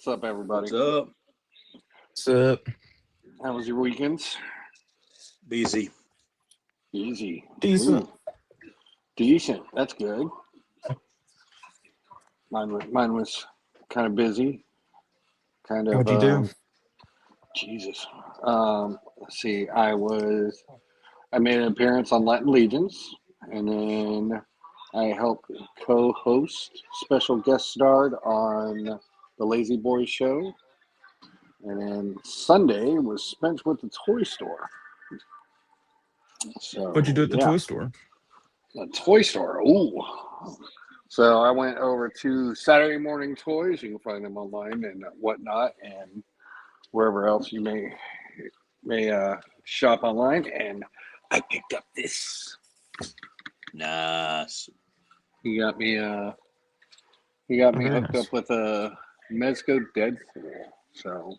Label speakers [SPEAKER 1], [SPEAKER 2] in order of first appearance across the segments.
[SPEAKER 1] What's up, everybody?
[SPEAKER 2] What's up?
[SPEAKER 3] What's up?
[SPEAKER 1] How was your weekends?
[SPEAKER 2] Busy.
[SPEAKER 1] Easy.
[SPEAKER 3] Decent.
[SPEAKER 1] Ooh, decent. That's good. Mine was kind of busy. Kind of.
[SPEAKER 3] What'd you do?
[SPEAKER 1] Jesus. Let's see. I made an appearance on Latin Legions, and then I helped co-host, special guest starred on the Lazy Boy show. And then Sunday was spent with the toy store. So
[SPEAKER 3] What'd you do at the
[SPEAKER 1] yeah,
[SPEAKER 3] toy store?
[SPEAKER 1] the toy store. Ooh. So I went over to Saturday Morning Toys. You can find them online and whatnot, and wherever else you may shop online. And I picked up this.
[SPEAKER 2] Nice.
[SPEAKER 1] He got me. He got me
[SPEAKER 3] Very
[SPEAKER 1] hooked
[SPEAKER 3] nice.
[SPEAKER 1] up with a Mezco Deadpool. So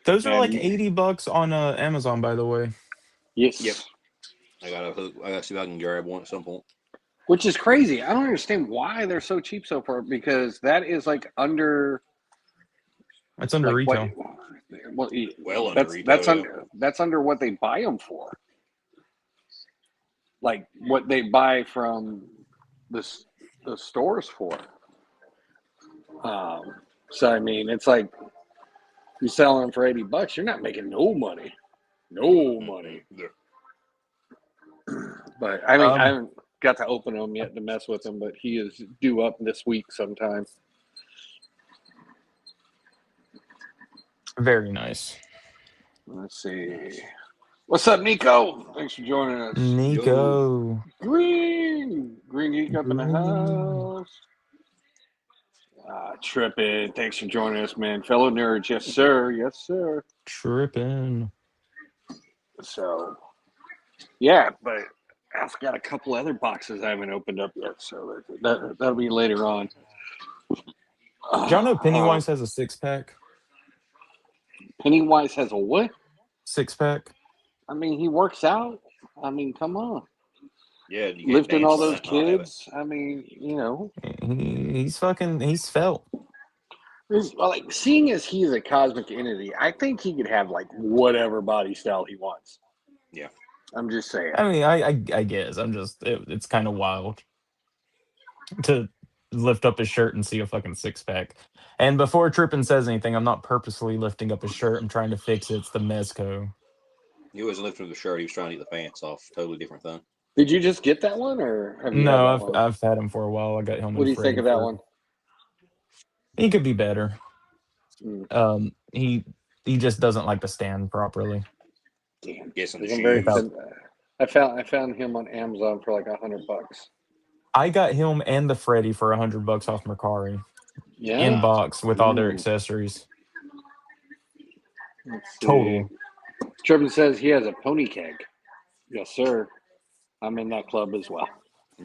[SPEAKER 3] Those are like
[SPEAKER 1] and
[SPEAKER 3] $80 on Amazon, by the way.
[SPEAKER 1] yes,
[SPEAKER 2] Yep. I gotta see if I can grab one at some point.
[SPEAKER 1] which is crazy. I don't understand why they're so cheap so far, because that is like under
[SPEAKER 3] It's under
[SPEAKER 1] like what?
[SPEAKER 3] retail.
[SPEAKER 1] Well,
[SPEAKER 2] Well under retail.
[SPEAKER 1] that's under what they buy them for. Like what they buy from the stores for. So I mean, it's like you selling them for $80, you're not making no money, no money.
[SPEAKER 2] Yeah.
[SPEAKER 1] But I mean, I
[SPEAKER 3] Um,
[SPEAKER 1] haven't got to open them yet to mess with him, but he is due up this week sometime.
[SPEAKER 3] Very nice.
[SPEAKER 1] Let's see. What's up, Nico? Thanks for joining us.
[SPEAKER 3] Nico.
[SPEAKER 1] Green Geek up in the
[SPEAKER 3] Green.
[SPEAKER 1] house. Trippin'. Thanks for joining us, man. Fellow nerds. Yes, sir. Yes, sir.
[SPEAKER 3] Tripping.
[SPEAKER 1] So, yeah, but I've got a couple other boxes I haven't opened up yet, so that'll be later on.
[SPEAKER 3] Did y'all know Pennywise has a 6-pack?
[SPEAKER 1] Pennywise has a what?
[SPEAKER 3] 6-pack?
[SPEAKER 1] I mean, he works out. I mean, come on.
[SPEAKER 2] Yeah, you get
[SPEAKER 1] Lifting all
[SPEAKER 2] dance
[SPEAKER 1] those
[SPEAKER 2] like that, not have it.
[SPEAKER 1] kids. I mean, you know.
[SPEAKER 3] He's felt.
[SPEAKER 1] Like, seeing as he's a cosmic entity, I think he could have like whatever body style he wants.
[SPEAKER 2] Yeah.
[SPEAKER 1] I'm just saying.
[SPEAKER 3] I mean, I guess. It's kind of wild to lift up his shirt and see a fucking 6-pack. And before Trippin says anything, I'm not purposely lifting up his shirt. I'm trying to fix it. It's the Mezco.
[SPEAKER 2] He wasn't lifting the shirt. He was trying to get the pants off. Totally different thing.
[SPEAKER 1] Did you just get that one, or have you had
[SPEAKER 3] No,
[SPEAKER 1] that
[SPEAKER 3] I've
[SPEAKER 1] one?
[SPEAKER 3] I've had him for a while. I got him.
[SPEAKER 1] What do you think of that one?
[SPEAKER 3] He could be better.
[SPEAKER 1] Mm.
[SPEAKER 3] He just doesn't like to stand properly.
[SPEAKER 1] Damn.
[SPEAKER 2] Guessing the
[SPEAKER 1] I'm very
[SPEAKER 2] shoes.
[SPEAKER 1] I found him on Amazon for like $100.
[SPEAKER 3] I got him and the Freddy for $100 off Mercari
[SPEAKER 1] Yeah.
[SPEAKER 3] in box with all their
[SPEAKER 1] Ooh.
[SPEAKER 3] accessories.
[SPEAKER 1] Let's see.
[SPEAKER 3] Total.
[SPEAKER 1] Trippin says he has a pony keg. Yes, sir. I'm in that club as well.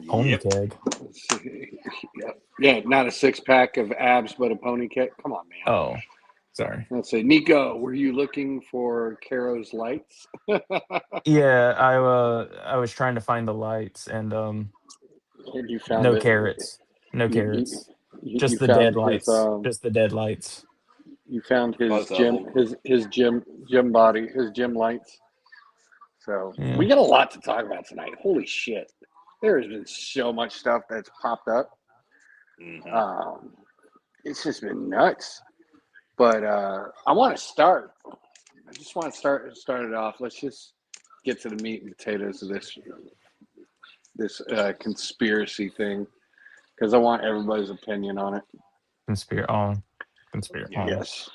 [SPEAKER 3] Pony
[SPEAKER 2] Yep.
[SPEAKER 3] keg.
[SPEAKER 1] Yeah, not a 6-pack of abs, but a pony keg. Come on, man.
[SPEAKER 3] Oh, sorry.
[SPEAKER 1] Let's see. Nico, were you looking for Caro's lights?
[SPEAKER 3] Yeah, I was trying to find the lights and
[SPEAKER 1] And you found
[SPEAKER 3] no
[SPEAKER 1] it.
[SPEAKER 3] carrots. No
[SPEAKER 1] You-
[SPEAKER 3] carrots.
[SPEAKER 1] you
[SPEAKER 3] Just the
[SPEAKER 1] found
[SPEAKER 3] dead
[SPEAKER 1] his,
[SPEAKER 3] lights. Just the dead lights.
[SPEAKER 1] You found his
[SPEAKER 2] Both of
[SPEAKER 1] gym,
[SPEAKER 2] them.
[SPEAKER 1] his gym body, his gym lights. So
[SPEAKER 3] Yeah.
[SPEAKER 1] we got a lot to talk about tonight. Holy shit! There has been so much stuff that's popped up.
[SPEAKER 2] Mm-hmm.
[SPEAKER 1] It's just been nuts. But I want to start. I just want to start it off. Let's just get to the meat and potatoes of this conspiracy thing, because I want everybody's opinion on it.
[SPEAKER 3] Conspiracy.
[SPEAKER 2] Yeah.
[SPEAKER 1] Yes.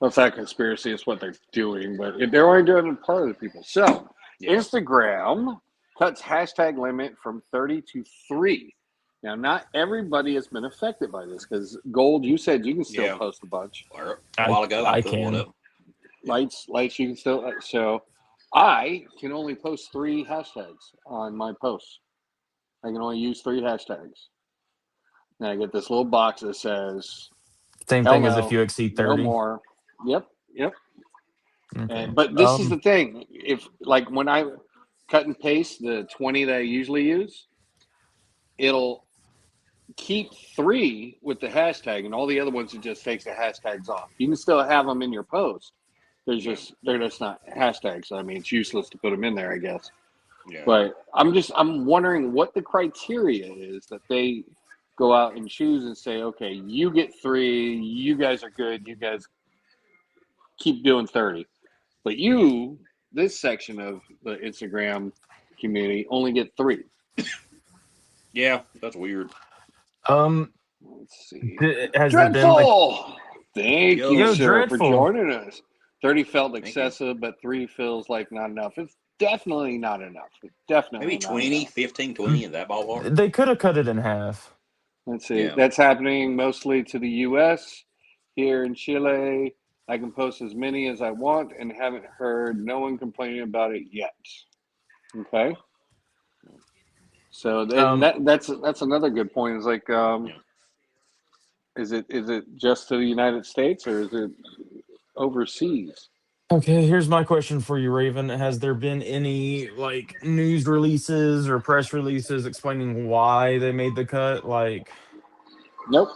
[SPEAKER 1] Well, it's not conspiracy, it's what they're doing, but they're only doing it part of the people. So,
[SPEAKER 2] Yeah.
[SPEAKER 1] Instagram cuts hashtag limit from 30 to 3. Now, not everybody has been affected by this, because Gold, you said you can still
[SPEAKER 2] Yeah.
[SPEAKER 1] post a bunch.
[SPEAKER 2] A while ago, I put one
[SPEAKER 3] can.
[SPEAKER 2] up.
[SPEAKER 1] Lights, you can still. So, I can only post 3 hashtags on my posts. I can only use 3 hashtags. Now I get this little box that says,
[SPEAKER 3] Same
[SPEAKER 1] hell
[SPEAKER 3] thing as
[SPEAKER 1] no,
[SPEAKER 3] if you exceed
[SPEAKER 1] no
[SPEAKER 3] 30.
[SPEAKER 1] more. Yep.
[SPEAKER 3] Okay.
[SPEAKER 1] But this is the thing. If, like, when I cut and paste the 20 that I usually use, it'll keep 3 with the hashtag, and all the other ones it just takes the hashtags off. You can still have them in your post.
[SPEAKER 2] Yeah.
[SPEAKER 1] They're just not hashtags. I mean, it's useless to put them in there, I guess.
[SPEAKER 2] Yeah.
[SPEAKER 1] But I'm wondering what the criteria is that they go out and choose and say, okay, you get 3, you guys are good, you guys keep doing 30, but this section of the Instagram community only get 3.
[SPEAKER 2] Yeah, that's weird.
[SPEAKER 3] Um,
[SPEAKER 1] Let's see.
[SPEAKER 3] has there been like,
[SPEAKER 1] Dreadful! Thank you,
[SPEAKER 2] Yo,
[SPEAKER 3] yo,
[SPEAKER 1] sir, for
[SPEAKER 3] dreadful?
[SPEAKER 1] joining us. 30 felt
[SPEAKER 2] thank you.
[SPEAKER 1] excessive, but 3 feels like not enough. It's definitely not enough. It's definitely
[SPEAKER 2] Maybe
[SPEAKER 1] not
[SPEAKER 2] 20,
[SPEAKER 1] enough.
[SPEAKER 2] 15, 20 in that ballpark.
[SPEAKER 3] They could have cut it in half.
[SPEAKER 1] Let's see.
[SPEAKER 2] Yeah.
[SPEAKER 1] That's happening mostly to the U.S. Here in Chile, I can post as many as I want and haven't heard no one complaining about it yet. Okay. So then
[SPEAKER 3] Um,
[SPEAKER 1] that's another good point. Is like,
[SPEAKER 2] Yeah.
[SPEAKER 1] is it just to the United States or is it overseas?
[SPEAKER 3] okay, here's my question for you, Raven. Has there been any like news releases or press releases explaining why they made the cut? Like,
[SPEAKER 1] Nope.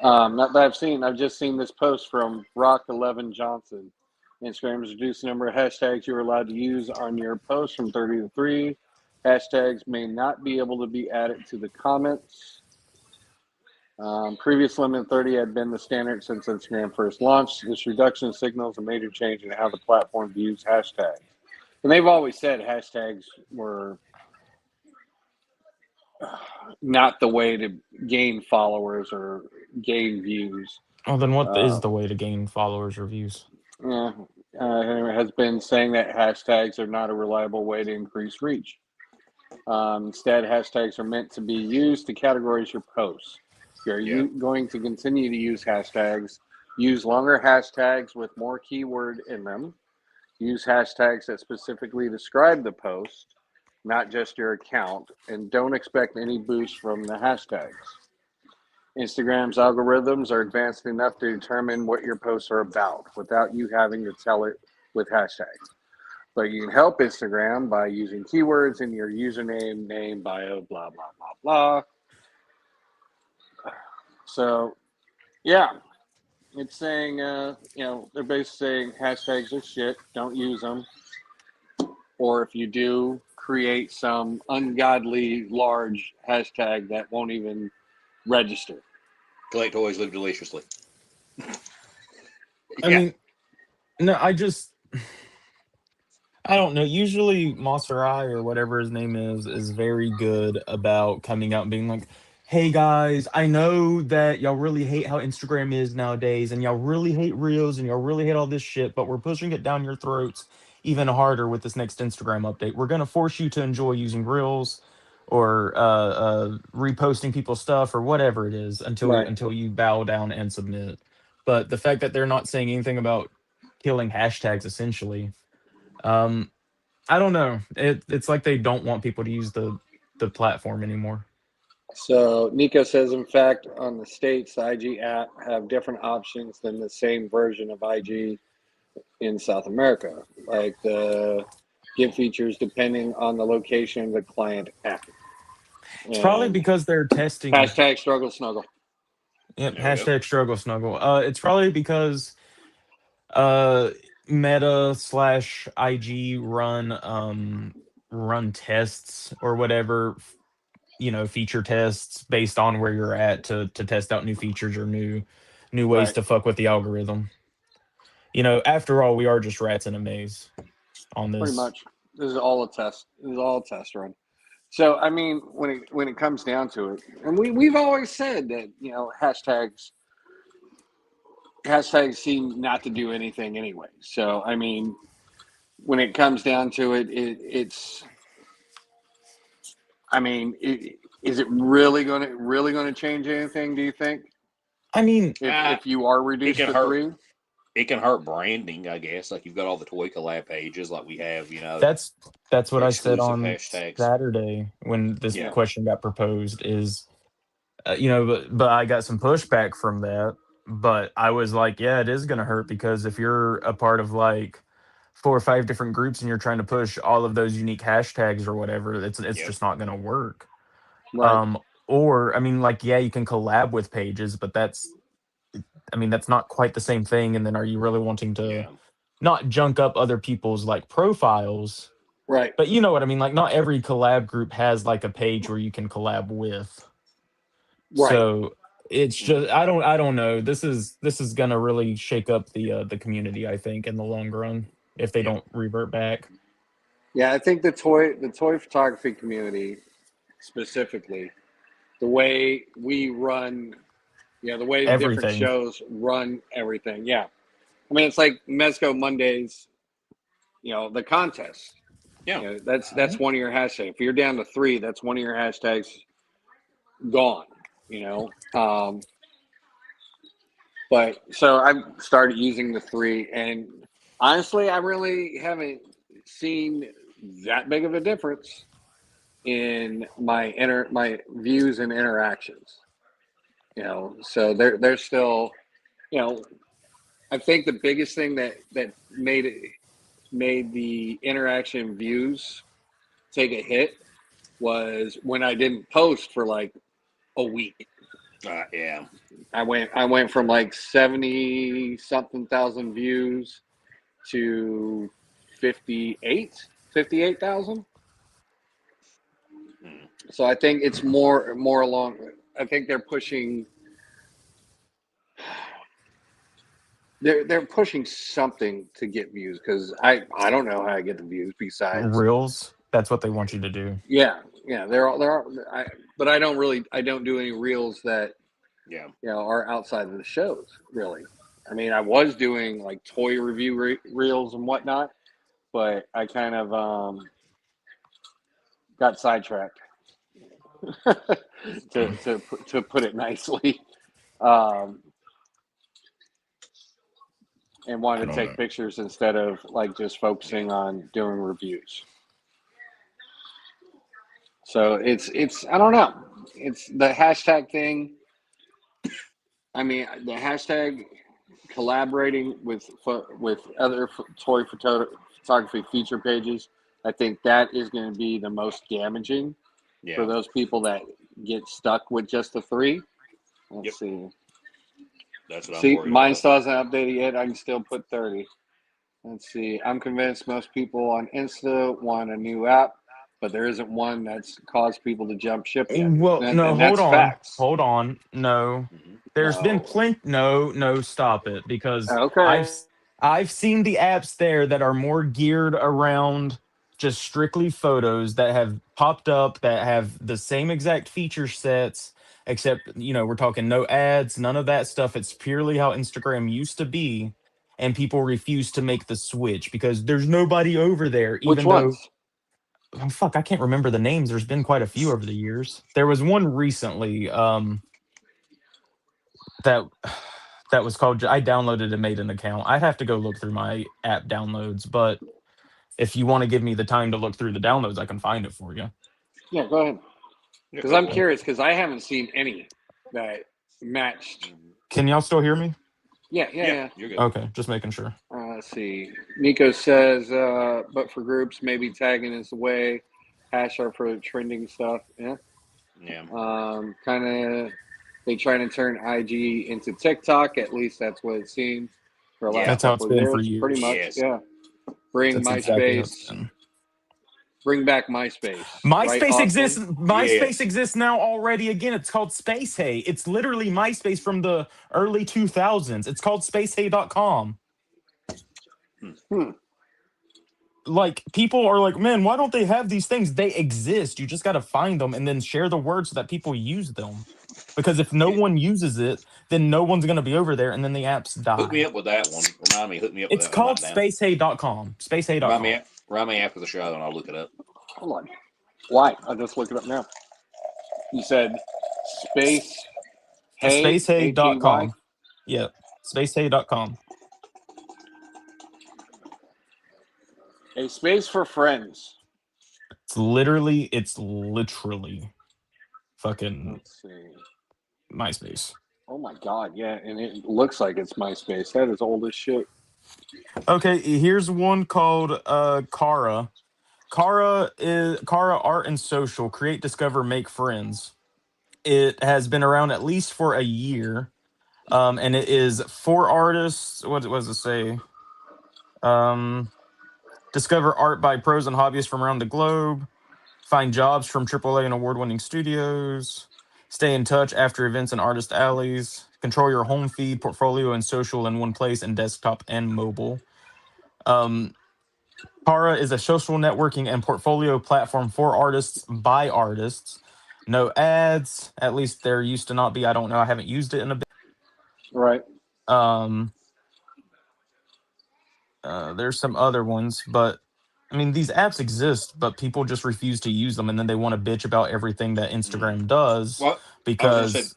[SPEAKER 1] Not that I've seen. I've just seen this post from Rock 11 Johnson. Instagram has reduced the number of hashtags you're allowed to use on your post from 30 to 3. Hashtags may not be able to be added to the comments. Previous limit of 30 had been the standard since Instagram first launched. This reduction signals a major change in how the platform views hashtags. And they've always said hashtags were not the way to gain followers or gain views.
[SPEAKER 3] oh, then what is
[SPEAKER 1] Uh,
[SPEAKER 3] the way to gain followers or views?
[SPEAKER 1] yeah, has been saying that hashtags are not a reliable way to increase reach. Instead, hashtags are meant to be used to categorize your posts. If you're
[SPEAKER 2] Yeah.
[SPEAKER 1] going to continue to use hashtags, use longer hashtags with more keyword in them. Use hashtags that specifically describe the post, not just your account, and don't expect any boost from the hashtags. Instagram's algorithms are advanced enough to determine what your posts are about without you having to tell it with hashtags. But you can help Instagram by using keywords in your username, name, bio, blah, blah, blah, blah. So, yeah, it's saying, they're basically saying hashtags are shit, don't use them. Or if you do, create some ungodly large hashtag that won't even register.
[SPEAKER 2] Collect toys, live deliciously.
[SPEAKER 3] I
[SPEAKER 2] Yeah.
[SPEAKER 3] mean, no, I don't know. Usually, Maserai or whatever his name is very good about coming out and being like, "Hey guys, I know that y'all really hate how Instagram is nowadays, and y'all really hate Reels, and y'all really hate all this shit, but we're pushing it down your throats even harder with this next Instagram update. We're gonna force you to enjoy using Reels." Or reposting people's stuff or whatever it is
[SPEAKER 1] Right.
[SPEAKER 3] until you bow down and submit. But the fact that they're not saying anything about killing hashtags essentially, um, I don't know. It's like they don't want people to use the platform anymore.
[SPEAKER 1] So Nico says, in fact, on the states, the IG app have different options than the same version of IG in South America, like the give features depending on the location of the client app.
[SPEAKER 3] It's probably
[SPEAKER 1] And
[SPEAKER 3] because they're testing.
[SPEAKER 1] hashtag struggle snuggle.
[SPEAKER 3] Yep,
[SPEAKER 2] There we go.
[SPEAKER 3] hashtag struggle snuggle. It's probably because uh Meta slash IG run tests or whatever, feature tests based on where you're at to test out new features or new ways
[SPEAKER 1] Right.
[SPEAKER 3] to fuck with the algorithm. After all, we are just rats in a maze on
[SPEAKER 1] Pretty
[SPEAKER 3] this.
[SPEAKER 1] much. This is all a test. This is all a test run. So I mean, when it comes down to it, and we've always said that hashtags seem not to do anything anyway. So I mean, when it comes down to it, it's I mean, is it really going to change anything? Do you think
[SPEAKER 3] I mean,
[SPEAKER 1] if you are
[SPEAKER 2] It
[SPEAKER 1] reduced
[SPEAKER 2] can
[SPEAKER 1] to
[SPEAKER 2] hurt.
[SPEAKER 1] 3?
[SPEAKER 2] It can hurt branding, I guess. Like you've got all the toy collab pages, like we have,
[SPEAKER 3] that's that's what I said
[SPEAKER 2] exclusive
[SPEAKER 3] on
[SPEAKER 2] hashtags.
[SPEAKER 3] Saturday when this
[SPEAKER 2] Yeah.
[SPEAKER 1] Yeah.
[SPEAKER 3] question got proposed. Is but I got some pushback from that. But I was like, yeah, it is going to hurt because if you're a part of like 4 or 5 different groups and you're trying to push all of those unique hashtags or whatever, it's
[SPEAKER 2] Yep.
[SPEAKER 3] just not going to work.
[SPEAKER 1] Right.
[SPEAKER 3] Um, Or I mean, like, yeah, you can collab with pages, but that's not quite the same thing. And then are you really wanting to
[SPEAKER 2] Yeah.
[SPEAKER 3] not junk up other people's like profiles?
[SPEAKER 1] Right.
[SPEAKER 3] But you know what I mean? Like, not every collab group has like a page where you can collab with.
[SPEAKER 1] Right.
[SPEAKER 3] So it's just I don't know. This is gonna really shake up the community, I think, in the long run if they
[SPEAKER 2] Yep.
[SPEAKER 3] don't revert back.
[SPEAKER 1] Yeah, I think the toy photography community specifically, the way we run, the way different
[SPEAKER 3] Everything.
[SPEAKER 1] shows run everything. Yeah, I mean it's like Mezco Mondays. The contest.
[SPEAKER 2] Yeah.
[SPEAKER 1] That's one of your hashtags. If you're down to three, that's one of your hashtags gone. You know, but so I've started using the three, and honestly, I really haven't seen that big of a difference in my views and interactions. So they're still, you know, I think the biggest thing that made the interaction views take a hit was when I didn't post for like a week.
[SPEAKER 2] Yeah.
[SPEAKER 1] I went from like 70 something thousand views to 58,000.
[SPEAKER 2] Mm.
[SPEAKER 1] So I think it's more along. I think they're pushing. They're pushing something to get views because I don't know how I get the views besides.
[SPEAKER 3] Reels, that's what they want you to do.
[SPEAKER 1] Yeah, there are. But I don't do any reels that
[SPEAKER 2] Yeah.
[SPEAKER 1] are outside of the shows really. I mean, I was doing like toy review reels and whatnot, but I kind of got sidetracked to
[SPEAKER 3] Mm,
[SPEAKER 1] to put it nicely, um, and
[SPEAKER 3] I
[SPEAKER 1] wanted to
[SPEAKER 3] don't
[SPEAKER 1] take
[SPEAKER 3] know.
[SPEAKER 1] pictures instead of like just
[SPEAKER 2] Yeah.
[SPEAKER 1] focusing on doing reviews. So it's I don't know. It's the hashtag thing. I mean, the hashtag collaborating with other photography feature pages. I think that is going to be the most damaging for
[SPEAKER 2] Yeah.
[SPEAKER 1] those people that get stuck with just the three.
[SPEAKER 2] Yep.
[SPEAKER 1] Let's see.
[SPEAKER 2] That's what I'm
[SPEAKER 1] See,
[SPEAKER 2] worried
[SPEAKER 1] mine
[SPEAKER 2] about.
[SPEAKER 1] still hasn't updated yet. I can still put 30. Let's see. I'm convinced most people on Insta want a new app, but there isn't one that's caused people to jump ship yet.
[SPEAKER 3] Well, no,
[SPEAKER 1] And
[SPEAKER 3] hold
[SPEAKER 1] that's
[SPEAKER 3] on.
[SPEAKER 1] facts.
[SPEAKER 3] Hold on. No.
[SPEAKER 2] Hmm.
[SPEAKER 3] There's been
[SPEAKER 1] No.
[SPEAKER 3] plenty. No, no, stop it. Because
[SPEAKER 1] Okay.
[SPEAKER 3] I've seen the apps there that are more geared around just strictly photos that have popped up that have the same exact feature sets, except, we're talking no ads, none of that stuff. It's purely how Instagram used to be. And people refuse to make the switch because there's nobody over there,
[SPEAKER 1] Which
[SPEAKER 3] even though,
[SPEAKER 1] ones?
[SPEAKER 3] oh, fuck, I can't remember the names. There's been quite a few over the years. There was one recently, that that was called. I downloaded and made an account. I'd have to go look through my app downloads, but if you want to give me the time to look through the downloads, I can find it for you.
[SPEAKER 1] Yeah, go ahead.
[SPEAKER 2] Yeah.
[SPEAKER 1] Because
[SPEAKER 2] Go
[SPEAKER 1] I'm
[SPEAKER 2] for it.
[SPEAKER 1] curious, because I haven't seen any that matched.
[SPEAKER 2] Mhm.
[SPEAKER 3] Can y'all still hear me?
[SPEAKER 1] Yeah, yeah,
[SPEAKER 2] Yeah.
[SPEAKER 1] yeah.
[SPEAKER 2] You're good.
[SPEAKER 3] Okay, just making sure.
[SPEAKER 1] Let's see. Nico says, but for groups, maybe tagging is the way. Hash are for trending stuff. Yeah.
[SPEAKER 2] Yeah.
[SPEAKER 1] Kind of, they try to turn IG into TikTok. At least that's what it seems for the
[SPEAKER 2] Yeah.
[SPEAKER 1] last
[SPEAKER 3] That's how it's
[SPEAKER 1] couple of
[SPEAKER 3] been for
[SPEAKER 1] years. Pretty
[SPEAKER 3] years.
[SPEAKER 1] much,
[SPEAKER 2] Yes.
[SPEAKER 1] yeah. Bring
[SPEAKER 3] That's exactly how it's
[SPEAKER 1] MySpace,
[SPEAKER 3] been.
[SPEAKER 1] bring back MySpace, right,
[SPEAKER 3] MySpace exists.
[SPEAKER 1] Austin?
[SPEAKER 3] MySpace
[SPEAKER 2] Yes.
[SPEAKER 3] exists now already. Again, it's called Space Hey. It's literally MySpace from the early 2000s. It's called spacehey.com.
[SPEAKER 2] Hmm.
[SPEAKER 1] Hmm.
[SPEAKER 3] Like, people are like, man, why don't they have these things? They exist. You just got to find them and then share the word so that people use them. Because if no
[SPEAKER 2] Yeah.
[SPEAKER 3] one uses it, then no one's going to be over there and then the apps
[SPEAKER 2] Hook me
[SPEAKER 3] die.
[SPEAKER 2] up with that one. Remind me. Hook me up with
[SPEAKER 3] It's
[SPEAKER 2] that one. I'm
[SPEAKER 3] called
[SPEAKER 2] not down.
[SPEAKER 3] spacehey.com.
[SPEAKER 2] Remind
[SPEAKER 3] Spacehey.com.
[SPEAKER 2] me. Remind me after the show, and I'll look it up.
[SPEAKER 1] Hold on. Why? I'll just look it up now. You said space hey, Hey.
[SPEAKER 3] Spacehey.com. Yeah. Spacehey.com.
[SPEAKER 1] A space for friends.
[SPEAKER 3] It's literally fucking
[SPEAKER 1] Let's see.
[SPEAKER 3] MySpace.
[SPEAKER 1] Oh my god, yeah, and it looks like it's MySpace. That is old as shit.
[SPEAKER 3] Okay, here's one called Kara. Kara Art and Social. Create, discover, make friends. It has been around at least for a year, and it is for artists. What does it say? Um, Discover art by pros and hobbyists from around the globe. Find jobs from AAA and award-winning studios. Stay in touch after events and artist alleys. Control your home feed, portfolio, and social in one place, and desktop and mobile. Um, Para is a social networking and portfolio platform for artists by artists. No ads. At least there used to not be. I don't know. I haven't used it in a bit.
[SPEAKER 1] Right.
[SPEAKER 3] Um, there's some other ones, but I mean, these apps exist, but people just refuse to use them, and then they want to bitch about everything that
[SPEAKER 2] Mm.
[SPEAKER 3] Instagram does
[SPEAKER 2] Well, I was gonna say
[SPEAKER 3] because,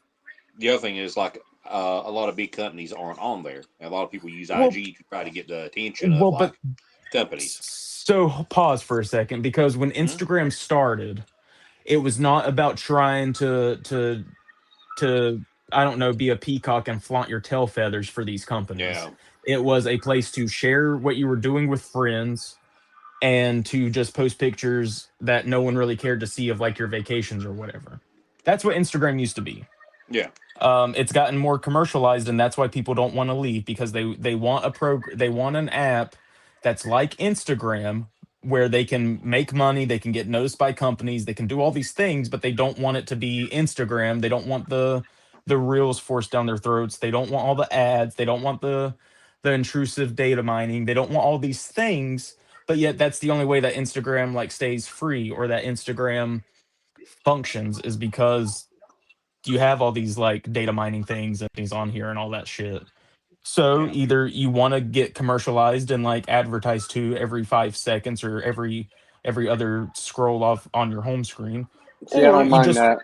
[SPEAKER 2] the other thing is like a lot of big companies aren't on there. A lot of people use
[SPEAKER 3] well,
[SPEAKER 2] IG to try to get the attention of
[SPEAKER 3] well,
[SPEAKER 2] like
[SPEAKER 3] but
[SPEAKER 2] companies.
[SPEAKER 3] so pause for a second because when
[SPEAKER 2] Hmm.
[SPEAKER 3] Instagram started, it was not about trying to I don't know, be a peacock and flaunt your tail feathers for these companies.
[SPEAKER 2] Yeah,
[SPEAKER 3] It was a place to share what you were doing with friends and to just post pictures that no one really cared to see of like your vacations or whatever. That's what Instagram used to be.
[SPEAKER 2] yeah,
[SPEAKER 3] It's gotten more commercialized, and that's why people don't want to leave because they want they want an app that's like Instagram where they can make money, they can get noticed by companies, they can do all these things, but they don't want it to be Instagram. They don't want the reels forced down their throats. They don't want all the ads. They don't want the intrusive data mining. They don't want all these things, but yet that's the only way that Instagram like stays free or that Instagram functions is because you have all these like data mining things and things on here and all that shit. So
[SPEAKER 2] yeah.
[SPEAKER 3] either you want to get commercialized and like advertised to every 5 seconds or every other scroll off on your home screen,
[SPEAKER 1] See, I don't mind that.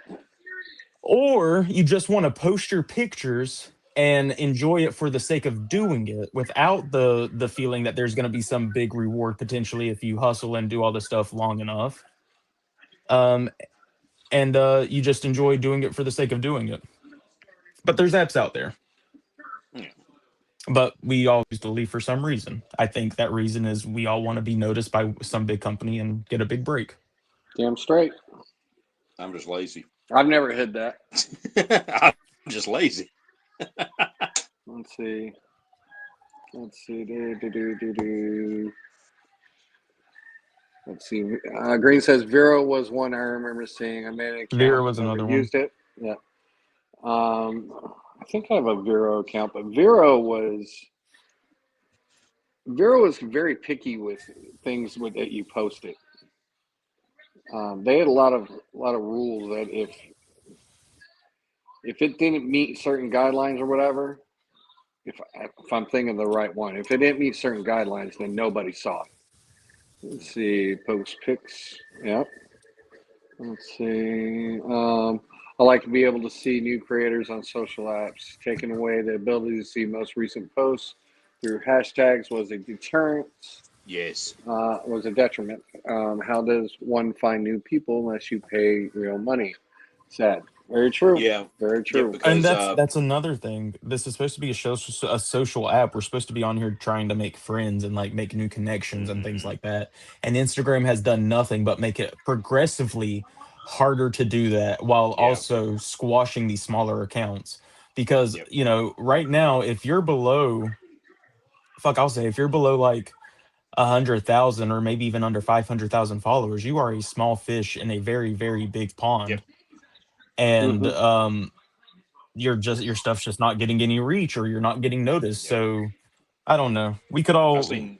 [SPEAKER 3] or you just want to post your pictures and enjoy it for the sake of doing it without the feeling that there's going to be some big reward potentially if you hustle and do all this stuff long enough. Um, and you just enjoy doing it for the sake of doing it. But there's apps out there.
[SPEAKER 2] Yeah.
[SPEAKER 3] But we all used to leave for some reason. I think that reason is we all want to be noticed by some big company and get a big break.
[SPEAKER 1] Damn straight.
[SPEAKER 2] I'm just lazy.
[SPEAKER 1] I've never hid that.
[SPEAKER 2] I'm just lazy.
[SPEAKER 1] Let's see. Let's see. Do. Let's see. Green says Vero was one I remember seeing. I made an
[SPEAKER 3] Vera
[SPEAKER 1] account but
[SPEAKER 3] was
[SPEAKER 1] never
[SPEAKER 3] another one.
[SPEAKER 1] used it. Yeah. I think I have a Vero account, but Vero was very picky with things that you posted. They had a lot of rules that if it didn't meet certain guidelines or whatever, if I'm thinking the right one, if it didn't meet certain guidelines, then nobody saw it. Let's see, post pics. Yep. Let's see. I like to be able to see new creators on social apps. Taking away the ability to see most recent posts through hashtags was a deterrent.
[SPEAKER 2] Yes.
[SPEAKER 1] Was a detriment. How does one find new people unless you pay real money? Sad. Very true.
[SPEAKER 2] Yeah.
[SPEAKER 1] Very
[SPEAKER 2] Yep.
[SPEAKER 1] true.
[SPEAKER 3] And
[SPEAKER 2] Because
[SPEAKER 3] that's another thing. This is supposed to be a social app. We're supposed to be on here trying to make friends and like make new connections and things
[SPEAKER 2] mhm.
[SPEAKER 3] like that. And Instagram has done nothing but make it progressively harder to do that while
[SPEAKER 2] Yeah.
[SPEAKER 3] also squashing these smaller accounts. Because,
[SPEAKER 2] Yep.
[SPEAKER 3] right now, if you're below, fuck, I'll say if you're below like 100,000 or maybe even under 500,000 followers, you are a small fish in a very, very big
[SPEAKER 2] Yep.
[SPEAKER 3] pond. And
[SPEAKER 1] Hmm.
[SPEAKER 3] your stuff's just not getting any reach or you're not getting noticed.
[SPEAKER 2] Yep.
[SPEAKER 3] So I don't know. We could
[SPEAKER 2] I've
[SPEAKER 3] all
[SPEAKER 2] seen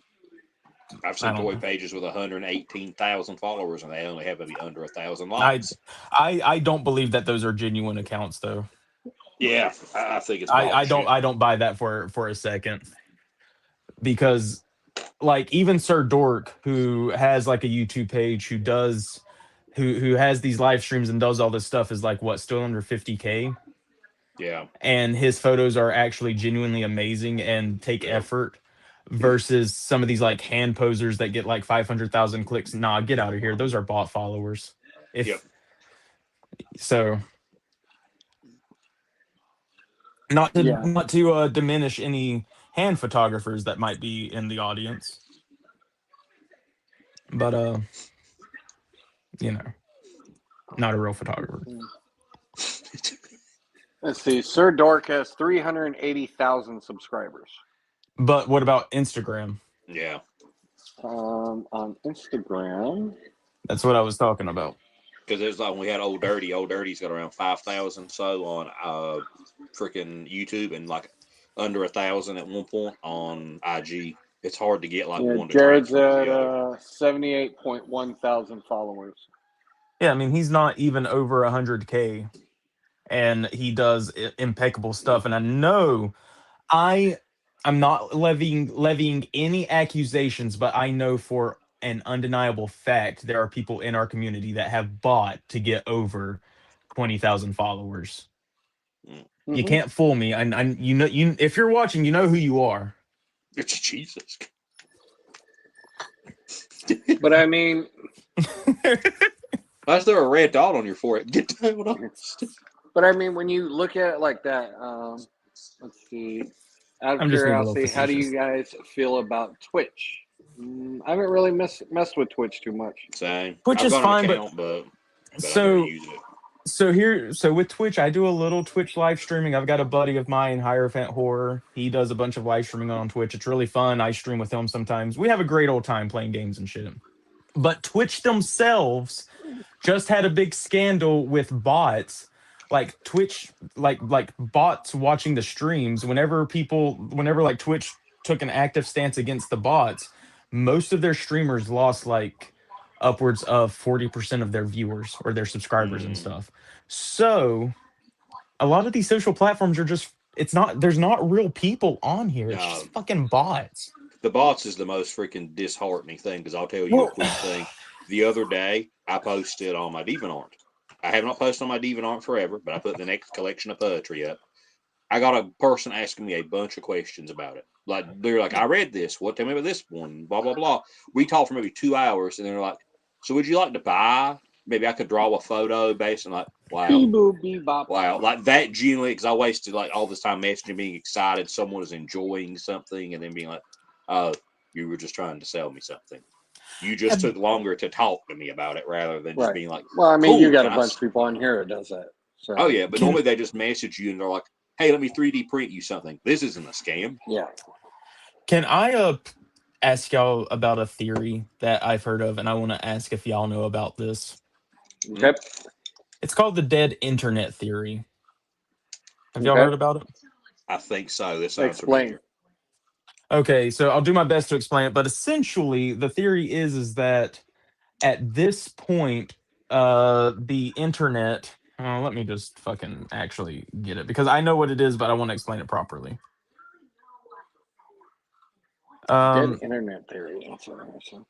[SPEAKER 2] I've
[SPEAKER 3] I
[SPEAKER 2] seen
[SPEAKER 3] don't
[SPEAKER 2] toy
[SPEAKER 3] know.
[SPEAKER 2] pages with 118,000 followers, and they only have maybe under 1,000
[SPEAKER 3] I
[SPEAKER 2] likes.
[SPEAKER 3] I don't believe that those are genuine accounts though.
[SPEAKER 2] Yeah, I think it's bullshit.
[SPEAKER 3] I don't buy that for a second because like even Sir Dork who has like a YouTube page who has these live streams and does all this stuff is like what still under 50K,
[SPEAKER 2] Yeah.
[SPEAKER 3] and his photos are actually genuinely amazing and take
[SPEAKER 2] Yep.
[SPEAKER 3] effort versus some of these like hand posers that get like 500,000 clicks. Nah, get out of here. Those are bot followers.
[SPEAKER 2] Yep.
[SPEAKER 3] If so, not to
[SPEAKER 1] Yeah.
[SPEAKER 3] diminish any hand photographers that might be in the audience, but you know, not a real photographer.
[SPEAKER 1] Let's see. Sir Dork has 380,000 subscribers.
[SPEAKER 3] But what about Instagram?
[SPEAKER 2] Yeah.
[SPEAKER 1] On Instagram.
[SPEAKER 3] That's what I was talking about.
[SPEAKER 2] Because there's like when we had Old Dirty. Old Dirty's got around 5,000 so on freaking YouTube and like under 1,000 at one point on IG. It's hard to get like one to
[SPEAKER 1] Jared's
[SPEAKER 2] transfer to
[SPEAKER 1] at
[SPEAKER 2] the other.
[SPEAKER 1] 78.1 thousand followers.
[SPEAKER 3] Yeah, I mean, he's not even over 100K, and he does impeccable stuff. And I know I I'm not levying any accusations, but I know for an undeniable fact there are people in our community that have bought to get over 20,000 followers. You
[SPEAKER 1] Mm-hmm.
[SPEAKER 3] can't fool me. You know, if you're watching, you know who you are.
[SPEAKER 2] It's Jesus.
[SPEAKER 1] But I mean,
[SPEAKER 2] Why is there a red dot on your forehead? Get down on.
[SPEAKER 1] but I mean, when you look at it like that, let's see. Out of
[SPEAKER 3] I'm just being a little
[SPEAKER 1] curiosity, how do
[SPEAKER 3] facetious.
[SPEAKER 1] you guys feel about Twitch? I haven't really messed with Twitch too much.
[SPEAKER 2] Same.
[SPEAKER 3] Which
[SPEAKER 2] I've
[SPEAKER 3] is
[SPEAKER 2] got
[SPEAKER 3] fine,
[SPEAKER 2] an
[SPEAKER 3] but
[SPEAKER 2] account, but I've never
[SPEAKER 3] so
[SPEAKER 2] used it.
[SPEAKER 3] so with Twitch, I do a little Twitch live streaming. I've got a buddy of mine, Hierophant Horror. He does a bunch of live streaming on Twitch. It's really fun. I stream with him sometimes. We have a great old time playing games and shit. But Twitch themselves just had a big scandal with bots. Like Twitch, like bots watching the streams. Whenever like Twitch took an active stance against the bots, most of their streamers lost like upwards of 40% of their viewers or their subscribers and stuff. So a lot of these social platforms are just there's not real people on here. It's
[SPEAKER 2] No,
[SPEAKER 3] just fucking bots.
[SPEAKER 2] the bots is the most freaking disheartening thing because I'll tell you a
[SPEAKER 3] Well,
[SPEAKER 2] quick thing. The other day, I posted on my DeviantArt. I have not posted on my DeviantArt forever, but I put the next collection of poetry up. I got a person asking me a bunch of questions about it. Like they're like, I read this. What? Tell me about this one. Blah blah blah. We talked for maybe 2 hours, and they're like, so would you like to buy? Maybe I could draw a photo based on like, wow, like that genuinely because I wasted like all this time messaging, being excited, someone is enjoying something, and then being like, oh, you were just trying to sell me something. You just took longer to talk to me about it rather than just being like,
[SPEAKER 1] well, I mean,
[SPEAKER 2] cool,
[SPEAKER 1] you got a bunch of people on here that does that. So.
[SPEAKER 2] Oh yeah, but normally they just message you and they're like, hey, let me 3D print you something. This isn't a scam.
[SPEAKER 1] Yeah.
[SPEAKER 3] Can I ask y'all about a theory that I've heard of, and I want to ask if y'all know about this.
[SPEAKER 1] Okay.
[SPEAKER 3] It's called the dead internet theory. Have y'all
[SPEAKER 1] Okay.
[SPEAKER 3] heard about it?
[SPEAKER 2] I think so. This sounds
[SPEAKER 1] Explain.
[SPEAKER 2] familiar.
[SPEAKER 3] Okay, so I'll do my best to explain it, but essentially the theory is that at this point, the internet. Let me just fucking actually get it because I know what it is, but I want to explain it properly.
[SPEAKER 1] Dead internet theory. That's interesting.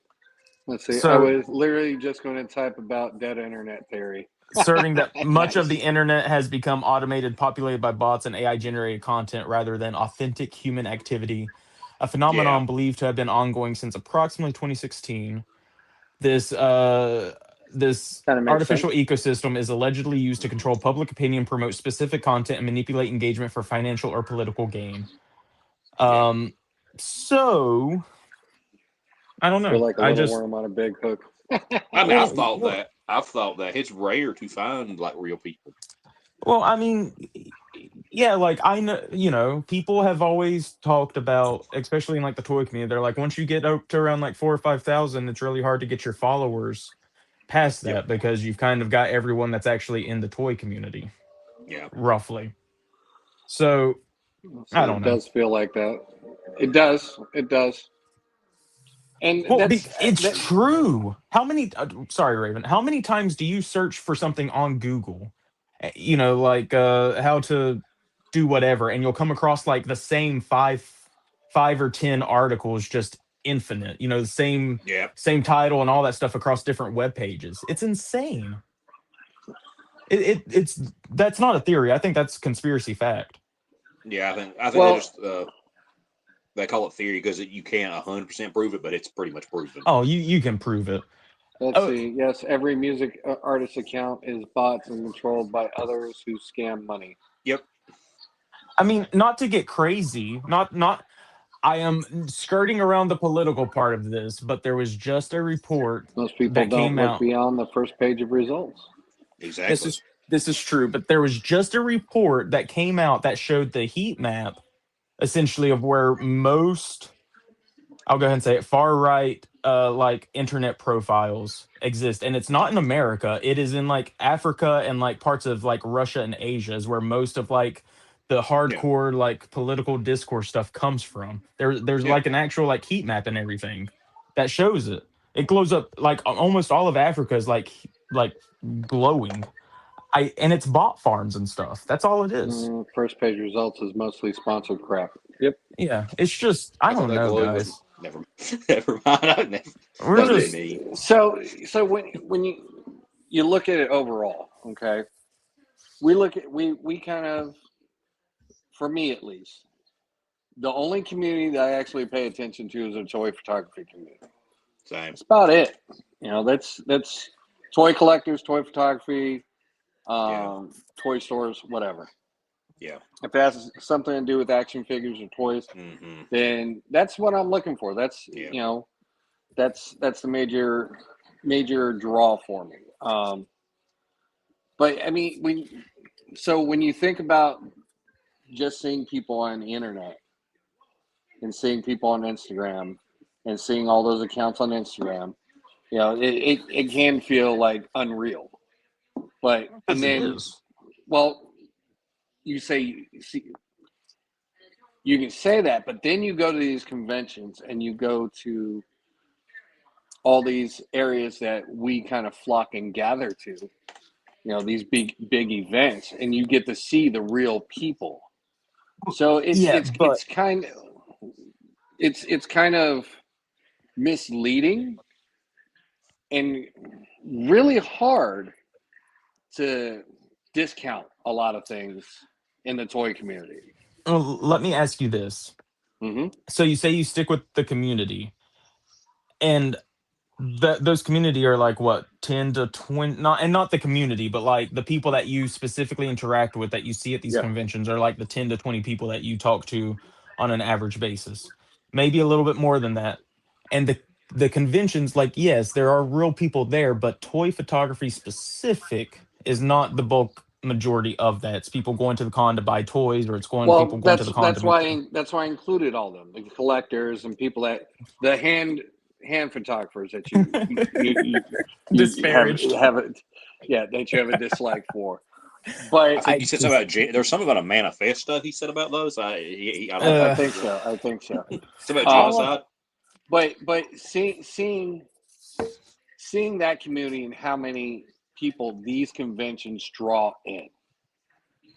[SPEAKER 1] Let's see. I
[SPEAKER 3] So
[SPEAKER 1] was literally just going to type about dead internet theory.
[SPEAKER 3] asserting that much of the
[SPEAKER 1] Nice.
[SPEAKER 3] internet has become automated, populated by bots and AI generated content rather than authentic human activity, a phenomenon believed to have been ongoing since approximately 2016. This
[SPEAKER 1] Kind of makes
[SPEAKER 3] artificial
[SPEAKER 1] sense.
[SPEAKER 3] ecosystem is allegedly used to control public opinion, promote specific content, and manipulate engagement for financial or political gain. So I don't
[SPEAKER 1] Feel
[SPEAKER 3] know.
[SPEAKER 1] like a little worm on a big hook.
[SPEAKER 2] I mean,
[SPEAKER 3] Well,
[SPEAKER 2] I've thought that it's rare to find like real people.
[SPEAKER 3] well, I mean, yeah, like I know, people have always talked about, especially in like the toy community, they're like, once you get up to around like 4 or 5,000, it's really hard to get your followers past
[SPEAKER 2] Yep.
[SPEAKER 3] that because you've kind of got everyone that's actually in the toy community,
[SPEAKER 2] Yeah.
[SPEAKER 3] roughly. So I don't
[SPEAKER 1] It
[SPEAKER 3] know.
[SPEAKER 1] does feel like that. It does. It does. And
[SPEAKER 3] Well,
[SPEAKER 1] that's
[SPEAKER 3] it's true. Sorry, Raven. How many times do you search for something on Google? Like how to do whatever, and you'll come across like the same five or 10 articles, just infinite. The same
[SPEAKER 2] Yeah.
[SPEAKER 3] same title and all that stuff across different web pages. It's insane. It's that's not a theory. I think that's conspiracy fact.
[SPEAKER 2] Yeah. I think they just they call it theory because you can't 100% prove it, but it's pretty much proven.
[SPEAKER 3] Oh, you can prove it.
[SPEAKER 1] Let's see. Yes, every music artist account is bots and controlled by others who scam money.
[SPEAKER 2] Yep.
[SPEAKER 3] I mean, not to get crazy, not. I am skirting around the political part of this, but there was just a report
[SPEAKER 1] Most people
[SPEAKER 3] that
[SPEAKER 1] don't
[SPEAKER 3] came
[SPEAKER 1] look
[SPEAKER 3] out.
[SPEAKER 1] beyond the first page of results.
[SPEAKER 2] Exactly.
[SPEAKER 3] this is true, but there was just a report that came out that showed the heat map essentially of where most, I'll go ahead and say it, far right like internet profiles exist. And it's not in America. It is in like Africa and like parts of like Russia and Asia is where most of like the
[SPEAKER 2] Yeah.
[SPEAKER 3] hardcore like political discourse stuff comes from. There's
[SPEAKER 2] Yeah.
[SPEAKER 3] like an actual like heat map and everything that shows it. It glows up like almost all of Africa is like glowing. I and it's bot farms and stuff. That's all it is.
[SPEAKER 1] First page results is mostly sponsored crap. Yep.
[SPEAKER 3] Yeah, it's just I
[SPEAKER 2] I thought
[SPEAKER 3] don't
[SPEAKER 2] that
[SPEAKER 3] know,
[SPEAKER 2] glowing was
[SPEAKER 3] guys.
[SPEAKER 2] never. Never mind.
[SPEAKER 3] We're
[SPEAKER 2] What do they
[SPEAKER 3] just
[SPEAKER 2] mean?
[SPEAKER 1] So when you look at it overall, okay, we kind of, for me at least, the only community that I actually pay attention to is the toy photography community.
[SPEAKER 2] Same.
[SPEAKER 1] That's about it. That's toy collectors, toy photography,
[SPEAKER 2] Yeah.
[SPEAKER 1] toy stores, whatever.
[SPEAKER 2] Yeah.
[SPEAKER 1] If it has something to do with action figures or toys,
[SPEAKER 2] Mm-hmm.
[SPEAKER 1] then that's what I'm looking for. That's
[SPEAKER 2] Yeah.
[SPEAKER 1] that's the major draw for me. But I mean, when you think about just seeing people on the internet and seeing people on Instagram and seeing all those accounts on Instagram, it can feel like unreal. But and
[SPEAKER 3] because it
[SPEAKER 1] then,
[SPEAKER 3] is.
[SPEAKER 1] well, you say you can say that, but then you go to these conventions and you go to all these areas that we kind of flock and gather to, these big events, and you get to see the real people. So
[SPEAKER 3] Yeah, but
[SPEAKER 1] it's kind of misleading and really hard to discount a lot of things in the toy community.
[SPEAKER 3] let me ask you this.
[SPEAKER 1] Mm-hmm.
[SPEAKER 3] So you say you stick with the community, and those community are like what 10 to 20, not the community, but like the people that you specifically interact with that you see at these
[SPEAKER 1] Yeah.
[SPEAKER 3] conventions are like the 10 to 20 people that you talk to on an average basis, maybe a little bit more than that. And the conventions, like, yes, there are real people there, but toy photography specific is not the bulk majority of that. It's people going to the con to buy toys, or it's going people
[SPEAKER 1] Well,
[SPEAKER 3] going to the con to meet them.
[SPEAKER 1] that's why I included all of them, the collectors and people that the hand photographers that you
[SPEAKER 3] Disparaged.
[SPEAKER 1] have it, yeah, that you have a dislike for. But
[SPEAKER 2] I think
[SPEAKER 3] I
[SPEAKER 2] he said
[SPEAKER 3] just
[SPEAKER 2] something about there's something about a manifesto he said about those. I don't
[SPEAKER 1] I
[SPEAKER 2] know.
[SPEAKER 3] uh
[SPEAKER 1] think so. I think so.
[SPEAKER 2] It's about
[SPEAKER 1] Um,
[SPEAKER 2] genocide.
[SPEAKER 1] but seeing that community and how many people these conventions draw in.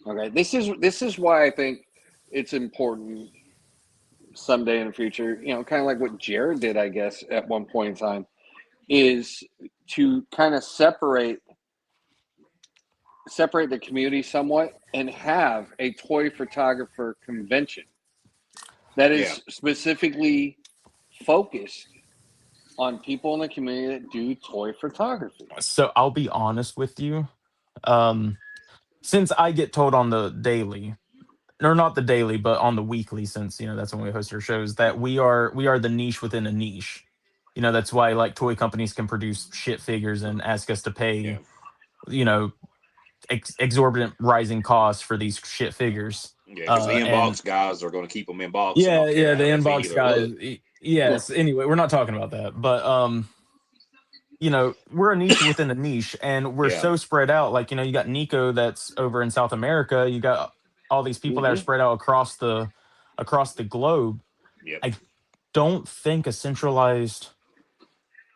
[SPEAKER 1] Okay, this is why I think it's important someday in the future. Kind of like what Jared did, I guess, at one point in time, is to kind of separate the community somewhat and have a toy photographer convention that
[SPEAKER 2] Yeah.
[SPEAKER 1] is specifically focused on people in the community that do toy photography.
[SPEAKER 3] so I'll be honest with you. Um since I get told on the daily, or not the daily, but on the weekly, since that's when we host our shows, that we are the niche within a niche. That's why like toy companies can produce shit figures and ask us to
[SPEAKER 2] Yeah.
[SPEAKER 3] pay, you know, exorbitant rising costs for these shit figures.
[SPEAKER 2] Yeah. Because the
[SPEAKER 3] And
[SPEAKER 2] inbox guys are going to keep them in box and
[SPEAKER 3] yeah,
[SPEAKER 2] not care
[SPEAKER 3] yeah, the
[SPEAKER 2] how they
[SPEAKER 3] inbox
[SPEAKER 2] feel or
[SPEAKER 3] guys.
[SPEAKER 2] look.
[SPEAKER 1] Yeah.
[SPEAKER 3] Yes. Anyway, we're not talking about that, but we're a niche within a niche, and we're
[SPEAKER 2] Yeah.
[SPEAKER 3] so spread out. Like, you got Nico that's over in South America. You got all these people that are
[SPEAKER 1] Mm-hmm.
[SPEAKER 3] spread out across the globe.
[SPEAKER 2] Yep.
[SPEAKER 3] I don't think a centralized,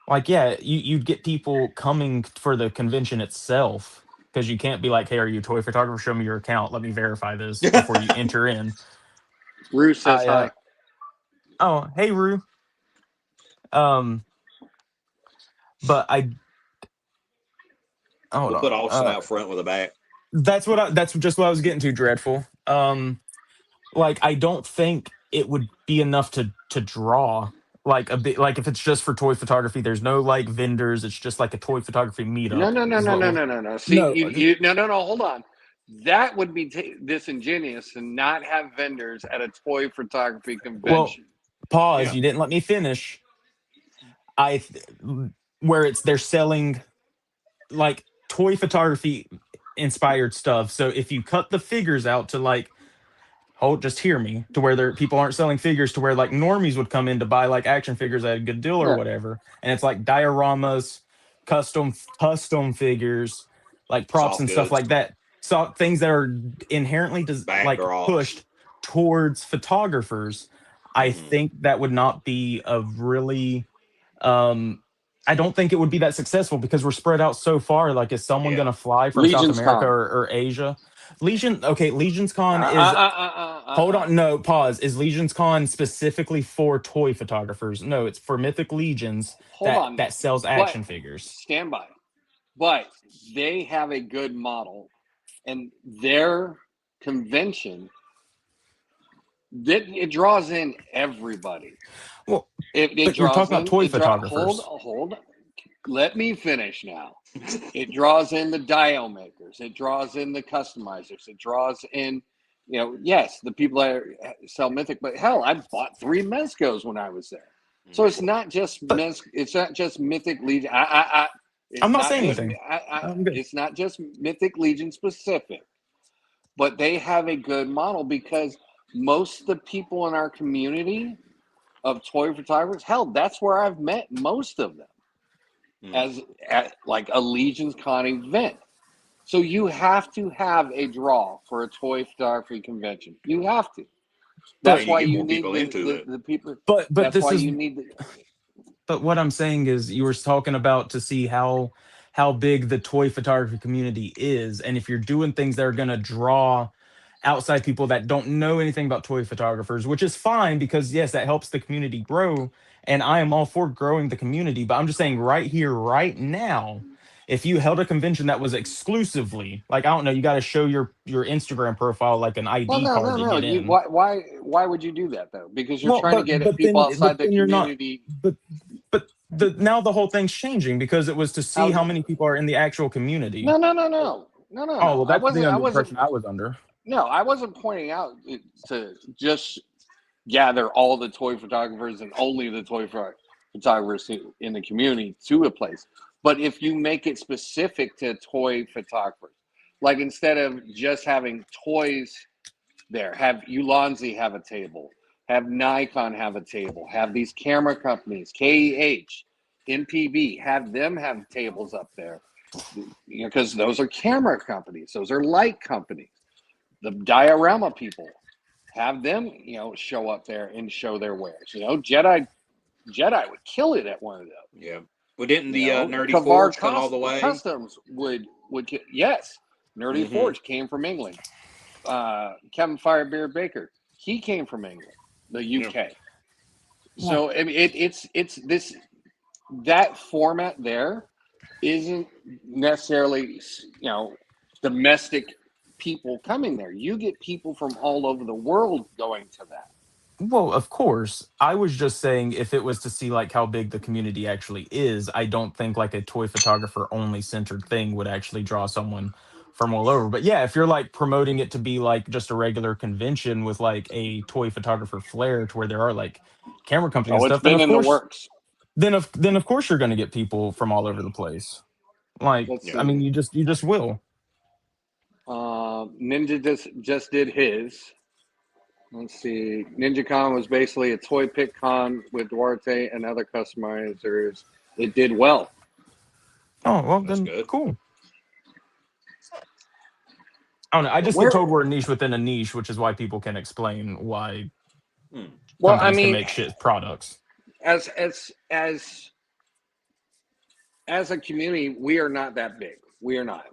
[SPEAKER 3] like, yeah, you'd get people coming for the convention itself, because you can't be like, hey, are you a toy photographer? Show me your account. Let me verify this before you enter in.
[SPEAKER 1] Rue says
[SPEAKER 3] I
[SPEAKER 1] hi.
[SPEAKER 3] Oh, hey Rue. Um, but I hold
[SPEAKER 2] We'll put
[SPEAKER 3] on.
[SPEAKER 2] Austin out front with a bat.
[SPEAKER 3] That's just what I was getting to, Dreadful. Like, I don't think it would be enough to draw like a bit, like if it's just for toy photography, there's no like vendors, it's just like a toy photography
[SPEAKER 1] No,
[SPEAKER 3] meetup
[SPEAKER 1] no, no,
[SPEAKER 3] is
[SPEAKER 1] no,
[SPEAKER 3] what
[SPEAKER 1] no,
[SPEAKER 3] we're
[SPEAKER 1] no, no, no. See,
[SPEAKER 3] no
[SPEAKER 1] you no, no, no. Hold on. That would be disingenuous to not have vendors at a toy photography
[SPEAKER 3] well,
[SPEAKER 1] convention.
[SPEAKER 3] pause,
[SPEAKER 2] Yeah.
[SPEAKER 3] you didn't let me finish. I where it's they're selling like toy photography inspired stuff. So if you cut the figures out to like, hold, just hear me, to where people aren't selling figures to where like normies would come in to buy like action figures at a good deal or
[SPEAKER 1] Yeah.
[SPEAKER 3] whatever, and it's like dioramas, custom figures, like props
[SPEAKER 2] Soft
[SPEAKER 3] and stuff
[SPEAKER 2] goods,
[SPEAKER 3] like that. So things that are inherently like
[SPEAKER 2] backdrops.
[SPEAKER 3] pushed towards photographers. I
[SPEAKER 2] Hmm.
[SPEAKER 3] think that would not be a really um I don't think it would be that successful because we're spread out so far. Like, is someone
[SPEAKER 2] Yeah.
[SPEAKER 3] gonna fly from South
[SPEAKER 1] Legion's
[SPEAKER 3] America
[SPEAKER 1] Con.
[SPEAKER 3] or Asia? Legion, okay, Legion's
[SPEAKER 1] Uh,
[SPEAKER 3] Con
[SPEAKER 1] uh,
[SPEAKER 3] is,
[SPEAKER 1] uh, uh, uh,
[SPEAKER 3] hold
[SPEAKER 1] uh.
[SPEAKER 3] on, no, pause. Is Legion's Con specifically for toy photographers? No, it's for Mythic Legions
[SPEAKER 1] Hold on.
[SPEAKER 3] that sells
[SPEAKER 1] But
[SPEAKER 3] action figures.
[SPEAKER 1] stand by. But they have a good model, and their convention it draws in everybody.
[SPEAKER 3] Well,
[SPEAKER 1] It
[SPEAKER 3] but you're
[SPEAKER 1] draws
[SPEAKER 3] talking about
[SPEAKER 1] in.
[SPEAKER 3] toy
[SPEAKER 1] Hold
[SPEAKER 3] photographers.
[SPEAKER 1] hold. Let me finish now. It draws in the dial makers. It draws in the customizers. It draws in, yes, the people that sell Mythic. But hell, I bought 3 Mezcos when I was there. So it's not just
[SPEAKER 3] But
[SPEAKER 1] It's not just Mythic Legion.
[SPEAKER 3] I'm
[SPEAKER 1] It's
[SPEAKER 3] not
[SPEAKER 1] not
[SPEAKER 3] saying
[SPEAKER 1] just.
[SPEAKER 3] anything. I'm good.
[SPEAKER 1] It's not just Mythic Legion specific, but they have a good model because most of the people in our community of toy photographers, hell, that's where I've met most of them as at like a Legion's Con event. So you have to have a draw for a toy photography convention. You have to.
[SPEAKER 2] Yeah,
[SPEAKER 1] That's
[SPEAKER 3] But
[SPEAKER 2] you
[SPEAKER 1] why
[SPEAKER 2] get
[SPEAKER 1] you
[SPEAKER 2] more
[SPEAKER 1] need
[SPEAKER 2] people into it.
[SPEAKER 1] the people.
[SPEAKER 3] but
[SPEAKER 1] That's
[SPEAKER 3] this
[SPEAKER 1] why
[SPEAKER 3] is
[SPEAKER 1] you need the.
[SPEAKER 3] But what I'm saying is, you were talking about to see how big the toy photography community is, and if you're doing things that are going to draw outside people that don't know anything about toy photographers, which is fine because yes, that helps the community grow, and I am all for growing the community. But I'm just saying, right here, right now, if you held a convention that was exclusively like, I don't know, you got to show your Instagram profile like an
[SPEAKER 1] Well,
[SPEAKER 3] ID
[SPEAKER 1] no,
[SPEAKER 3] card
[SPEAKER 1] no,
[SPEAKER 3] to
[SPEAKER 1] no.
[SPEAKER 3] get
[SPEAKER 1] You
[SPEAKER 3] in.
[SPEAKER 1] why would you do that though? Because you're
[SPEAKER 3] Well,
[SPEAKER 1] trying to get at
[SPEAKER 3] but
[SPEAKER 1] people outside the
[SPEAKER 3] then you're not.
[SPEAKER 1] community.
[SPEAKER 3] But now the whole thing's changing because it was to see
[SPEAKER 1] How's
[SPEAKER 3] how many people are in the actual community.
[SPEAKER 1] no, no, no, no, no, no,
[SPEAKER 3] Oh
[SPEAKER 1] no.
[SPEAKER 3] well,
[SPEAKER 1] I
[SPEAKER 3] that's the
[SPEAKER 1] wasn't. I wasn't.
[SPEAKER 3] impression I was under.
[SPEAKER 1] No, I wasn't pointing out to just gather all the toy photographers and only the toy photographers in the community to a place. But if you make it specific to toy photographers, like instead of just having toys there, have Ulanzi have a table, have Nikon have a table, have these camera companies, KEH, NPB, have them have tables up there. Because those are camera companies, those are light companies. The diorama people, have them, show up there and show their wares. Jedi would kill it at one of those.
[SPEAKER 2] Yeah. Well, didn't the Nerdy
[SPEAKER 1] Kavar
[SPEAKER 2] Forge come all the way?
[SPEAKER 1] Customs would yes. Nerdy Forge came from England. Kevin Firebeard Baker, he came from England, the
[SPEAKER 2] Yeah.
[SPEAKER 1] UK. So I mean, it's this that format there isn't necessarily domestic people coming there. You get people from all over the world going to that.
[SPEAKER 3] Well, of course. I was just saying, if it was to see like how big the community actually is, I don't think like a toy photographer only centered thing would actually draw someone from all over. But yeah, if you're like promoting it to be like just a regular convention with like a toy photographer flair to where there are like camera companies and
[SPEAKER 1] Oh, it's
[SPEAKER 3] stuff, then
[SPEAKER 1] been
[SPEAKER 3] of
[SPEAKER 1] in the
[SPEAKER 3] course
[SPEAKER 1] works.
[SPEAKER 3] then of course you're going to get people from all over the place. Like,
[SPEAKER 1] Let's
[SPEAKER 3] I
[SPEAKER 2] Yeah.
[SPEAKER 3] mean,
[SPEAKER 1] see.
[SPEAKER 3] you just will.
[SPEAKER 1] Ninja just did his. Let's see. NinjaCon was basically a toy pick con with Duarte and other customizers. It did well.
[SPEAKER 3] Oh, well,
[SPEAKER 2] That's
[SPEAKER 3] then
[SPEAKER 2] good.
[SPEAKER 3] cool. I don't know. I
[SPEAKER 1] But
[SPEAKER 3] just get
[SPEAKER 1] where?
[SPEAKER 3] told we're a niche within a niche, which is why people can explain why
[SPEAKER 2] Hmm.
[SPEAKER 1] Well, I
[SPEAKER 3] companies can
[SPEAKER 1] mean,
[SPEAKER 3] make shit products.
[SPEAKER 1] as as a community, we are not that big. We are not.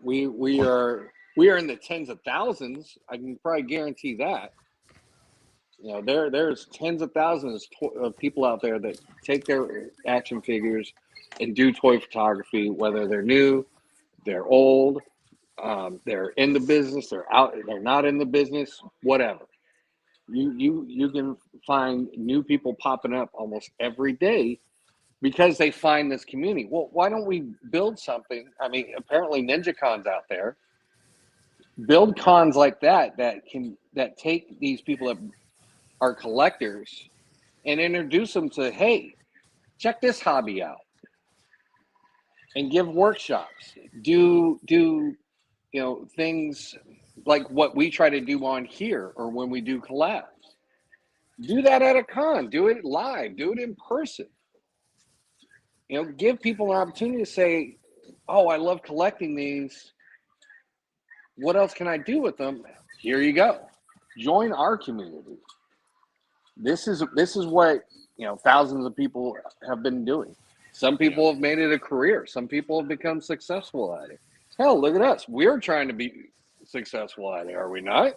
[SPEAKER 1] We are in the tens of thousands. I can probably guarantee that. There's tens of thousands of people out there that take their action figures and do toy photography, whether they're new, they're old, they're in the business, they're not in the business, whatever. You can find new people popping up almost every day because they find this community. Well, why don't we build something? I mean, apparently NinjaCon's out there. Build cons like that take these people that are collectors and introduce them to, hey, check this hobby out, and give workshops. Do things like what we try to do on here or when we do collabs. Do that at a con. Do it live. Do it in person. Give people an opportunity to say, "Oh, I love collecting these. What else can I do with them?" Here you go. Join our community. This is what thousands of people have been doing. Some people have made it a career. Some people have become successful at it. Hell, look at us. We're trying to be successful at it, are we not?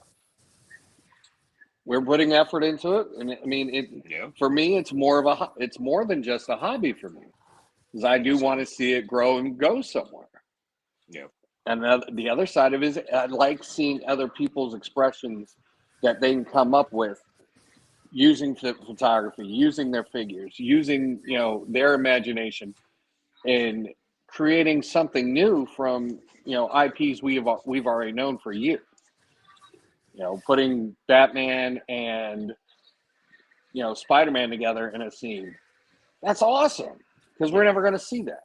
[SPEAKER 1] We're putting effort into it, and I mean, for me, it's more than just a hobby for me, because I do want to see it grow and go somewhere.
[SPEAKER 2] Yeah.
[SPEAKER 1] And the other side of it is I like seeing other people's expressions that they can come up with using photography, using their figures, using their imagination, and creating something new from IPs we've already known for years. Putting Batman and Spider-Man together in a scene. That's awesome, because we're never going to see that.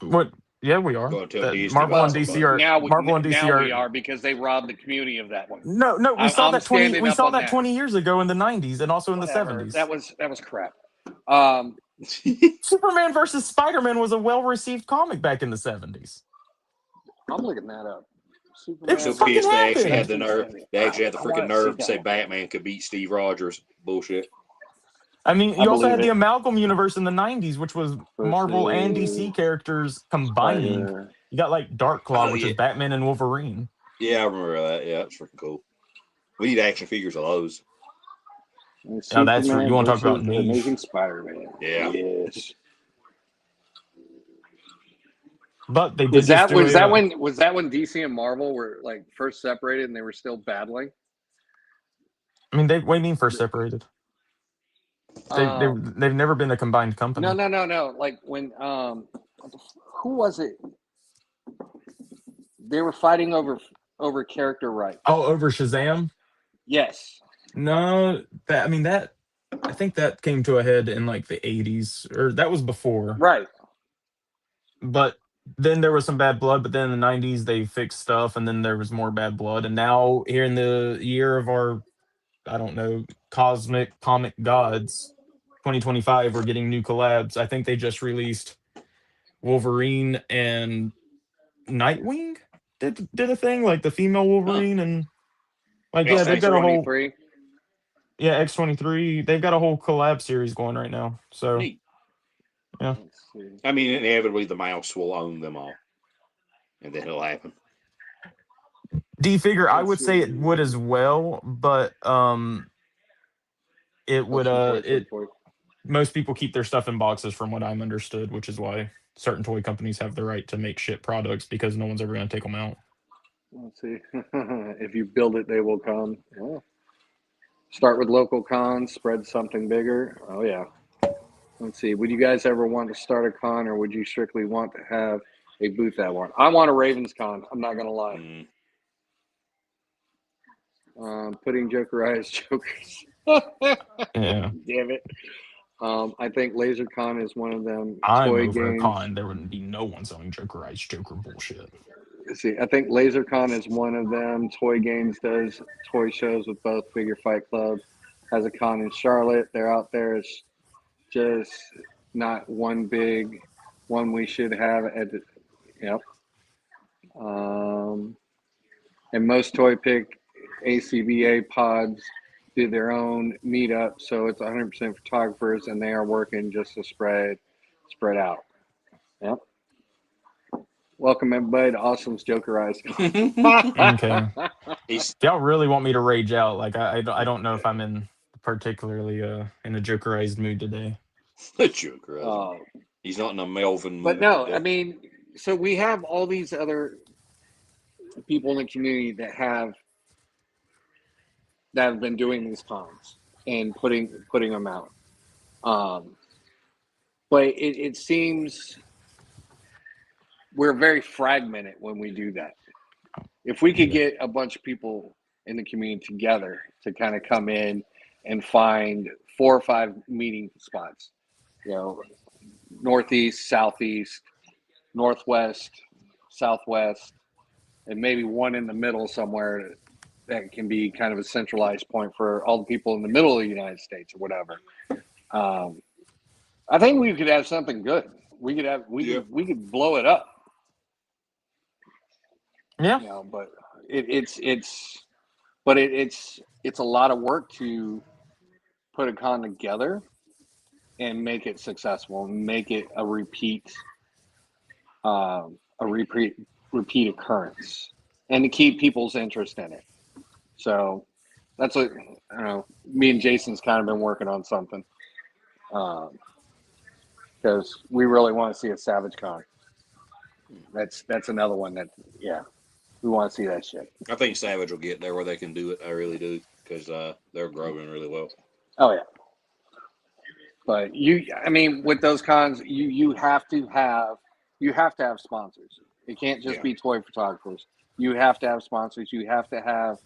[SPEAKER 3] What? Yeah, we are.
[SPEAKER 2] Go tell Disney
[SPEAKER 3] Marvel
[SPEAKER 2] about
[SPEAKER 3] and DC
[SPEAKER 2] somebody.
[SPEAKER 3] are
[SPEAKER 1] Now
[SPEAKER 3] are.
[SPEAKER 1] we are, because they robbed the community of that one.
[SPEAKER 3] No, we saw that 20. We saw that
[SPEAKER 1] that
[SPEAKER 3] 20 years ago in the 90s and also in the 70s.
[SPEAKER 1] That was crap.
[SPEAKER 3] Superman versus Spider-Man was a well-received comic back in the 70s.
[SPEAKER 1] I'm looking that up.
[SPEAKER 3] It's
[SPEAKER 2] so
[SPEAKER 3] fucking
[SPEAKER 2] pissed they actually
[SPEAKER 3] happened.
[SPEAKER 2] had the nerve. They actually had the freaking nerve to say Batman could beat Steve Rogers. Bullshit.
[SPEAKER 3] I mean, you also had the
[SPEAKER 1] it.
[SPEAKER 3] Amalgam universe in the 90s, which was Marvel and DC characters combining. You got like Dark Claw, which is Batman and Wolverine.
[SPEAKER 2] Yeah, I remember that. Yeah, it's freaking cool. We need action figures of those.
[SPEAKER 3] Oh, that's you want to talk about niche.
[SPEAKER 1] Amazing Spider-Man.
[SPEAKER 2] Yeah.
[SPEAKER 1] Yes.
[SPEAKER 3] But they did
[SPEAKER 1] was that
[SPEAKER 3] just do
[SPEAKER 1] was that when DC and Marvel were like first separated and they were still battling?
[SPEAKER 3] I mean, what do you mean first separated? They've never been a combined company.
[SPEAKER 1] No. Like when who was it? They were fighting over character rights.
[SPEAKER 3] Oh, over Shazam?
[SPEAKER 1] Yes.
[SPEAKER 3] No, I think that came to a head in like the 80s, or that was before.
[SPEAKER 1] Right.
[SPEAKER 3] But then there was some bad blood, but then in the 90s they fixed stuff, and then there was more bad blood. And now here in the year of our, I don't know, cosmic comic gods, 2025, we're getting new collabs. I think they just released Wolverine and Nightwing did a thing, like the female Wolverine, and like they've got a whole X-23. They've got a whole collab series going right now. So
[SPEAKER 2] neat.
[SPEAKER 3] Yeah.
[SPEAKER 2] I mean, inevitably the mouse will own them all, and then it'll happen.
[SPEAKER 3] D-Figure, I would say it would as well, but it would most people keep their stuff in boxes, from what I'm understood, which is why certain toy companies have the right to make shit products, because no one's ever going to take them out.
[SPEAKER 1] Let's see. If you build it, they will come. Yeah. Start with local cons, spread something bigger. Oh yeah. Let's see. Would you guys ever want to start a con, or would you strictly want to have a booth at one? I want a Ravens con. I'm not gonna lie. Putting Jokerized Jokers.
[SPEAKER 3] Yeah.
[SPEAKER 1] Damn it. I think LaserCon is one of them.
[SPEAKER 3] I'm
[SPEAKER 1] toy
[SPEAKER 3] over
[SPEAKER 1] games.
[SPEAKER 3] a con. There wouldn't be no one selling Jokerized Joker bullshit.
[SPEAKER 1] Let's see, I think LaserCon is one of them. Toy Games does toy shows with both. Figure Fight Club has a con in Charlotte. They're out there. It's just not one big one we should have at the, yep. And most Toy Pick ACBA pods do their own meetup, so it's 100% photographers, and they are working just to spread out. Yep. Welcome everybody to Awesome's Jokerized.
[SPEAKER 3] Okay. If y'all really want me to rage out, like I don't know if I'm in particularly in a Jokerized mood today.
[SPEAKER 2] Jokerized. He's not in a Melvin mood.
[SPEAKER 1] But no, I mean, so we have all these other people in the community that have been doing these cons and putting them out. But it seems we're very fragmented when we do that. If we could get a bunch of people in the community together to kind of come in and find 4 or 5 meeting spots, northeast, southeast, northwest, southwest, and maybe one in the middle somewhere that can be kind of a centralized point for all the people in the middle of the United States or whatever. I think we could have something good. We could blow it up.
[SPEAKER 3] Yeah.
[SPEAKER 1] But it's a lot of work to put a con together and make it successful and make it a repeat repeat occurrence, and to keep people's interest in it. So that's what I don't know. Me and Jason's kind of been working on something because we really want to see a Savage Con. That's another one that we want to see that shit.
[SPEAKER 2] I think Savage will get there where they can do it. I really do, because they're growing really well.
[SPEAKER 1] Oh yeah. But with those cons, you have to have sponsors. It can't just be toy photographers. You have to have sponsors. You have to have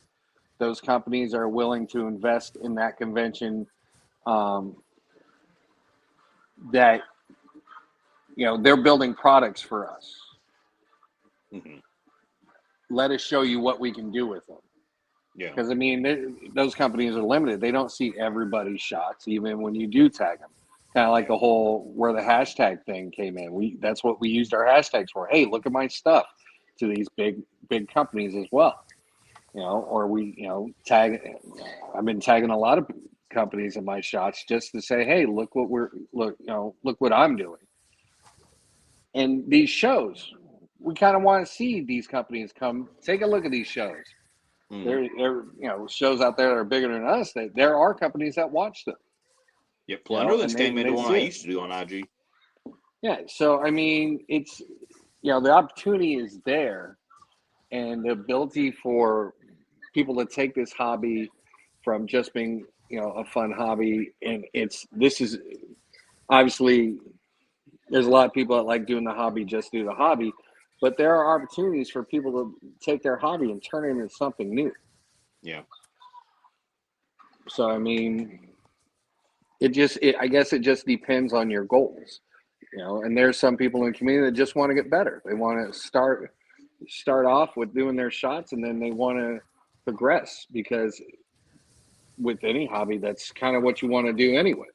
[SPEAKER 1] those companies that are willing to invest in that convention. That they're building products for us.
[SPEAKER 2] Mm-hmm.
[SPEAKER 1] Let us show you what we can do with them.
[SPEAKER 2] Yeah.
[SPEAKER 1] Because those companies are limited. They don't see everybody's shots, even when you do tag them. Kind of like the whole where the hashtag thing came in. That's what we used our hashtags for. Hey, look at my stuff to these big companies as well. Or we tag. I've been tagging a lot of companies in my shots just to say, hey, look what I'm doing. And these shows, we kind of want to see these companies come take a look at these shows. There shows out there that are bigger than us. That there are companies that watch them.
[SPEAKER 2] Yeah, Plunderless came into one I used to do on IG.
[SPEAKER 1] Yeah, so it's the opportunity is there, and the ability for people to take this hobby from just being a fun hobby, and this is obviously there's a lot of people that like doing the hobby just do the hobby, but there are opportunities for people to take their hobby and turn it into something new.
[SPEAKER 2] Yeah.
[SPEAKER 1] So I guess it just depends on your goals, and there's some people in the community that just want to get better. They want to start off with doing their shots, and then they want to progress, because with any hobby, that's kind of what you want to do anyways.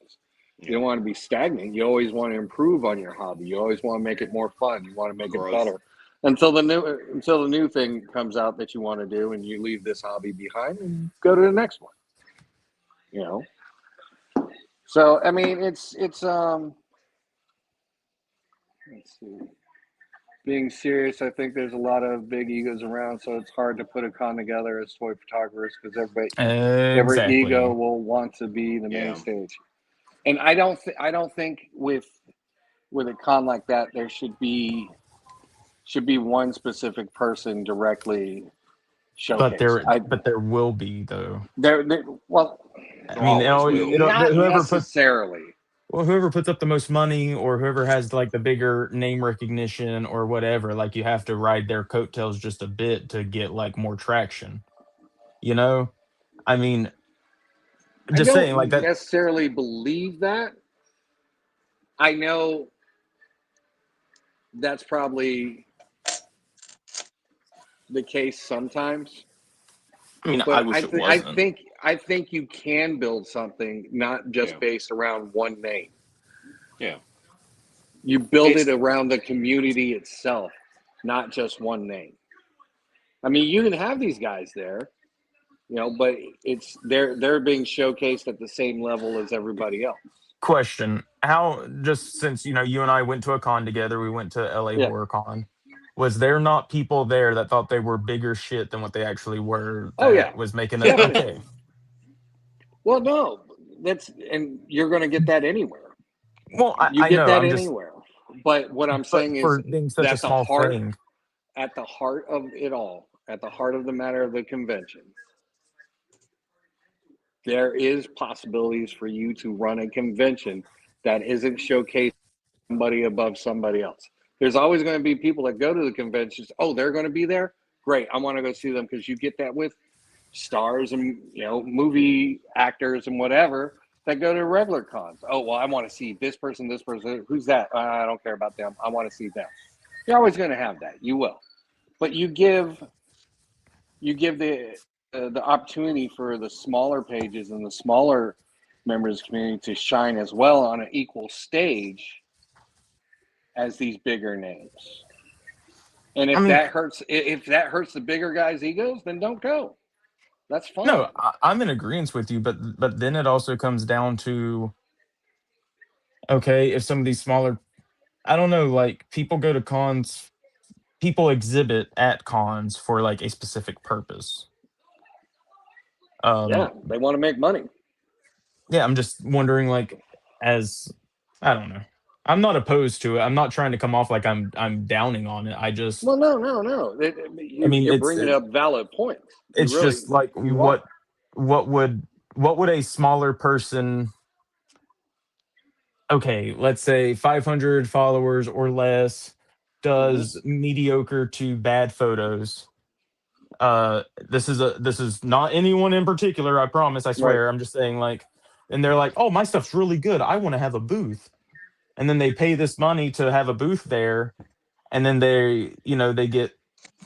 [SPEAKER 1] You don't want to be stagnant. You always want to improve on your hobby. You always want to make it more fun. You want to make it better until the new thing comes out that you want to do, and you leave this hobby behind and go to the next one. So it's let's see. Being serious, I think there's a lot of big egos around, so it's hard to put a con together as toy photographers, because every ego will want to be the main stage. And I don't think with a con like that there should be one specific person directly showcased.
[SPEAKER 3] But there will be, though.
[SPEAKER 1] Well,
[SPEAKER 3] I mean,
[SPEAKER 1] not
[SPEAKER 3] whoever
[SPEAKER 1] necessarily.
[SPEAKER 3] Whoever puts up the most money, or whoever has like the bigger name recognition or whatever, like you have to ride their coattails just a bit to get like more traction. I mean, just saying like that.
[SPEAKER 1] I don't necessarily believe that. I know that's probably the case sometimes.
[SPEAKER 3] I mean, I wish it wasn't.
[SPEAKER 1] I think you can build something not just based around one name.
[SPEAKER 2] Yeah.
[SPEAKER 1] You build it around the community itself, not just one name. I mean, you can have these guys there, but they're being showcased at the same level as everybody else.
[SPEAKER 3] Question: How, just since you and I went to a con together, we went to LA Horror Con. Was there not people there that thought they were bigger shit than what they actually were? Was making it okay.
[SPEAKER 1] Well, no, and you're going to get that anywhere.
[SPEAKER 3] Well,
[SPEAKER 1] I get that anywhere. But what I'm saying is,
[SPEAKER 3] being such a small thing,
[SPEAKER 1] at the heart of it all, at the heart of the matter of the convention, there is possibilities for you to run a convention that isn't showcasing somebody above somebody else. There's always going to be people that go to the conventions. Oh, they're going to be there? Great. I want to go see them, because you get that with stars and movie actors and whatever that go to regular cons. Oh, well, I want to see this person. Who's that? I don't care about them. I want to see them. You're always going to have that. You will. But you give you give the opportunity for the smaller pages and the smaller members of the community to shine as well on an equal stage as these bigger names. And
[SPEAKER 3] I
[SPEAKER 1] if
[SPEAKER 3] mean,
[SPEAKER 1] that hurts the bigger guys' egos, then don't go. That's
[SPEAKER 3] no,
[SPEAKER 1] fine.
[SPEAKER 3] I'm in agreement with you, but then it also comes down to, okay, if some of these smaller, I don't know, like people go to cons, people exhibit at cons for like a specific purpose.
[SPEAKER 1] Yeah,
[SPEAKER 3] Um,
[SPEAKER 1] they want to make money.
[SPEAKER 3] yeah, I'm just wondering, like, as I don't know, I'm not opposed to it. I'm not trying to come off like I'm downing on it. I just,
[SPEAKER 1] Well, no.
[SPEAKER 3] I mean,
[SPEAKER 1] You're bringing up valid points.
[SPEAKER 3] it's just like
[SPEAKER 1] You are.
[SPEAKER 3] what would what would a smaller person, okay, let's say 500 followers or less,
[SPEAKER 1] Hmm.
[SPEAKER 3] does mediocre to bad photos. This is not anyone in particular, I promise, I
[SPEAKER 1] Right.
[SPEAKER 3] swear. I'm just saying, like, and they're like, "Oh, my stuff's really good. I want to have a booth." And then they pay this money to have a booth there, and then they get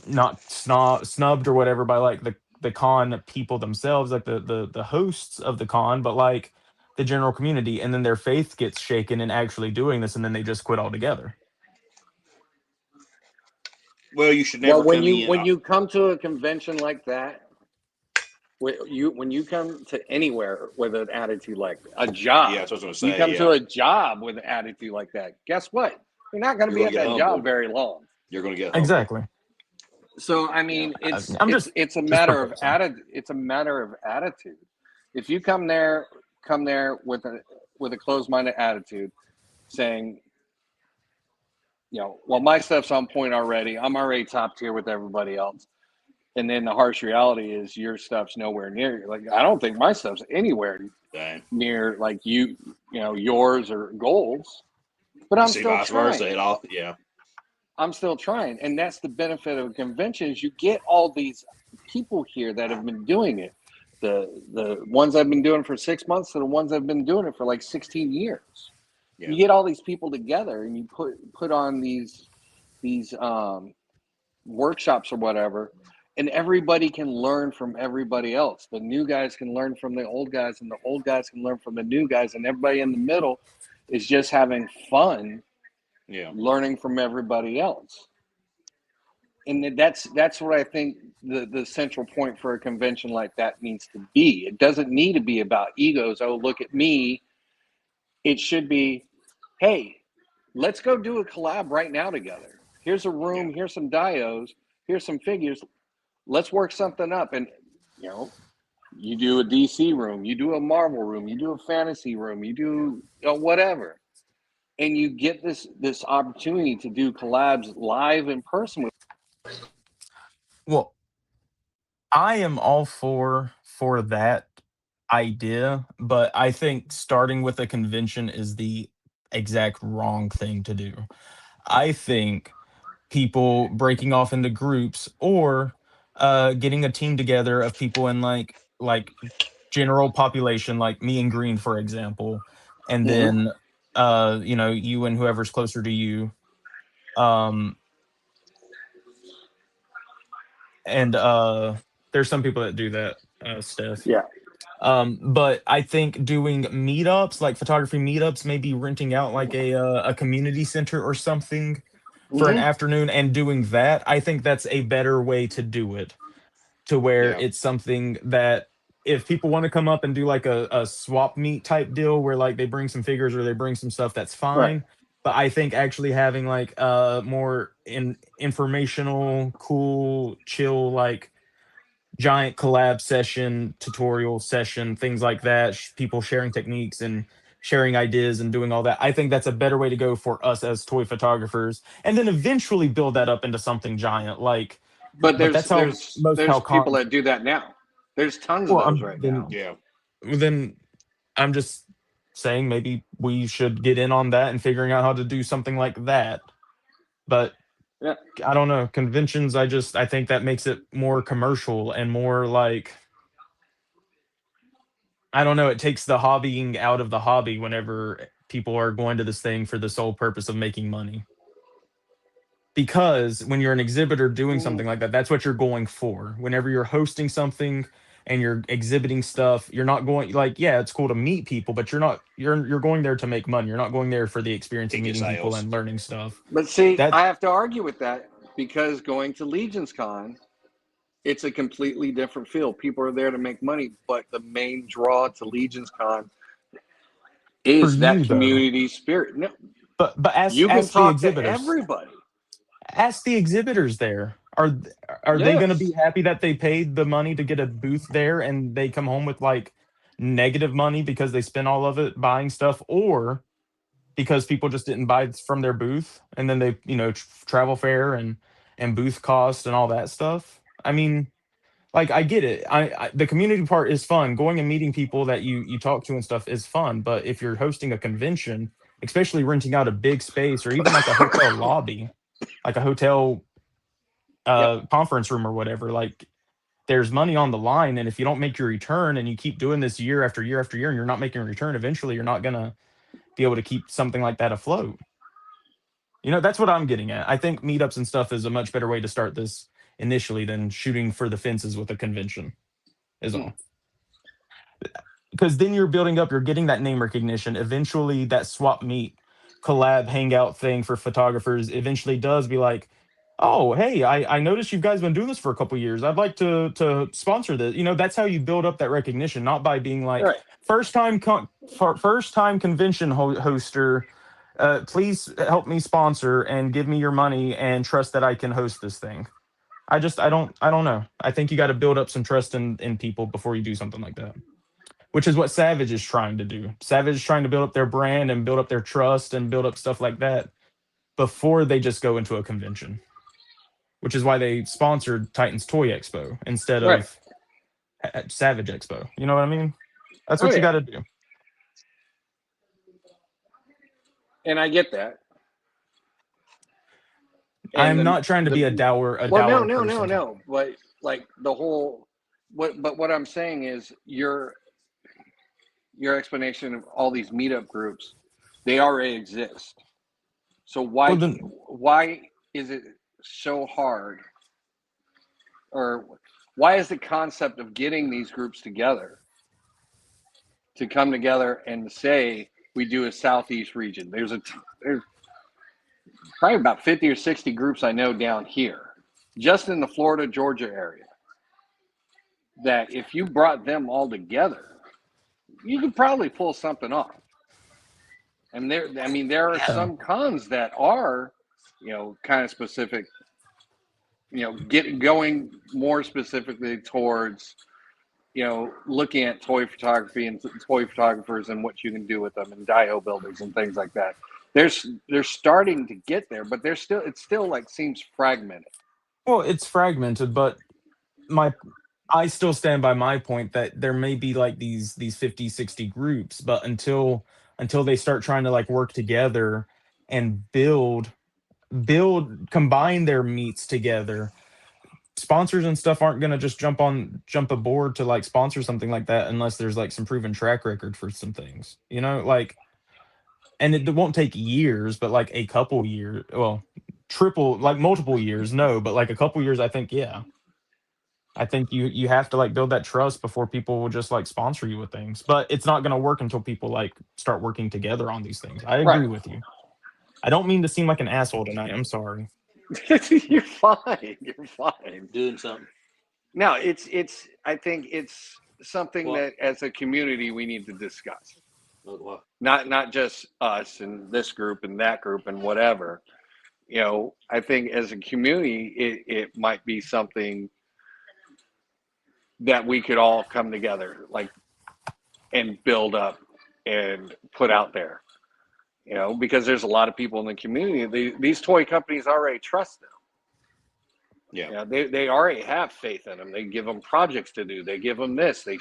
[SPEAKER 3] not snubbed or whatever by like the con people themselves, like the hosts of the con, but like the general community, and then their faith gets shaken in actually doing this, and then they just quit altogether.
[SPEAKER 2] Well, you should
[SPEAKER 1] Well,
[SPEAKER 2] never come in.
[SPEAKER 1] when you come to a convention like that, when you come to anywhere with an attitude like a
[SPEAKER 2] Yeah,
[SPEAKER 1] job,
[SPEAKER 2] that's what I was
[SPEAKER 1] you
[SPEAKER 2] going to
[SPEAKER 1] come
[SPEAKER 2] say.
[SPEAKER 1] to
[SPEAKER 2] Yeah,
[SPEAKER 1] a job with an attitude like that. Guess what? You're not going to
[SPEAKER 2] you're
[SPEAKER 1] be
[SPEAKER 2] going
[SPEAKER 1] at
[SPEAKER 2] to get
[SPEAKER 1] that job
[SPEAKER 2] humbled.
[SPEAKER 1] very long.
[SPEAKER 2] You're going to get humbled.
[SPEAKER 3] Exactly.
[SPEAKER 1] So I
[SPEAKER 2] Yeah.
[SPEAKER 1] mean,
[SPEAKER 3] I'm
[SPEAKER 1] it's a
[SPEAKER 3] just
[SPEAKER 1] matter of
[SPEAKER 3] proposing.
[SPEAKER 1] It's a matter of attitude. If you come there with a closed-minded attitude, saying, well, my stuff's on point already. I'm already top tier with everybody else. And then the harsh reality is your stuff's nowhere near. Like, I don't think my stuff's anywhere
[SPEAKER 2] Dang.
[SPEAKER 1] near like yours or goals. But
[SPEAKER 2] You
[SPEAKER 1] I'm
[SPEAKER 2] see,
[SPEAKER 1] still
[SPEAKER 2] vice versa.
[SPEAKER 1] trying.
[SPEAKER 2] It all. Yeah.
[SPEAKER 1] I'm still trying, and that's the benefit of conventions. You get all these people here that have been doing it. The ones I've been doing for 6 months to the ones I've been doing it for like 16 years.
[SPEAKER 2] Yeah.
[SPEAKER 1] You get all these people together, and you put on these workshops or whatever, and everybody can learn from everybody else. The new guys can learn from the old guys, and the old guys can learn from the new guys, and everybody in the middle is just having fun
[SPEAKER 2] Yeah.
[SPEAKER 1] learning from everybody else. And that's what I think the central point for a convention like that needs to be. It doesn't need to be about egos. Oh, look at me. It should be, hey, let's go do a collab right now together. Here's a
[SPEAKER 2] Yeah.
[SPEAKER 1] room. Here's some dios. Here's some figures. Let's work something up. And you know, you do a DC room, you do a Marvel room, you do a fantasy room, you do whatever, and you get this opportunity to do collabs live in person with.
[SPEAKER 3] Well, I am all for that idea, but I think starting with a convention is the exact wrong thing to do. I think people breaking off into groups, or getting a team together of people in like general population, like me and Green, for example, and
[SPEAKER 1] Mhm.
[SPEAKER 3] then you and whoever's closer to you, um and there's some people that do that, Steph.
[SPEAKER 1] Yeah.
[SPEAKER 3] But I think doing meetups, like photography meetups, maybe renting out like a community center or something for an
[SPEAKER 1] Hmm.
[SPEAKER 3] afternoon and doing that, I think that's a better way to do it, to where
[SPEAKER 2] Yeah.
[SPEAKER 3] it's something that if people want to come up and do like a swap meet type deal where like they bring some figures or they bring some stuff, that's
[SPEAKER 1] Right.
[SPEAKER 3] fine. But I think actually having like more informational, cool, chill, like giant collab session, tutorial session, things like that, people sharing techniques and sharing ideas and doing all that. I think that's a better way to go for us as toy photographers. And then eventually build that up into something giant. Like,
[SPEAKER 1] But
[SPEAKER 3] but that's how most
[SPEAKER 1] there's
[SPEAKER 3] how
[SPEAKER 1] people
[SPEAKER 3] cons.
[SPEAKER 1] that do that now. There's tons of
[SPEAKER 3] Well,
[SPEAKER 1] those right now.
[SPEAKER 2] Yeah.
[SPEAKER 3] then I'm just saying maybe we should get in on that and figuring out how to do something like that. But
[SPEAKER 1] Yeah.
[SPEAKER 3] I don't know, conventions, I think that makes it more commercial and more like, I don't know, it takes the hobbying out of the hobby whenever people are going to this thing for the sole purpose of making money. because when you're an exhibitor doing something like that, that's what you're going for. Whenever you're hosting something and you're exhibiting stuff, you're not going like, yeah, it's cool to meet people, but you're going there to make money. You're not going there for the experience of
[SPEAKER 2] Ticket
[SPEAKER 3] meeting people
[SPEAKER 2] sales.
[SPEAKER 3] and learning stuff.
[SPEAKER 1] But see,
[SPEAKER 3] That
[SPEAKER 1] I have to argue with that because going to Legion's Con, it's a completely different feel. People are there to make money, but the main draw to Legion's Con
[SPEAKER 3] for
[SPEAKER 1] is that
[SPEAKER 3] you though.
[SPEAKER 1] community spirit. No,
[SPEAKER 3] But ask
[SPEAKER 1] you can
[SPEAKER 3] ask the
[SPEAKER 1] talk to
[SPEAKER 3] exhibitors.
[SPEAKER 1] everybody.
[SPEAKER 3] Ask the exhibitors there. Are they going to be
[SPEAKER 1] Yes.
[SPEAKER 3] happy that they paid the money to get a booth there and they come home with like negative money because they spent all of it buying stuff, or because people just didn't buy from their booth and then they, travel fare and booth cost and all that stuff? I mean, like I get it. The community part is fun. Going and meeting people that you talk to and stuff is fun, but if you're hosting a convention, especially renting out a big space or even like a hotel lobby, like a hotel
[SPEAKER 1] Yep.
[SPEAKER 3] conference room or whatever, like there's money on the line, and if you don't make your return and you keep doing this year after year after year and you're not making a return, eventually you're not going to be able to keep something like that afloat. That's what I'm getting at. I think meetups and stuff is a much better way to start this initially than shooting for the fences with a convention, is
[SPEAKER 1] Hmm.
[SPEAKER 3] all. Because then you're building up, you're getting that name recognition. Eventually, that swap meet collab hangout thing for photographers eventually does be like, oh, hey, I noticed you guys been doing this for a couple years. I'd like to sponsor this. That's how you build up that recognition, not by being like
[SPEAKER 1] Right.
[SPEAKER 3] first time convention hoster. Please help me sponsor and give me your money and trust that I can host this thing. I don't know. I think you got to build up some trust in people before you do something like that, which is what Savage is trying to do. Savage is trying to build up their brand and build up their trust and build up stuff like that before they just go into a convention, which is why they sponsored Titans Toy Expo instead
[SPEAKER 1] Right.
[SPEAKER 3] of Savage Expo. You know what I mean? That's
[SPEAKER 1] Oh
[SPEAKER 3] what you
[SPEAKER 1] yeah.
[SPEAKER 3] got to do.
[SPEAKER 1] And I get that. And
[SPEAKER 3] I'm not trying to be a
[SPEAKER 1] the
[SPEAKER 3] dour
[SPEAKER 1] well, no,
[SPEAKER 3] person.
[SPEAKER 1] no. But like the whole what I'm saying is your explanation of all these meetup groups, they already exist. So
[SPEAKER 3] Well,
[SPEAKER 1] why is it so hard, or why is the concept of getting these groups together to come together and say we do a southeast region? There's probably about 50 or 60 groups I know down here, just in the Florida, Georgia area, that if you brought them all together, you could probably pull something off. And there are
[SPEAKER 3] yeah.
[SPEAKER 1] some cons that are, kind of specific, get going more specifically towards, looking at toy photography and toy photographers and what you can do with them and dio builders and things like that. They're starting to get there, but it still like seems fragmented.
[SPEAKER 3] Well, it's fragmented, but my I still stand by my point that there may be like these 50, 60 groups, but until they start trying to like work together and combine their meets together, sponsors and stuff aren't going to just jump aboard to like sponsor something like that unless there's like some proven track record for some things, like, and it won't take years, but like a couple years, well, triple, like multiple years, no, but like a couple years, I think, yeah. I think you have to like build that trust before people will just like sponsor you with things. But it's not going to work until people like start working together on these things. I
[SPEAKER 1] Right.
[SPEAKER 3] agree with you. I don't mean to seem like an asshole tonight. I'm sorry.
[SPEAKER 1] You're fine. You're fine.
[SPEAKER 2] Doing something.
[SPEAKER 1] No, I think it's something
[SPEAKER 2] Well,
[SPEAKER 1] that as a community we need to discuss.
[SPEAKER 2] well,
[SPEAKER 1] Not just us and this group and that group and whatever. I think as a community it might be something that we could all come together like and build up and put out there. Because there's a lot of people in the community. These toy companies already trust them.
[SPEAKER 2] yeah.
[SPEAKER 1] They already have faith in them. They give them projects to do. They give them this. They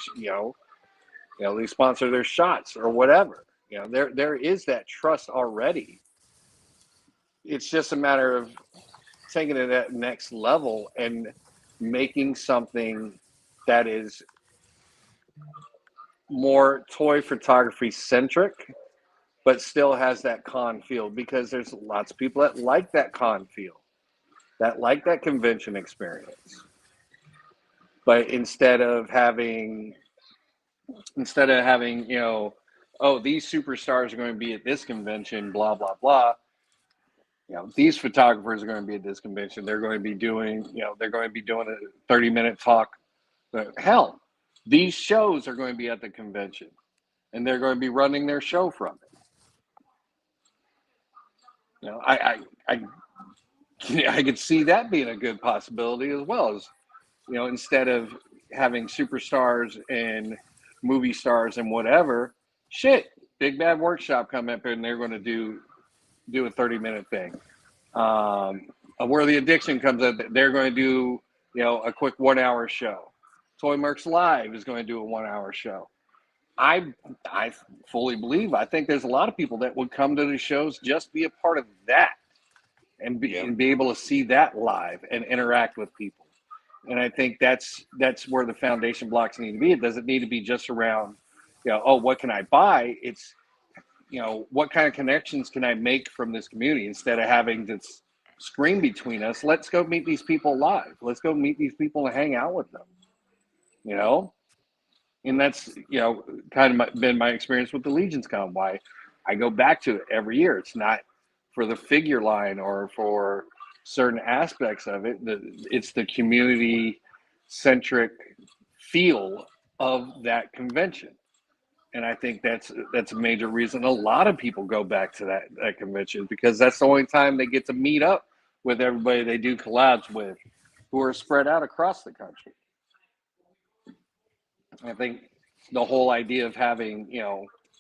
[SPEAKER 1] sponsor their shots or whatever. There is that trust already. It's just a matter of taking it at next level and making something that is more toy photography centric, but still has that con feel, because there's lots of people that like that con feel. that like that convention experience, but instead of having oh, these superstars are going to be at this convention, blah blah blah. These photographers are going to be at this convention. They're going to be doing a 30-minute talk. But hell, these shows are going to be at the convention, and they're going to be running their show from it. I could see that being a good possibility as well. As instead of having superstars and movie stars and whatever, shit, Big Bad Workshop come up and they're going to do a 30-minute thing. Where the Addiction comes up, they're going to do a quick 1 hour show. Toy Mercs Live is going to do a 1 hour show. I fully believe. I think there's a lot of people that would come to the shows just be a part of that, and be able to see that live and interact with people. And I think that's where the foundation blocks need to be. It doesn't need to be just around, oh, what can I buy? It's, what kind of connections can I make from this community instead of having this screen between us? Let's go meet these people live. Let's go meet these people and hang out with them, And that's, kind of been my experience with the Legions Con. Why I go back to it every year. It's not for the figure line or for certain aspects of it. It's the community centric feel of that convention. And I think that's a major reason a lot of people go back to that convention, because that's the only time they get to meet up with everybody they do collabs with, who are spread out across the country. I think the whole idea of having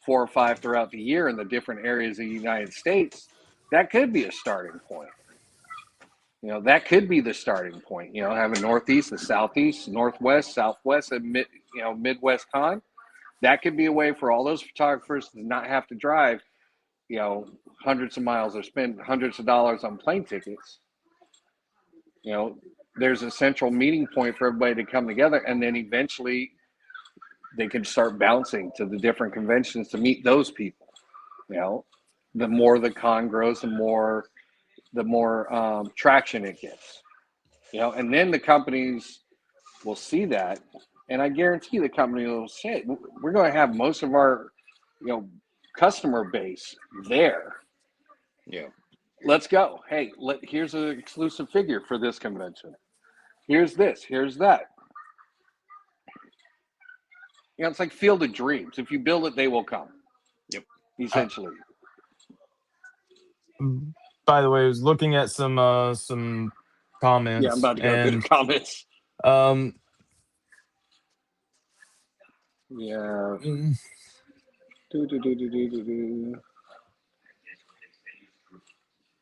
[SPEAKER 1] 4 or 5 throughout the year in the different areas of the United States, that could be a starting point. That could be the starting point. Having Northeast, the Southeast, Northwest, Southwest, and Midwest Con. That could be a way for all those photographers to not have to drive, hundreds of miles or spend hundreds of dollars on plane tickets. There's a central meeting point for everybody to come together, and then eventually they can start bouncing to the different conventions to meet those people. The more the con grows, the more traction it gets. And then the companies will see that. And I guarantee the company will say, we're going to have most of our, customer base there.
[SPEAKER 2] Yeah.
[SPEAKER 1] Let's go. Hey, here's an exclusive figure for this convention. Here's this. Here's that. It's like Field of Dreams. If you build it, they will come.
[SPEAKER 2] Yep.
[SPEAKER 1] Essentially.
[SPEAKER 3] By the way, I was looking at some comments.
[SPEAKER 1] Yeah, I'm about to go through the comments. Yeah.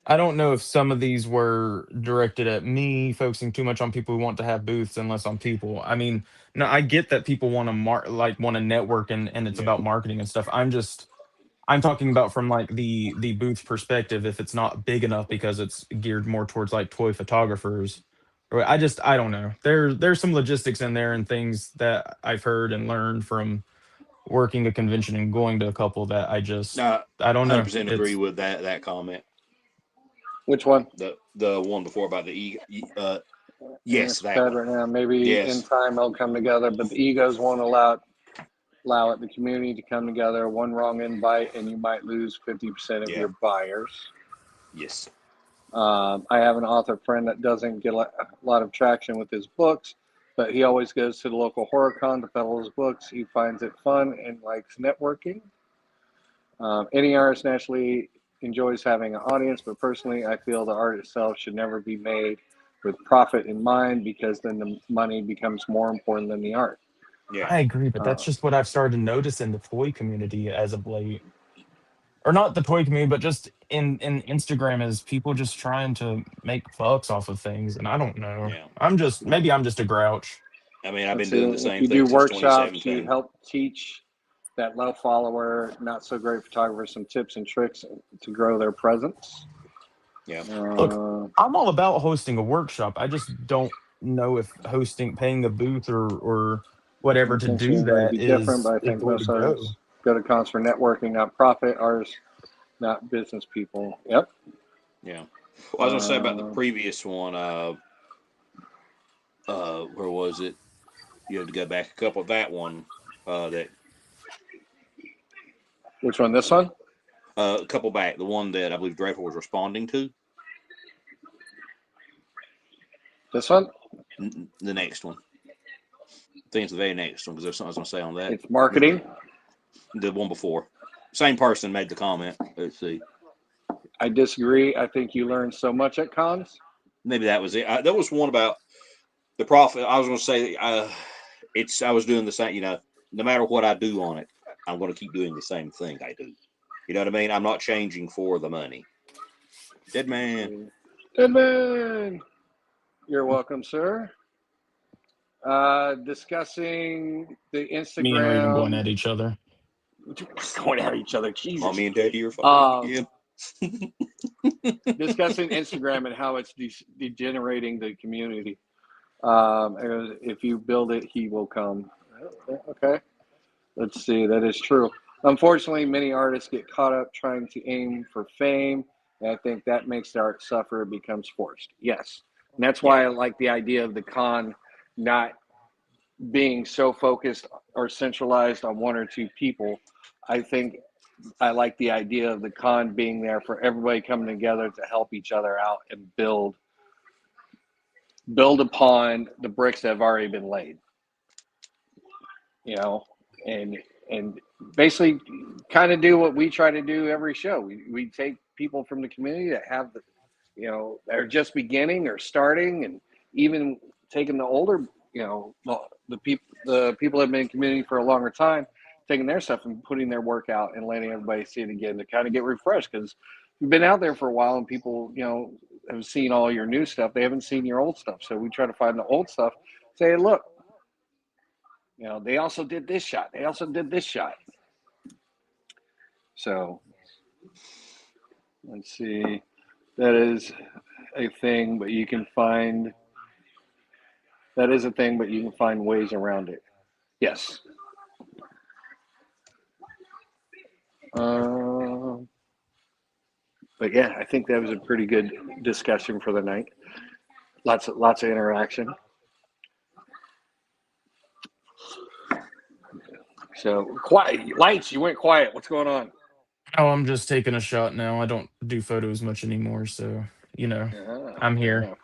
[SPEAKER 3] I don't know if some of these were directed at me, focusing too much on people who want to have booths and less on people. I mean, no, I get that people want to want to network and it's about marketing and stuff. I'm talking about from like the booth perspective. If it's not big enough because it's geared more towards like toy photographers, or I don't know. There's some logistics in there and things that I've heard and learned from working a convention and going to a couple that I don't know.
[SPEAKER 2] 100% agree with that comment.
[SPEAKER 1] Which one?
[SPEAKER 2] The one before about the yes, that
[SPEAKER 1] bad
[SPEAKER 2] one.
[SPEAKER 1] Right now. Maybe in time they'll come together, but the egos won't allow it. The community to come together. One wrong invite, and you might lose 50% of your buyers.
[SPEAKER 2] Yes.
[SPEAKER 1] I have an author friend that doesn't get a lot of traction with his books, but he always goes to the local horror con to peddle his books. He finds it fun and likes networking. Any artist naturally enjoys having an audience, but personally, I feel the art itself should never be made with profit in mind, because then the money becomes more important than the art.
[SPEAKER 2] Yeah,
[SPEAKER 3] I agree, but that's just what I've started to notice in the toy community as of late. Or not the toy community, but just in Instagram, is people just trying to make bucks off of things, and I don't know.
[SPEAKER 2] Yeah.
[SPEAKER 3] Maybe I'm just a grouch.
[SPEAKER 2] I mean, I've been doing the same
[SPEAKER 1] thing.
[SPEAKER 2] You do
[SPEAKER 1] workshops, you help teach that low follower, not so great photographer some tips and tricks to grow their presence.
[SPEAKER 2] Yeah.
[SPEAKER 3] Look, I'm all about hosting a workshop. I just don't know if paying a booth or whatever to do that is
[SPEAKER 1] different, but I think most artists go to cons for networking, not profit. Artists, not business people. Yep.
[SPEAKER 2] Yeah. Well, I was gonna say about the previous one. Where was it? You have to go back a couple. That one. That
[SPEAKER 1] Which one? This one?
[SPEAKER 2] a couple back. The one that I believe Draper was responding to.
[SPEAKER 1] This one?
[SPEAKER 2] The next one. I think it's the very next one because there's something I was going to say on that.
[SPEAKER 1] It's marketing.
[SPEAKER 2] The one before. Same person made the comment. Let's see.
[SPEAKER 1] I disagree. I think you learn so much at cons.
[SPEAKER 2] Maybe that was it. There was one about the profit. I was going to say I was doing the same, you know, no matter what I do on it, I'm going to keep doing the same thing I do. You know what I mean? I'm not changing for the money. Dead man.
[SPEAKER 1] Dead man. You're welcome, sir. Discussing the Instagram.
[SPEAKER 3] Me and Raven going at each other.
[SPEAKER 1] Going at each other. Jesus.
[SPEAKER 2] Mommy and Daddy are fighting again.
[SPEAKER 1] Discussing Instagram and how it's degenerating the community. If you build it, he will come. Okay. Let's see. That is true. Unfortunately, many artists get caught up trying to aim for fame. And I think that makes the art suffer. It becomes forced. Yes. And that's why I like the idea of the con not being so focused or centralized on one or two people. I think I like the idea of the con being there for everybody coming together to help each other out and build upon the bricks that have already been laid. You know, and basically kind of do what we try to do every show. We take people from the community that have the, you know, that are just beginning or starting, and even taking the older, you know, the people that have been in community for a longer time, taking their stuff and putting their work out and letting everybody see it again to kind of get refreshed, because you've been out there for a while and people, you know, have seen all your new stuff. They haven't seen your old stuff. So we try to find the old stuff, say, hey, look, you know, they also did this shot. They also did this shot. So let's see. That is a thing, but you can find ways around it. Yes. But yeah, I think that was a pretty good discussion for the night. Lots of interaction. So quiet. Lights, you went quiet. What's going on?
[SPEAKER 3] Oh, I'm just taking a shot now. I don't do photos much anymore, so you know, I'm here.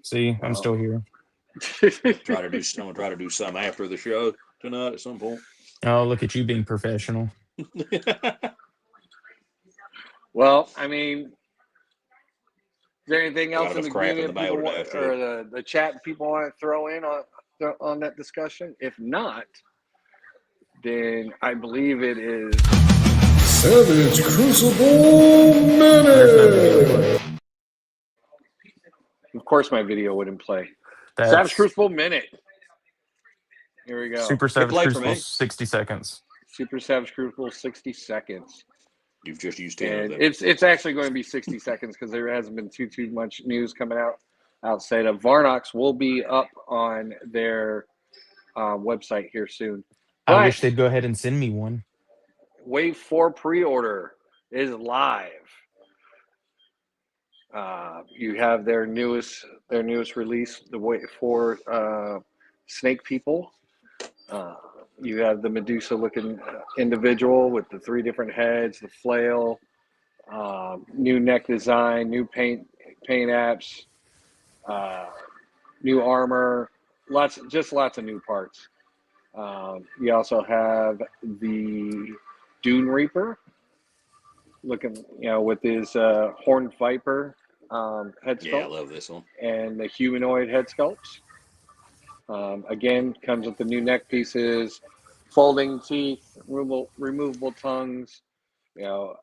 [SPEAKER 3] See, I'm still here.
[SPEAKER 2] I'm gonna try to do some after the show tonight at some point.
[SPEAKER 3] Oh, look at you being professional.
[SPEAKER 1] Well, I mean, is there anything else in the community or the chat people want to throw in on that discussion? If not, then I believe it is
[SPEAKER 4] Savage Crucible Minute.
[SPEAKER 1] Of course, my video wouldn't play.
[SPEAKER 3] That's
[SPEAKER 1] Savage Crucible Minute. Here we go.
[SPEAKER 3] Super Savage Crucible, 60 seconds.
[SPEAKER 1] Super Savage Crucible, 60 seconds.
[SPEAKER 2] You've just used 10 of them.
[SPEAKER 1] It's actually going to be 60 seconds because there hasn't been too much news coming out outside of Varnox. Will be up on their website here soon. But
[SPEAKER 3] I wish they'd go ahead and send me one.
[SPEAKER 1] Wave 4 pre-order is live. You have their newest release, the Wave 4 Snake People. You have the Medusa-looking individual with the 3 different heads, the flail, new neck design, new paint apps, new armor, lots of new parts. You also have the Dune Reaper, looking, you know, with his horned viper head sculpt.
[SPEAKER 2] Yeah, I love this one.
[SPEAKER 1] And the humanoid head sculpts. Again, comes with the new neck pieces, folding teeth, removable tongues. You know,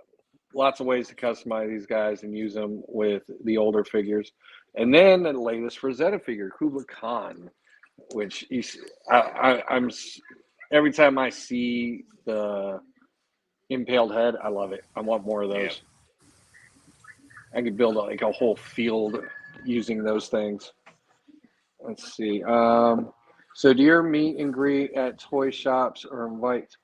[SPEAKER 1] lots of ways to customize these guys and use them with the older figures. And then the latest Rosetta figure, Kublai Khan, which I'm every time I see the impaled head, I love it. I want more of those. Yeah. I could build like a whole field using those things. Let's see. So do your meet and greet at toy shops or invite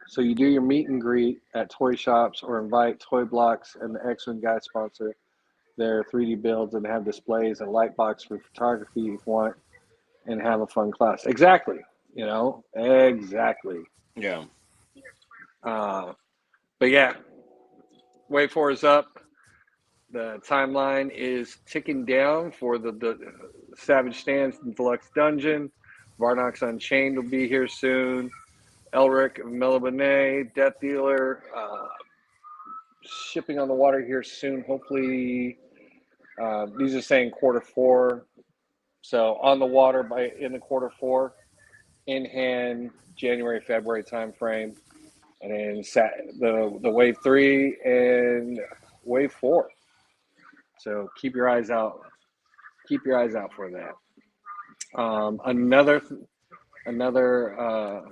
[SPEAKER 1] So you do your meet and greet at toy shops or invite Toy Blocks and the X-Men guys sponsor their 3D builds and have displays and light box for photography if you want and have a fun class. Exactly. Exactly.
[SPEAKER 2] Yeah.
[SPEAKER 1] But yeah, Wave 4 is up. The timeline is ticking down for the Savage Stands Deluxe Dungeon. Varnox Unchained will be here soon. Elric of Melibene, Death Dealer, shipping on the water here soon. Hopefully, these are saying Q4. So on the water in the Q4, in hand January February timeframe, and then the Wave 3 and Wave 4. So keep your eyes out. Keep your eyes out for that. Another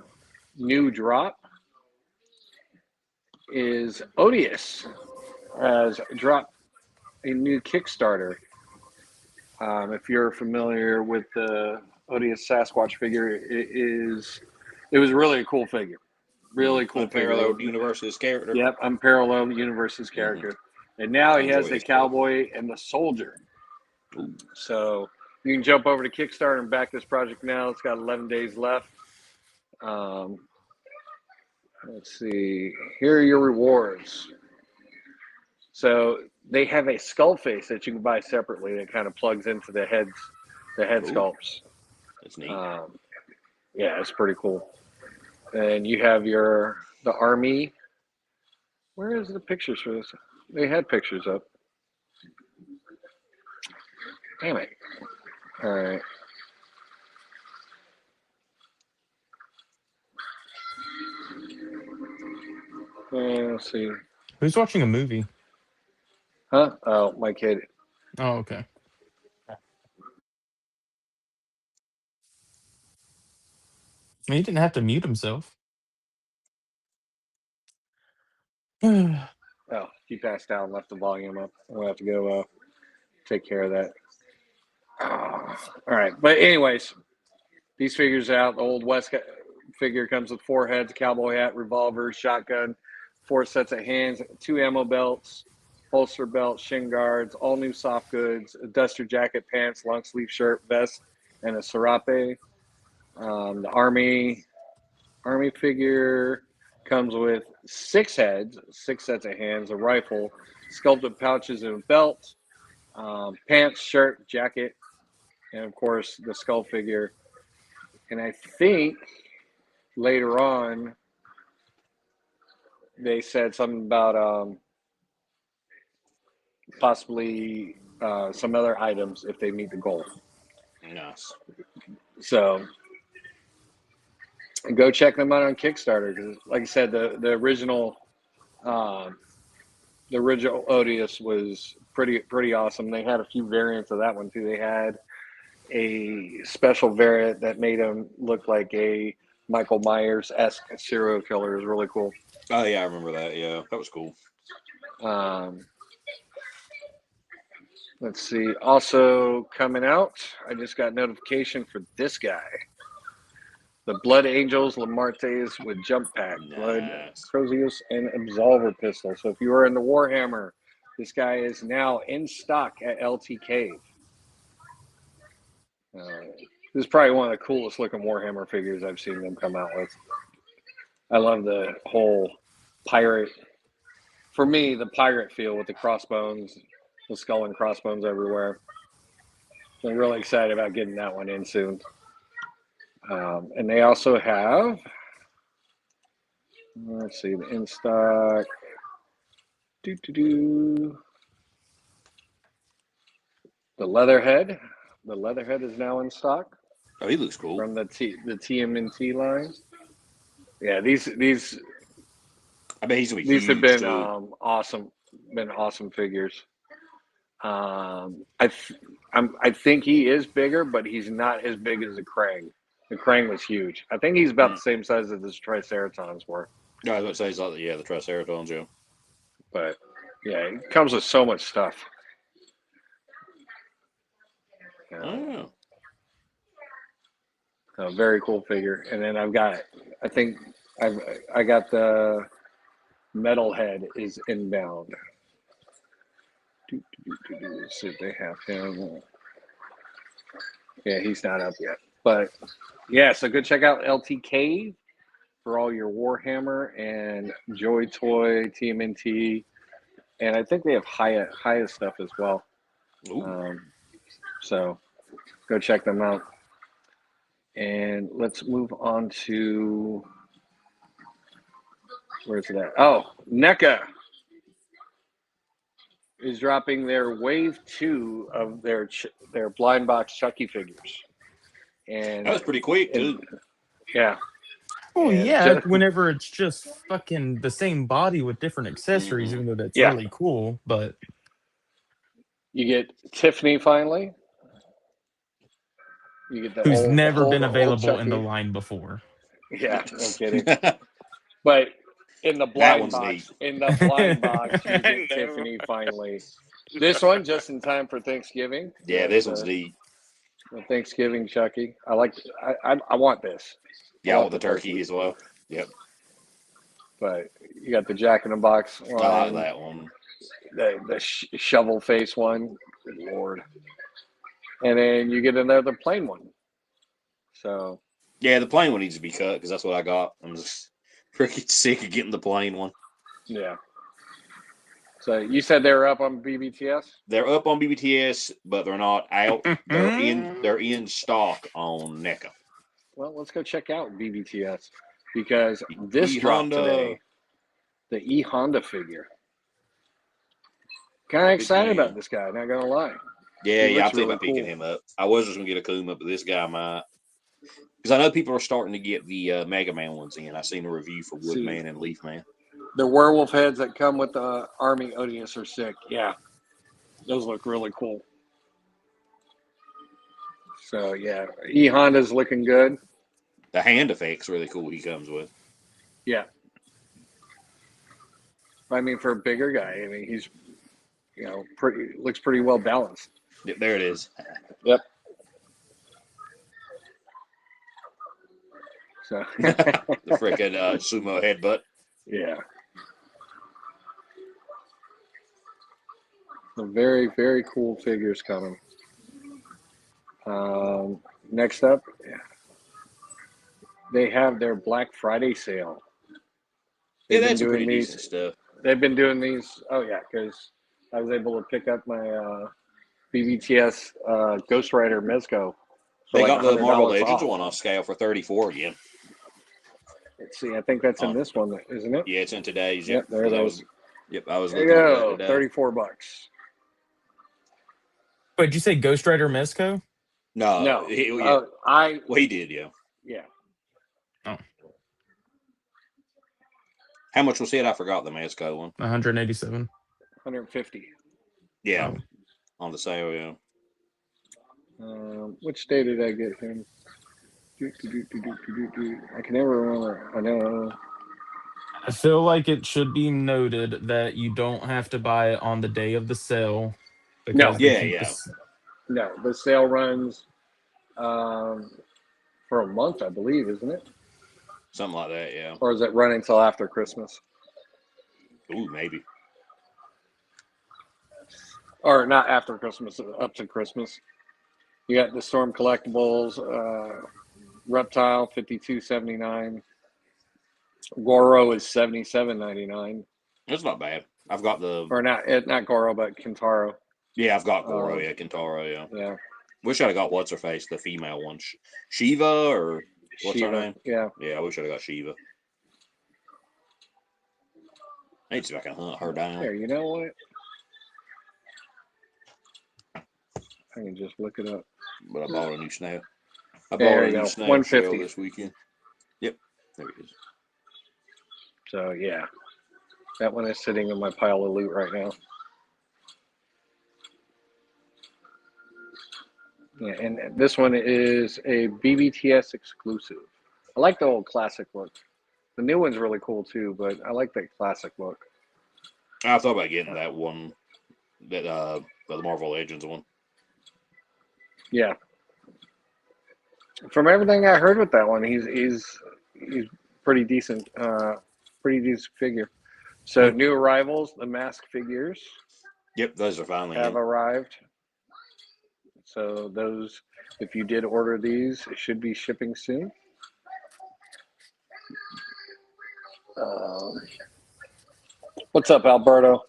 [SPEAKER 1] new drop is Odious has dropped a new Kickstarter. If you're familiar with the Odious Sasquatch figure, it was really a cool figure. Really cool
[SPEAKER 2] Unparalleled
[SPEAKER 1] figure.
[SPEAKER 2] Universe's character.
[SPEAKER 1] Yep, Unparalleled Universe's character. And now he has the cowboy and the soldier.
[SPEAKER 2] Ooh.
[SPEAKER 1] So you can jump over to Kickstarter and back this project now. It's got 11 days left. Let's see. Here are your rewards. So they have a skull face that you can buy separately that kind of plugs into the head sculpts.
[SPEAKER 2] That's neat.
[SPEAKER 1] Yeah, it's pretty cool. And you have the army. Where is the pictures for this? They had pictures up. Damn it. All right. Let's see.
[SPEAKER 3] Who's watching a movie?
[SPEAKER 1] Huh? Oh, my kid.
[SPEAKER 3] Oh, okay. He didn't have to mute himself.
[SPEAKER 1] Oh, he passed out and left the volume up. We'll have to go take care of that. All right. But anyways, these figures out. The old West figure comes with 4 heads, cowboy hat, revolver, shotgun, 4 sets of hands, 2 ammo belts, holster belt, shin guards, all new soft goods, a duster jacket, pants, long sleeve shirt, vest, and a serape. The army figure comes with 6 heads, 6 sets of hands, a rifle, sculpted pouches and a belt, pants, shirt, jacket, and of course the skull figure. And I think later on they said something about possibly some other items if they meet the goal.
[SPEAKER 2] Nice.
[SPEAKER 1] So go check them out on Kickstarter because, like I said, the original Odious was pretty awesome. They had a few variants of that one too. They had a special variant that made him look like a Michael Myers-esque serial killer. It was really cool.
[SPEAKER 2] Oh yeah, I remember that. Yeah, that was cool.
[SPEAKER 1] Let's see. Also coming out, I just got notification for this guy. The Blood Angels Lamartes with Jump Pack,
[SPEAKER 2] Nice.
[SPEAKER 1] Blood Crozius, and Absolver pistol. So if you are in the Warhammer, this guy is now in stock at LT Cave. This is probably one of the coolest looking Warhammer figures I've seen them come out with. I love the whole pirate, for me, the pirate feel with the crossbones, the skull and crossbones everywhere. So I'm really excited about getting that one in soon. And they also have, let's see, the in stock. The Leatherhead. The Leatherhead is now in stock.
[SPEAKER 2] Oh, he looks cool.
[SPEAKER 1] From the TMNT line. Yeah, these
[SPEAKER 2] I bet he's gonna be
[SPEAKER 1] these
[SPEAKER 2] huge,
[SPEAKER 1] have been
[SPEAKER 2] too.
[SPEAKER 1] awesome figures. I think he is bigger, but he's not as big as the Krang. The Krang was huge. I think he's about the same size as the Triceratons were.
[SPEAKER 2] No, I was going to say he's like the Triceratons, yeah.
[SPEAKER 1] But yeah, it comes with so much stuff. A very cool figure. And then I've got, I think I got the Metalhead is inbound. Let's see if they have him. Yeah, he's not up yet. But yeah, so go check out LTK for all your Warhammer and Joy Toy, TMNT, and I think they have Hyatt stuff as well. So go check them out. And let's move on to where's it at? Oh, NECA is dropping their wave 2 of their blind box Chucky figures, and
[SPEAKER 2] That was pretty quick too.
[SPEAKER 1] Yeah.
[SPEAKER 3] Oh
[SPEAKER 1] And
[SPEAKER 3] yeah, whenever it's just fucking the same body with different accessories, even though that's really cool. But
[SPEAKER 1] you get Tiffany finally. You get the
[SPEAKER 3] who's
[SPEAKER 1] old,
[SPEAKER 3] never been
[SPEAKER 1] old
[SPEAKER 3] available in the
[SPEAKER 1] Chucky.
[SPEAKER 3] line before.
[SPEAKER 1] Yeah, no kidding. But in the blind box, you get Tiffany finally. This one just in time for Thanksgiving.
[SPEAKER 2] Yeah, this one's neat.
[SPEAKER 1] The Thanksgiving Chucky. I want this.
[SPEAKER 2] Yeah, I want the turkey as well. Yep.
[SPEAKER 1] But you got the Jack in the Box one.
[SPEAKER 2] I like that one.
[SPEAKER 1] The shovel face one. Good Lord. And then you get another plain one. So.
[SPEAKER 2] Yeah, the plain one needs to be cut because that's what I got. I'm just freaking sick of getting the plain one.
[SPEAKER 1] Yeah. So you said they were up on BBTS?
[SPEAKER 2] They're up on BBTS, but they're not out. They're in stock on NECA.
[SPEAKER 1] Well, let's go check out BBTS because this dropped today. The E Honda figure. Kind of excited about this guy, not gonna lie.
[SPEAKER 2] Yeah, I'm thinking about picking him up. I was just gonna get a Kuma, but this guy might. Because I know people are starting to get the Mega Man ones in. I've seen a review for Woodman and Leaf Man.
[SPEAKER 1] The werewolf heads that come with the Army Odious are sick. Yeah, those look really cool. So yeah, E Honda's looking good.
[SPEAKER 2] The hand effect's really cool. He comes with.
[SPEAKER 1] Yeah. I mean, for a bigger guy, I mean, he's looks pretty well balanced.
[SPEAKER 2] Yep, there it is.
[SPEAKER 1] Yep. So
[SPEAKER 2] the freaking sumo headbutt.
[SPEAKER 1] Yeah. Some very, very cool figures coming. Next up, they have their Black Friday sale.
[SPEAKER 2] Yeah, that's some pretty decent stuff.
[SPEAKER 1] They've been doing these. Oh yeah, because I was able to pick up my BBTS Ghost Rider Mezco.
[SPEAKER 2] They got the Marvel Legends one off scale for $34 again.
[SPEAKER 1] Let's see. I think that's in this one, isn't it?
[SPEAKER 2] Yeah, it's in today's.
[SPEAKER 1] Yep, there it is.
[SPEAKER 2] I was
[SPEAKER 1] looking at that today. $34.
[SPEAKER 3] Wait, did you say Ghost Rider Mezco?
[SPEAKER 2] No. He did, yeah.
[SPEAKER 1] Yeah.
[SPEAKER 3] Oh.
[SPEAKER 2] How much was it? I forgot the Mezco one.
[SPEAKER 3] 187.
[SPEAKER 1] 150.
[SPEAKER 2] Yeah. On the sale, yeah.
[SPEAKER 1] Which day did I get him? I can never remember. I know.
[SPEAKER 3] I feel like it should be noted that you don't have to buy it on the day of the sale.
[SPEAKER 1] No.
[SPEAKER 3] No,
[SPEAKER 1] the sale runs for a month, I believe, isn't it?
[SPEAKER 2] Something like that, yeah.
[SPEAKER 1] Or is it running until after Christmas?
[SPEAKER 2] Ooh, maybe.
[SPEAKER 1] Or not after Christmas, up to Christmas. You got the Storm Collectibles, Reptile, $52.79. Goro is $77.99.
[SPEAKER 2] That's not bad. I've got the
[SPEAKER 1] not Goro, but Kintaro.
[SPEAKER 2] Yeah, I've got Goro. Kintaro. Yeah. Wish I'd have got what's her face, the female one, Shiva or what's her name?
[SPEAKER 1] Yeah.
[SPEAKER 2] Yeah, I wish I'd have got Shiva. I need to see if I can hunt her down.
[SPEAKER 1] Here, you know what? I can just look it up.
[SPEAKER 2] But I bought a new snail. I bought a new snail shell this weekend. Yep, there it is.
[SPEAKER 1] So yeah, that one is sitting in my pile of loot right now. Yeah, and this one is a BBTS exclusive. I like the old classic look. The new one's really cool too, but I like the classic look.
[SPEAKER 2] I thought about getting that one, the Marvel Legends one. Yeah.
[SPEAKER 1] From everything I heard with that one, he's pretty decent figure. So new arrivals, the mask figures
[SPEAKER 2] Yep, those are finally
[SPEAKER 1] have
[SPEAKER 2] in.
[SPEAKER 1] arrived. So those, if you did order these, it should be shipping soon. What's up, Alberto?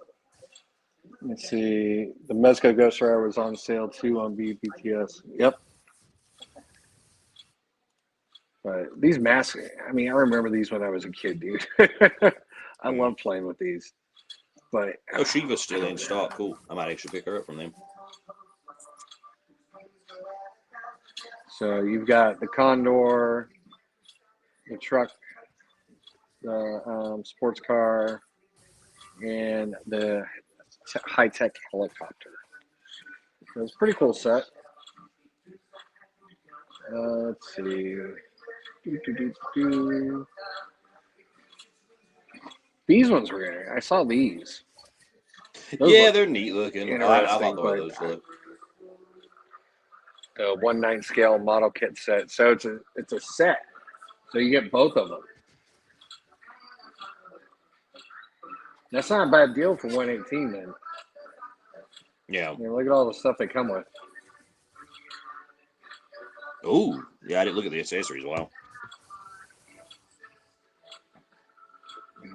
[SPEAKER 1] Let's see. The Mezco Ghost Rider was on sale too on BBTS. Yep. But these masks, I mean, I remember these when I was a kid, dude. I love playing with these. But
[SPEAKER 2] Oh, Shiva's still in stock. Cool. I might actually pick her up from them.
[SPEAKER 1] so you've got the Condor, the truck, the sports car, and the high-tech helicopter. So it's a pretty cool set. Let's see. These ones were good. I saw these. Those
[SPEAKER 2] Yeah,
[SPEAKER 1] look
[SPEAKER 2] they're neat looking. I
[SPEAKER 1] interesting,
[SPEAKER 2] like the way
[SPEAKER 1] but
[SPEAKER 2] those look.
[SPEAKER 1] the 1/9 scale model kit set. So it's a set. So you get both of them. That's not a bad deal for 118 then.
[SPEAKER 2] Yeah.
[SPEAKER 1] I mean, look at all the stuff they come with.
[SPEAKER 2] Ooh, yeah, I didn't look at the accessories. Wow.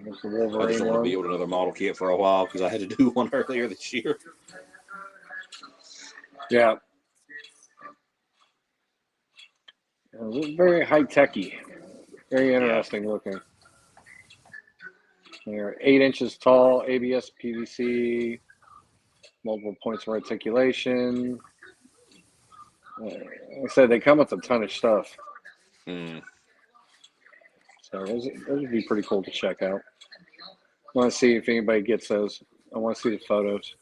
[SPEAKER 1] There's the
[SPEAKER 2] I
[SPEAKER 1] Wolverine
[SPEAKER 2] just don't want to
[SPEAKER 1] one.
[SPEAKER 2] build another model kit for a while because I had to do one earlier this year.
[SPEAKER 1] Yeah. Very high-techy. Very interesting looking. They're 8 inches tall, ABS PVC, multiple points of articulation. Like I said, they come with a ton of stuff.
[SPEAKER 2] Mm.
[SPEAKER 1] So those would be pretty cool to check out. I want to see if anybody gets those. I want to see the photos.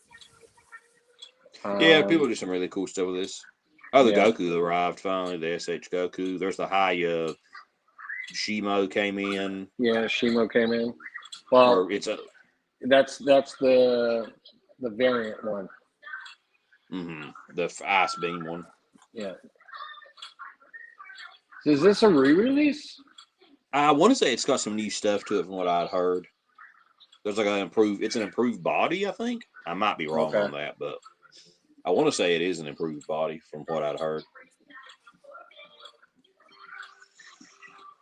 [SPEAKER 2] Yeah, people do some really cool stuff with this. Oh, the
[SPEAKER 1] Yeah.
[SPEAKER 2] Goku arrived finally. The SH Goku. There's the high Shimo came in.
[SPEAKER 1] Yeah, Shimo came in. Well,
[SPEAKER 2] Or it's a
[SPEAKER 1] that's the variant one.
[SPEAKER 2] the ice beam one.
[SPEAKER 1] Yeah. Is this a re-release?
[SPEAKER 2] I want to say it's got some new stuff to it from what I'd heard. There's like it's an improved body, I think. I might be wrong on that, but I want to say it is an improved body from what I'd heard.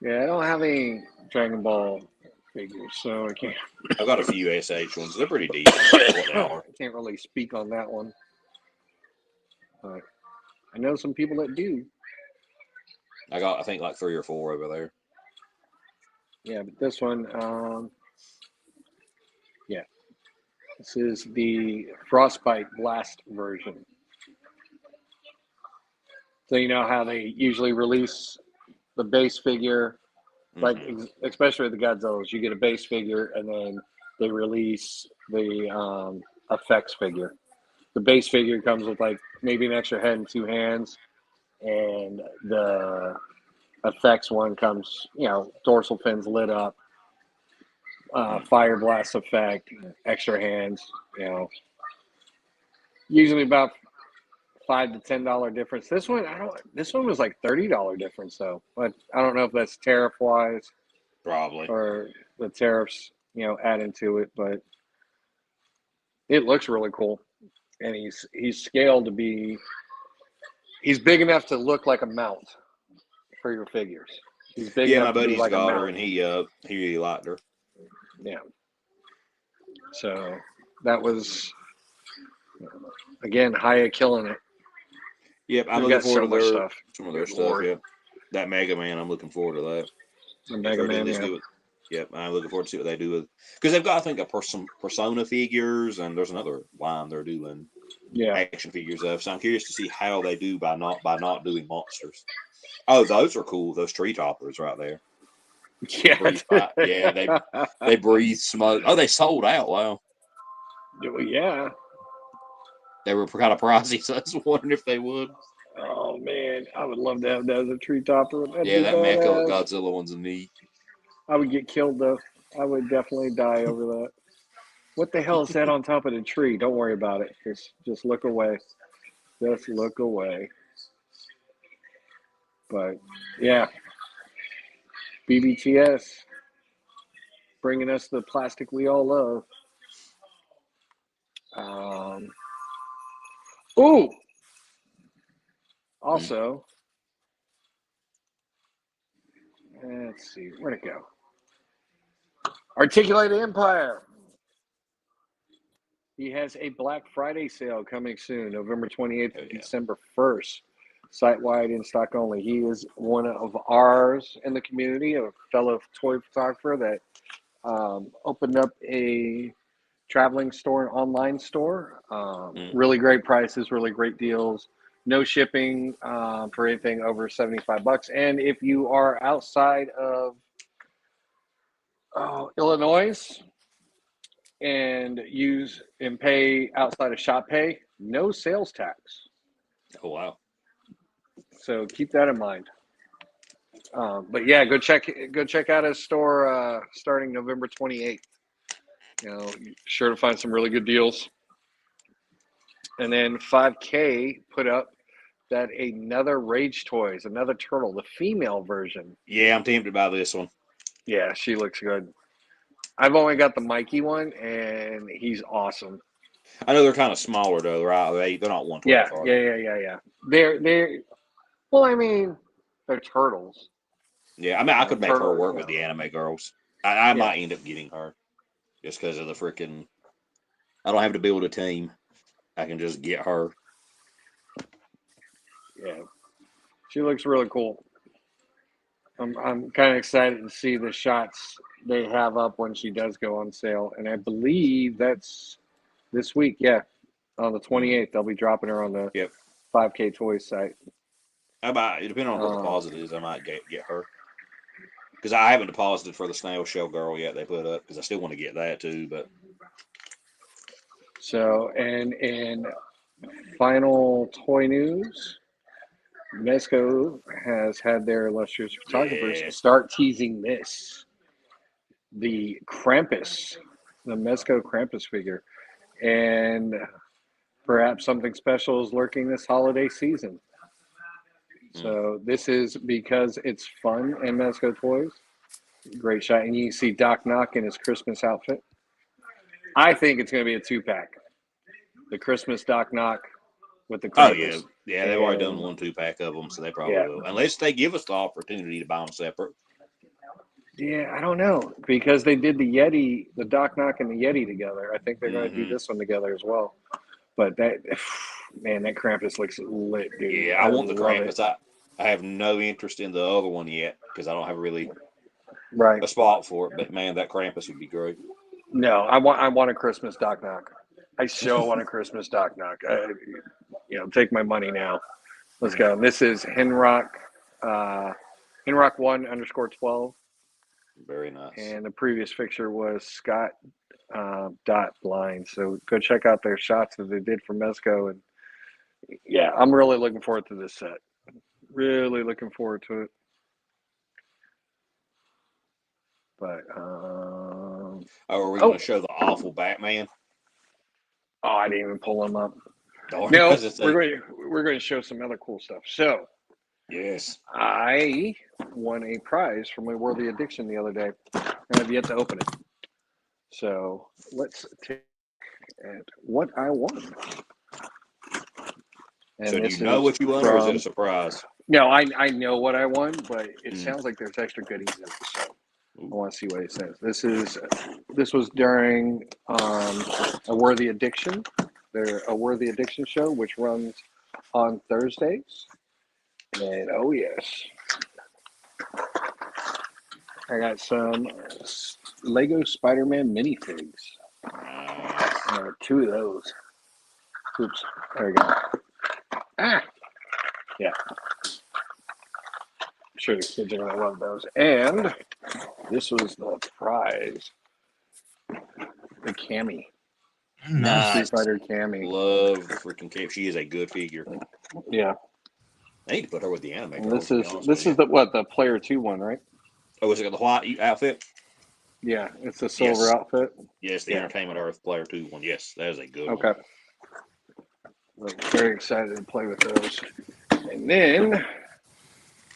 [SPEAKER 1] Yeah, I don't have any Dragon Ball figures, so I can't.
[SPEAKER 2] I've got a few SH ones. They're pretty decent. What they are.
[SPEAKER 1] I can't really speak on that one. But I know some people that do.
[SPEAKER 2] I think, like 3 or 4 over there.
[SPEAKER 1] Yeah, but this one, yeah. This is the Frostbite Blast version. So you know how they usually release the base figure, like especially with the Godzillas, you get a base figure and then they release the effects figure. The base figure comes with like maybe an extra head and 2 hands, and the effects one comes, dorsal fins lit up, fire blast effect, extra hands, usually about $5 to $10 difference. This one, This one was like $30 difference though, but I don't know if that's tariff wise,
[SPEAKER 2] Probably,
[SPEAKER 1] or the tariffs, add into it. But it looks really cool, and he's scaled to be. He's big enough to look like a mount for your figures. He's big enough
[SPEAKER 2] my
[SPEAKER 1] to be
[SPEAKER 2] buddy's
[SPEAKER 1] like
[SPEAKER 2] got
[SPEAKER 1] a
[SPEAKER 2] her,
[SPEAKER 1] mount.
[SPEAKER 2] and he really liked her.
[SPEAKER 1] Yeah. So that was again Haya killing it.
[SPEAKER 2] Yep, I'm
[SPEAKER 1] We've
[SPEAKER 2] looking
[SPEAKER 1] got
[SPEAKER 2] forward
[SPEAKER 1] so
[SPEAKER 2] to
[SPEAKER 1] much stuff.
[SPEAKER 2] some of their
[SPEAKER 1] Good
[SPEAKER 2] stuff.
[SPEAKER 1] Lord.
[SPEAKER 2] Yep, that Mega Man, I'm looking forward to that.
[SPEAKER 1] The Mega Man, yeah.
[SPEAKER 2] Yep, I'm looking forward to see what they do with, because they've got, I think, some Persona figures, and there's another line they're doing action figures of. So I'm curious to see how they do by not doing monsters. Oh, those are cool. Those tree toppers right there.
[SPEAKER 1] Yeah,
[SPEAKER 2] they breathe smoke. Oh, they sold out. Wow.
[SPEAKER 1] Yeah.
[SPEAKER 2] They were kind of pricey, so I was wondering if they would.
[SPEAKER 1] Oh man, I would love to have that as a tree topper.
[SPEAKER 2] Yeah, that Mecha Godzilla one's neat.
[SPEAKER 1] I would get killed though. I would definitely die over that. What the hell is that on top of the tree? Don't worry about it. Just look away. Just look away. But yeah, BBTS. bringing us the plastic we all love. Ooh! Also, let's see, where'd it go? Articulated Empire. He has a Black Friday sale coming soon, November 28th to December 1st. Site-wide, in stock only. He is one of ours in the community, a fellow toy photographer that opened up a traveling store, an online store. Really great prices, really great deals. No shipping for anything over $75. And if you are outside of Illinois and use and pay outside of shop pay, no sales tax.
[SPEAKER 2] Oh, wow.
[SPEAKER 1] So keep that in mind. But yeah, go check out his store starting November 28th. You know, sure to find some really good deals. And then 5K put up that another Rage Toys, another turtle, the female version.
[SPEAKER 2] Yeah, I'm tempted by this one.
[SPEAKER 1] Yeah, she looks good. I've only got the Mikey one, and he's awesome.
[SPEAKER 2] I know they're kind of smaller though, right? They're not 112.
[SPEAKER 1] Yeah. They're well, I mean, they're turtles.
[SPEAKER 2] Yeah, I mean, I could make her work with the anime girls. I might end up getting her just because of the freaking. I don't have to build a team. I can just get her.
[SPEAKER 1] Yeah, she looks really cool. I'm kind of excited to see the shots they have up when she does go on sale, and I believe that's this week. Yeah, on the 28th, they'll be dropping her on the 5K Toys site.
[SPEAKER 2] I might, depending on what the deposit is, I might get her. Because I haven't deposited for the snail shell girl yet they put up, because I still want to get that too. But
[SPEAKER 1] so, and in final toy news, Mezco has had their illustrious photographers start teasing this. The Krampus, the Mezco Krampus figure. And perhaps something special is lurking this holiday season. So this is because it's fun in Mezco Toys. Great shot. And you see Doc Knock in his Christmas outfit. I think it's going to be a 2-pack. The Christmas Doc Knock with the Krampus.
[SPEAKER 2] Oh, yeah. They've already done 1-2-pack of them, so they probably will. Unless they give us the opportunity to buy them separate.
[SPEAKER 1] Yeah, I don't know. Because they did the Yeti, the Doc Knock and the Yeti together. I think they're going to do this one together as well. But that, man, that Krampus looks lit, dude.
[SPEAKER 2] Yeah, I want the Krampus. I have no interest in the other one yet because I don't have really a spot for it. But man, that Krampus would be great.
[SPEAKER 1] No, I want a Christmas Doc Knock. I so want a Christmas Doc Knock. Take my money now. Let's go. This is Henrock 1_12.
[SPEAKER 2] Very nice.
[SPEAKER 1] And the previous picture was Scott Blind. So go check out their shots that they did for Mezco. And yeah, I'm really looking forward to this set. Really looking forward to it. But
[SPEAKER 2] are we going to show the awful Batman?
[SPEAKER 1] Oh, I didn't even pull him up.
[SPEAKER 2] No,
[SPEAKER 1] we're going to show some other cool stuff. So,
[SPEAKER 2] yes,
[SPEAKER 1] I won a prize for my Worthy Addiction the other day. I have yet to open it. So let's take at what I won. And
[SPEAKER 2] so do you know what you won, or is it a surprise?
[SPEAKER 1] No, I know what I won, but it sounds like there's extra goodies in it. So I want to see what it says. This was during a Worthy Addiction. A Worthy Addiction show, which runs on Thursdays. And oh yes, I got some Lego Spider-Man minifigs. 2 of those. Oops, there we go. Yeah. I'm sure the kids are going to love those. And this was the prize. The Cammy.
[SPEAKER 2] Nice.
[SPEAKER 1] Street Fighter Cammy.
[SPEAKER 2] Love freaking Cammy. She is a good figure.
[SPEAKER 1] Yeah.
[SPEAKER 2] I need to put her with the anime.
[SPEAKER 1] And this is the Player 2 one, right?
[SPEAKER 2] Oh, is it the white outfit?
[SPEAKER 1] Yeah, it's the silver outfit.
[SPEAKER 2] Yes, the Entertainment Earth Player 2 one. Yes, that is a good one.
[SPEAKER 1] Okay. I'm very excited to play with those. And then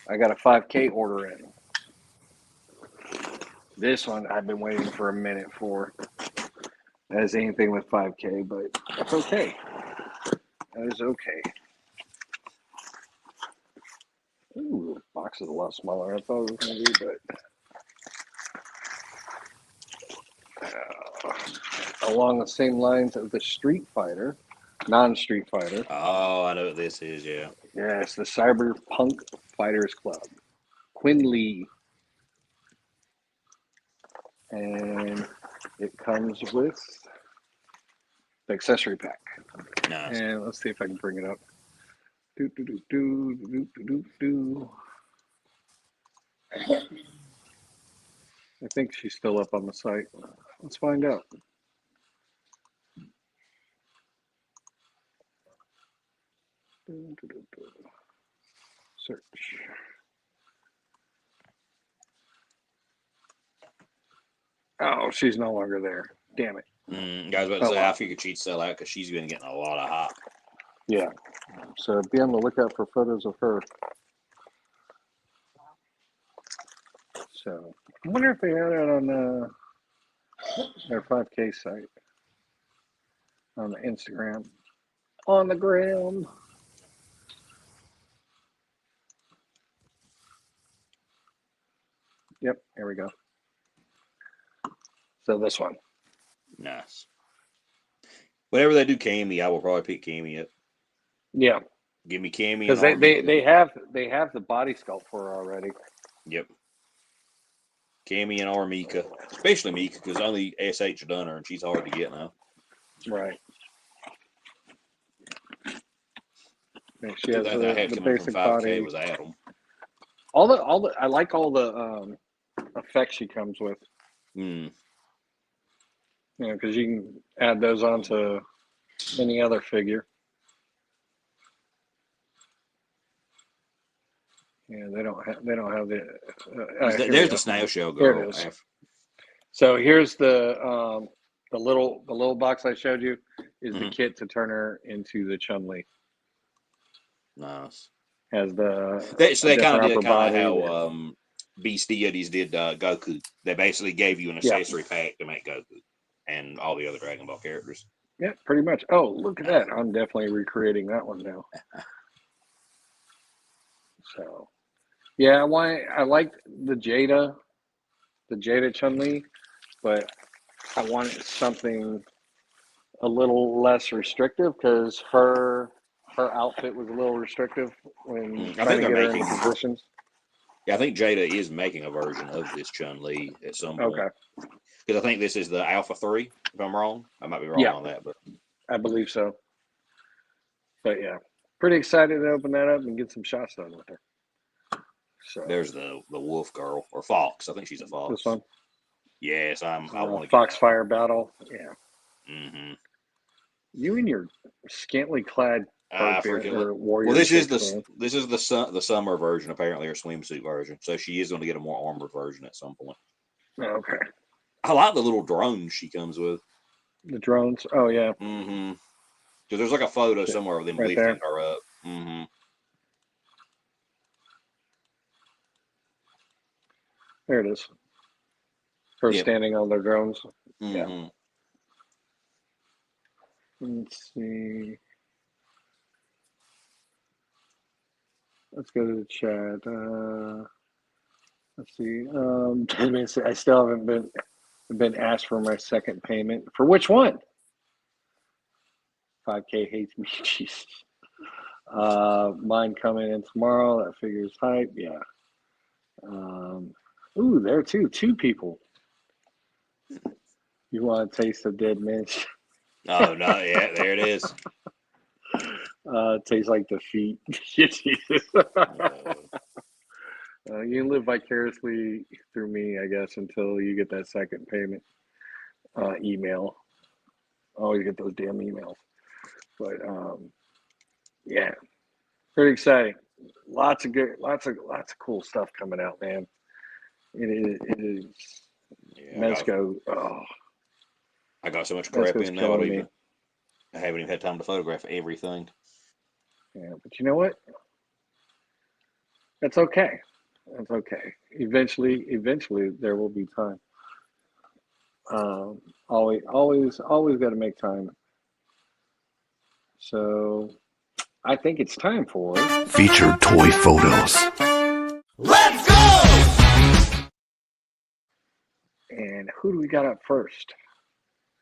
[SPEAKER 1] I got a 5K order in. This one I've been waiting for a minute for. As anything with 5K, but that's okay. That is okay. Ooh, the box is a lot smaller than I thought it was going to be, but along the same lines of the Street Fighter, non-Street Fighter.
[SPEAKER 2] Oh, I know what this is, yeah.
[SPEAKER 1] Yes, the Cyberpunk Fighters Club. Quinn Lee. And it comes with the accessory pack.
[SPEAKER 2] Nice.
[SPEAKER 1] And let's see if I can bring it up. Do, do, do, do, do, do, do, do. I think she's still up on the site. Let's find out. Do, do, do, do. Search. Oh, she's no longer there. Damn it.
[SPEAKER 2] I was about to say, I figured she'd sell out because she's been getting a lot of hype.
[SPEAKER 1] Yeah. So be on the lookout for photos of her. So I wonder if they had it on their 5K site. On the Instagram. On the gram. Yep, here we go. So this one.
[SPEAKER 2] Nice. Whenever they do Cammy, I will probably pick Cammy up.
[SPEAKER 1] Yeah.
[SPEAKER 2] Give me Cammy
[SPEAKER 1] Because
[SPEAKER 2] and
[SPEAKER 1] they have the body sculpt for her already.
[SPEAKER 2] Yep. Cammy and Armika. Especially Mika, because only SH done her and she's hard to get now.
[SPEAKER 1] Right. And she has the basic body.
[SPEAKER 2] Was Adam.
[SPEAKER 1] All the I like all the effects she comes with.
[SPEAKER 2] Mm.
[SPEAKER 1] You know, because you can add those onto any other figure. Yeah, they don't have the.
[SPEAKER 2] There's the snail shell
[SPEAKER 1] Here
[SPEAKER 2] girl.
[SPEAKER 1] it is. So here's the little box I showed you is the kit to turn her into the Chun-Li.
[SPEAKER 2] Nice.
[SPEAKER 1] Has the
[SPEAKER 2] So they kind of did
[SPEAKER 1] body.
[SPEAKER 2] how Beast Deities did Goku. They basically gave you an accessory pack to make Goku and all the other Dragon Ball characters.
[SPEAKER 1] Yeah, pretty much. Oh, look at that! I'm definitely recreating that one now. So, yeah, I like the Jada Chun-Li, but I wanted something a little less restrictive because her outfit was a little restrictive when trying to get her into positions.
[SPEAKER 2] Yeah, I think Jada is making a version of this Chun-Li at some point.
[SPEAKER 1] Okay.
[SPEAKER 2] Because I think this is the Alpha 3, if I'm wrong. I might be wrong on that, but
[SPEAKER 1] I believe so. But yeah, pretty excited to open that up and get some shots done with her. So
[SPEAKER 2] there's the wolf girl or fox. I think she's a fox.
[SPEAKER 1] This one.
[SPEAKER 2] Yes, I want to.
[SPEAKER 1] Foxfire battle. Yeah.
[SPEAKER 2] Mm-hmm.
[SPEAKER 1] You and your scantily clad warrior.
[SPEAKER 2] Well, this is the summer version apparently, or swimsuit version. So she is going to get a more armored version at some point.
[SPEAKER 1] Okay.
[SPEAKER 2] I like the little drones she comes with.
[SPEAKER 1] The drones. Oh yeah.
[SPEAKER 2] Mm-hmm. Because there's like a photo somewhere of them lifting her up. Mm-hmm.
[SPEAKER 1] There it is. Her standing on their drones.
[SPEAKER 2] Mm-hmm.
[SPEAKER 1] Yeah. Let's see. Let's go to the chat. Let's see. I still haven't been asked for my second payment. For which one? 5K hates me. Jesus. Mine coming in tomorrow. That figure's hype. Yeah. Ooh, there too. 2 people. You want a taste of dead Mitch?
[SPEAKER 2] Oh no! Yeah, there it is.
[SPEAKER 1] Tastes like defeat. You live vicariously through me, I guess, until you get that second payment email. Always get those damn emails. But yeah, pretty exciting. Lots of cool stuff coming out, man. It is.
[SPEAKER 2] Yeah,
[SPEAKER 1] Mezco.
[SPEAKER 2] I got so much crap in now. I haven't even had time to photograph everything.
[SPEAKER 1] Yeah, but you know what? That's okay. That's okay. Eventually, there will be time. Always got to make time. So I think it's time for
[SPEAKER 4] Featured toy photos.
[SPEAKER 5] Let's go!
[SPEAKER 1] and who do we got up first?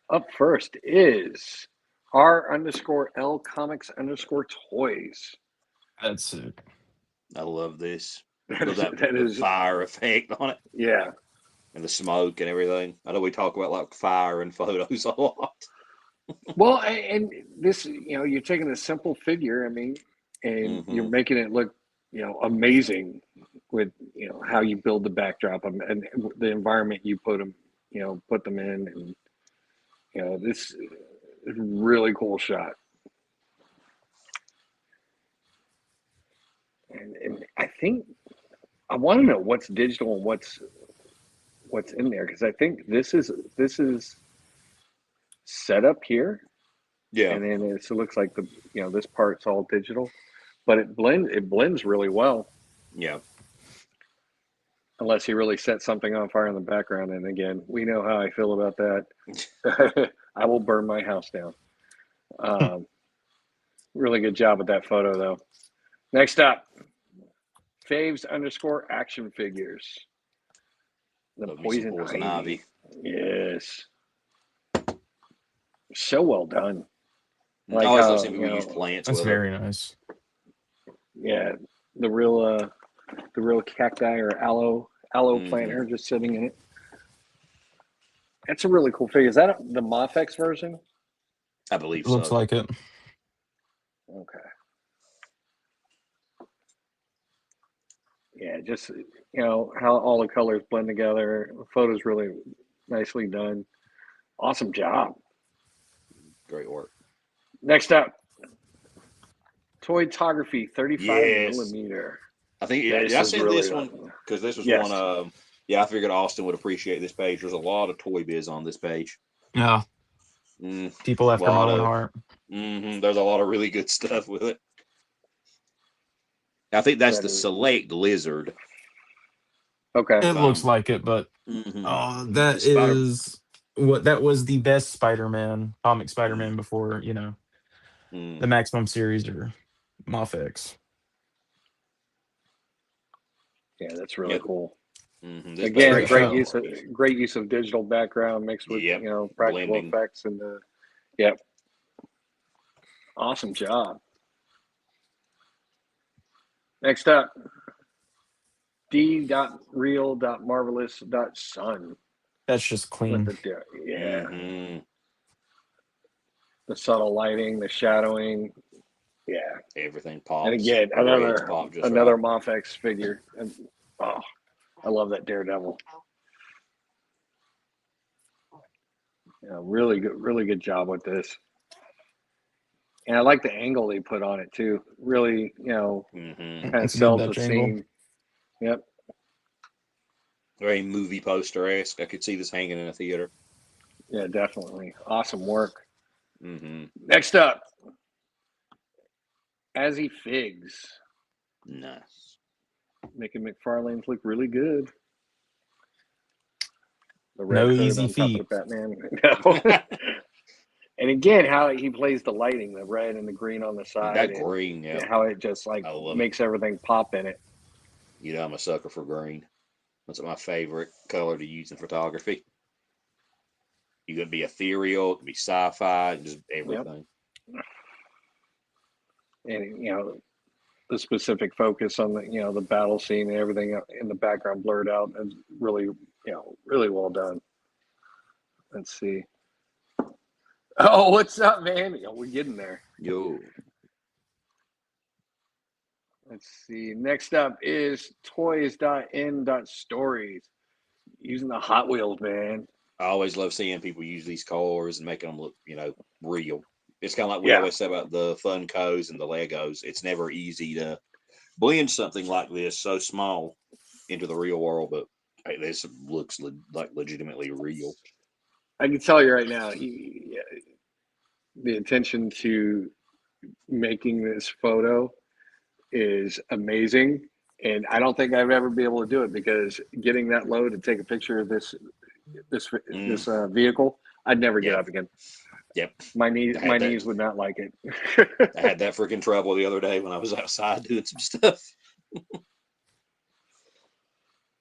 [SPEAKER 1] Up first is R_L Comics _toys.
[SPEAKER 3] That's sick.
[SPEAKER 2] I love this.
[SPEAKER 1] That
[SPEAKER 2] Love
[SPEAKER 1] is,
[SPEAKER 2] that
[SPEAKER 1] that
[SPEAKER 2] the
[SPEAKER 1] is
[SPEAKER 2] fire effect on it
[SPEAKER 1] yeah.
[SPEAKER 2] and the smoke and everything. I know we talk about like fire and photos a lot.
[SPEAKER 1] Well, and this, you're taking a simple figure, I mean, and you're
[SPEAKER 2] Mm-hmm.
[SPEAKER 1] making it look, amazing with, how you build the backdrop and the environment you put them in, and this is a really cool shot. And I think I want to know what's digital and what's in there, because I think this is set up here,
[SPEAKER 2] Yeah.
[SPEAKER 1] and then it looks like this part's all digital, but it blends really well.
[SPEAKER 2] Yeah.
[SPEAKER 1] Unless he really set something on fire in the background, and again, we know how I feel about that. I will burn my house down. Really good job with that photo, though. Next up, Faves _action figures. The
[SPEAKER 2] Love me some
[SPEAKER 1] poison ivy.
[SPEAKER 2] ivy.
[SPEAKER 1] Yes. So well done.
[SPEAKER 2] I
[SPEAKER 1] Like
[SPEAKER 2] always
[SPEAKER 1] how,
[SPEAKER 2] love seeing people use plants
[SPEAKER 3] That's
[SPEAKER 2] with
[SPEAKER 3] very nice.
[SPEAKER 1] yeah, the real cacti or aloe
[SPEAKER 2] Mhm.
[SPEAKER 1] planter just sitting in it. That's a really cool figure. Is that the Mofex version?
[SPEAKER 2] I believe
[SPEAKER 3] Looks
[SPEAKER 2] so.
[SPEAKER 3] like it.
[SPEAKER 1] Okay. Yeah, just how all the colors blend together. The photo's really nicely done. Awesome job.
[SPEAKER 2] Great work.
[SPEAKER 1] Next up, Toytography 35
[SPEAKER 2] Yes.
[SPEAKER 1] millimeter.
[SPEAKER 2] I think
[SPEAKER 1] This
[SPEAKER 2] I
[SPEAKER 1] is
[SPEAKER 2] sent
[SPEAKER 1] really
[SPEAKER 2] this one because this was
[SPEAKER 1] Yes.
[SPEAKER 2] one. Yeah, I figured Austin would appreciate this page. There's a lot of Toy Biz on this page.
[SPEAKER 3] Yeah. People after my own heart.
[SPEAKER 2] There's a lot of really good stuff with it. I think that's
[SPEAKER 1] That
[SPEAKER 2] the
[SPEAKER 1] is-
[SPEAKER 2] Select Lizard.
[SPEAKER 1] Okay.
[SPEAKER 3] It looks like it, but that was the best Spider-Man, comic Spider-Man before, the Maximum series or Mofex.
[SPEAKER 1] Yeah, that's really cool.
[SPEAKER 2] This
[SPEAKER 1] Again,
[SPEAKER 2] page
[SPEAKER 1] great use of digital background mixed with practical
[SPEAKER 2] blending.
[SPEAKER 1] effects and awesome job. Next up, D.real.marvelous.sun.
[SPEAKER 3] That's just clean.
[SPEAKER 1] The subtle lighting, the shadowing,
[SPEAKER 2] Everything pops.
[SPEAKER 1] And again, another Mofex figure. And, I love that Daredevil. Yeah, really good job with this. And I like the angle they put on it too. Really, kind of sells the scene. Yep.
[SPEAKER 2] Very movie poster-esque. I could see this hanging in a theater.
[SPEAKER 1] Yeah, definitely. Awesome work. Next up, As He Figs.
[SPEAKER 2] Nice.
[SPEAKER 1] Making McFarlane's look really good. The red
[SPEAKER 3] No
[SPEAKER 1] hood
[SPEAKER 3] easy
[SPEAKER 1] on
[SPEAKER 3] feat.
[SPEAKER 1] top of the Batman. And again, how he plays the lighting, the red and the green on the side.
[SPEAKER 2] That green, yeah.
[SPEAKER 1] How it just makes everything pop in it.
[SPEAKER 2] I'm a sucker for green. That's my favorite color to use in photography. You could be ethereal, it could be sci-fi, just everything.
[SPEAKER 1] Yep. And the specific focus on the battle scene and everything in the background blurred out and really really well done. Let's see. Oh, what's up, man? We're getting there.
[SPEAKER 2] Yo.
[SPEAKER 1] Let's see. Next up is toys.n.stories. Using the Hot Wheels, man.
[SPEAKER 2] I always love seeing people use these cars and making them look, real. It's kind of like we always say about the Funkos and the Legos. It's never easy to blend something like this so small into the real world, but hey, this looks like legitimately real.
[SPEAKER 1] I can tell you right now, the attention to making this photo is amazing. And I don't think I'd ever be able to do it because getting that low to take a picture of this this vehicle, I'd never get
[SPEAKER 2] Yep.
[SPEAKER 1] up again.
[SPEAKER 2] Yep.
[SPEAKER 1] My
[SPEAKER 2] I had
[SPEAKER 1] knees
[SPEAKER 2] that.
[SPEAKER 1] would not like it.
[SPEAKER 2] I had that freaking trouble the other day when I was outside doing some stuff.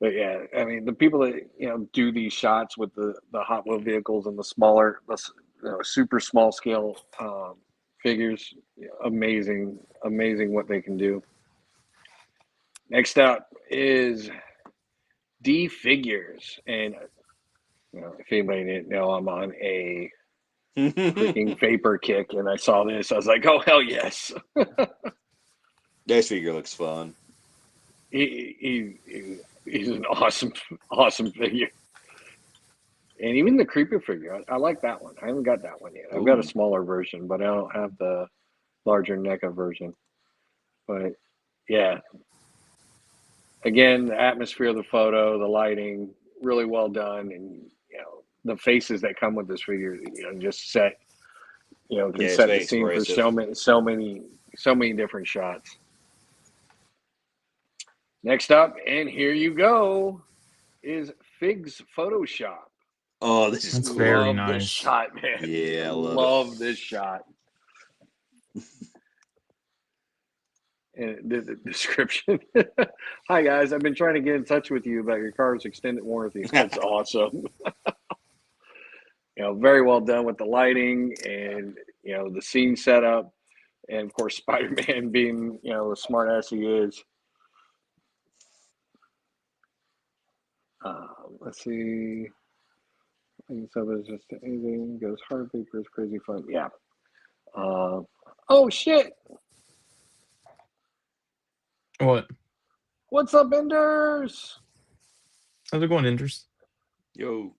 [SPEAKER 1] But yeah, I mean, the people that do these shots with the Hot Wheel vehicles and the smaller, super small scale figures, amazing what they can do. Next up is D Figures, and if anybody didn't know, I'm on a freaking vapor kick, and I saw this, I was like, oh hell yes!
[SPEAKER 2] This figure looks fun.
[SPEAKER 1] He's an awesome figure. And even the creeper figure, I like that one. I haven't got that one yet. I've got a smaller version, but I don't have the larger NECA version. But yeah, again, the atmosphere of the photo, the lighting, really well done, and the faces that come with this figure, just set, can
[SPEAKER 2] Yeah, it's
[SPEAKER 1] set
[SPEAKER 2] very
[SPEAKER 1] the scene for
[SPEAKER 2] expressive.
[SPEAKER 1] so many different shots. Next up, and here you go, is Fig's Photoshop.
[SPEAKER 2] Oh, this is
[SPEAKER 3] That's
[SPEAKER 2] cool.
[SPEAKER 3] very
[SPEAKER 1] Love this
[SPEAKER 3] nice.
[SPEAKER 1] shot, man.
[SPEAKER 2] Yeah, I love
[SPEAKER 1] Love this shot. And the description. Hi guys, I've been trying to get in touch with you about your car's extended warranty. That's awesome. Very well done with the lighting and the scene setup, and of course Spider-Man being the smart ass he is. Let's see. So there's just anything goes hard paper is crazy fun. Yeah. Oh shit!
[SPEAKER 3] What?
[SPEAKER 1] What's up, Enders?
[SPEAKER 3] How's it going, Inders?
[SPEAKER 2] Yo.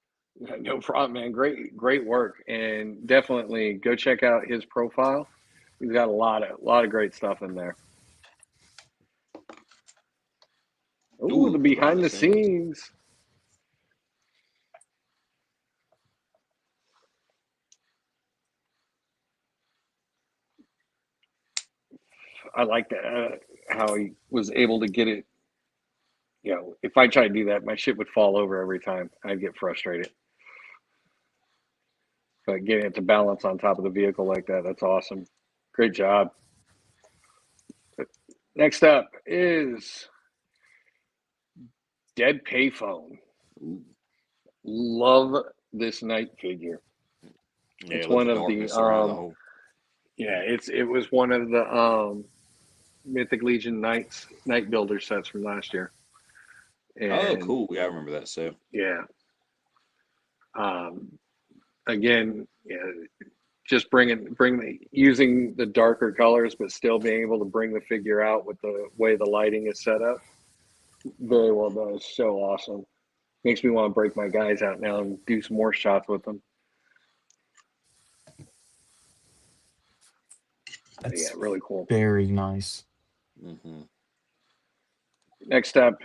[SPEAKER 1] No problem, man. Great work, and definitely go check out his profile. He's got a lot of great stuff in there. Ooh, the behind the scenes. I like that how he was able to get it. If I tried to do that, my shit would fall over every time. I'd get frustrated. But getting it to balance on top of the vehicle like that, that's awesome. Great job. Next up is Dead Payphone.
[SPEAKER 2] Ooh.
[SPEAKER 1] Love this night figure.
[SPEAKER 2] Yeah,
[SPEAKER 1] It's
[SPEAKER 2] I love
[SPEAKER 1] one
[SPEAKER 2] the
[SPEAKER 1] of the
[SPEAKER 2] darkness around the whole.
[SPEAKER 1] yeah, it was one of the Mythic Legion night builder sets from last year.
[SPEAKER 2] Oh,
[SPEAKER 1] And
[SPEAKER 2] cool. Yeah, I remember that. So
[SPEAKER 1] yeah. Again, just using the darker colors, but still being able to bring the figure out with the way the lighting is set up. Very well done. It's so awesome. Makes me want to break my guys out now and do some more shots with them.
[SPEAKER 3] That's
[SPEAKER 1] Yeah, really cool.
[SPEAKER 3] very nice.
[SPEAKER 2] mm-hmm.
[SPEAKER 1] Next up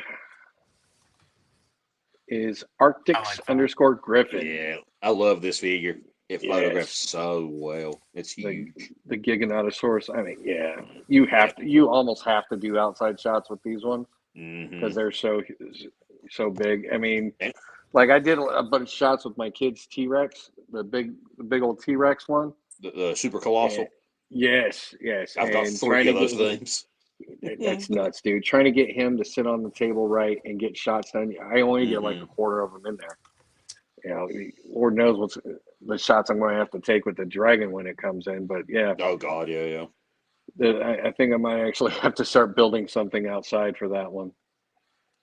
[SPEAKER 1] is Arctics _ Griffin.
[SPEAKER 2] Yeah, I love this figure. It photographs so well. It's huge.
[SPEAKER 1] The Giganotosaurus. I mean, yeah, you almost have to do outside shots with these ones because they're so big. I mean, like I did a bunch of shots with my kids' T-Rex, the big old T-Rex one.
[SPEAKER 2] The super colossal.
[SPEAKER 1] Yes.
[SPEAKER 2] I've got 3 of those things.
[SPEAKER 1] That's nuts, dude. Trying to get him to sit on the table right and get shots done. I only get like a quarter of them in there. Lord knows what's the shots I'm going to have to take with the dragon when it comes in. But yeah.
[SPEAKER 2] Oh God, yeah.
[SPEAKER 1] I think I might actually have to start building something outside for that one.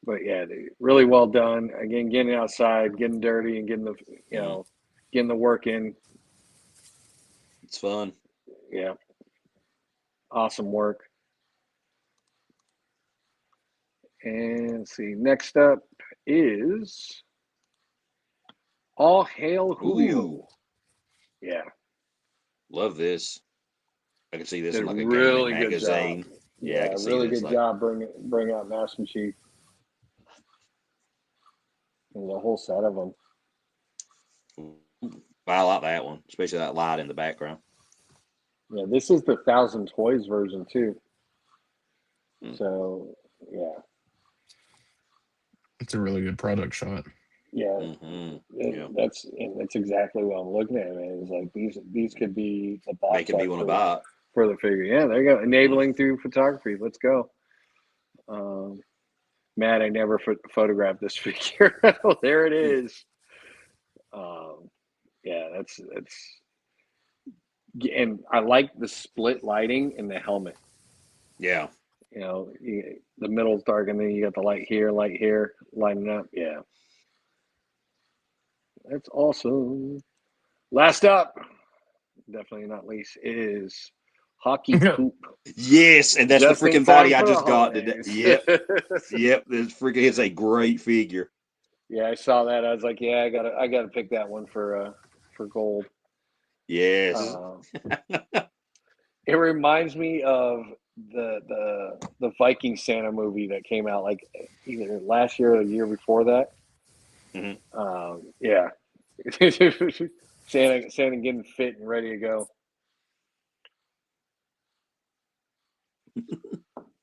[SPEAKER 1] But yeah, really well done. Again, getting outside, getting dirty, and getting the getting the work in.
[SPEAKER 2] It's fun.
[SPEAKER 1] Yeah, awesome work. And let's see, next up is All Hail Julio.
[SPEAKER 2] Ooh.
[SPEAKER 1] Yeah,
[SPEAKER 2] love this. I can see this in like a
[SPEAKER 1] really
[SPEAKER 2] gaming magazine.
[SPEAKER 1] Job.
[SPEAKER 2] Yeah, I can see
[SPEAKER 1] really
[SPEAKER 2] this.
[SPEAKER 1] good job bring out Master Chief and the whole set of them.
[SPEAKER 2] I like that one, especially that light in the background.
[SPEAKER 1] Yeah, this is the 1,000 Toys version too. So yeah,
[SPEAKER 3] It's a really good product shot.
[SPEAKER 1] Yeah,
[SPEAKER 2] Mm-hmm. Yeah.
[SPEAKER 1] that's exactly what I'm looking at, man. It's like these could be the
[SPEAKER 2] They
[SPEAKER 1] box
[SPEAKER 2] can be
[SPEAKER 1] art
[SPEAKER 2] one to buy.
[SPEAKER 1] for the figure. Yeah, there you go. Enabling through photography. Let's go. Matt, I never photographed this figure. Oh, there it is. Yeah, that's and I like the split lighting in the helmet.
[SPEAKER 2] Yeah.
[SPEAKER 1] The middle's dark and then you got the light here, lighting up. Yeah, that's awesome. Last up, definitely not least, is Hockey Coop.
[SPEAKER 2] Yes, and that's
[SPEAKER 1] Just
[SPEAKER 2] the
[SPEAKER 1] in
[SPEAKER 2] freaking
[SPEAKER 1] time
[SPEAKER 2] body I
[SPEAKER 1] for the
[SPEAKER 2] just got today.
[SPEAKER 1] holidays.
[SPEAKER 2] Yep. Yep. This freaking is a great figure.
[SPEAKER 1] Yeah, I saw that. I was like, yeah, I gotta pick that one for gold.
[SPEAKER 2] Yes.
[SPEAKER 1] It reminds me of the Viking Santa movie that came out like either last year or the year before that. Yeah, Santa getting fit and ready to go.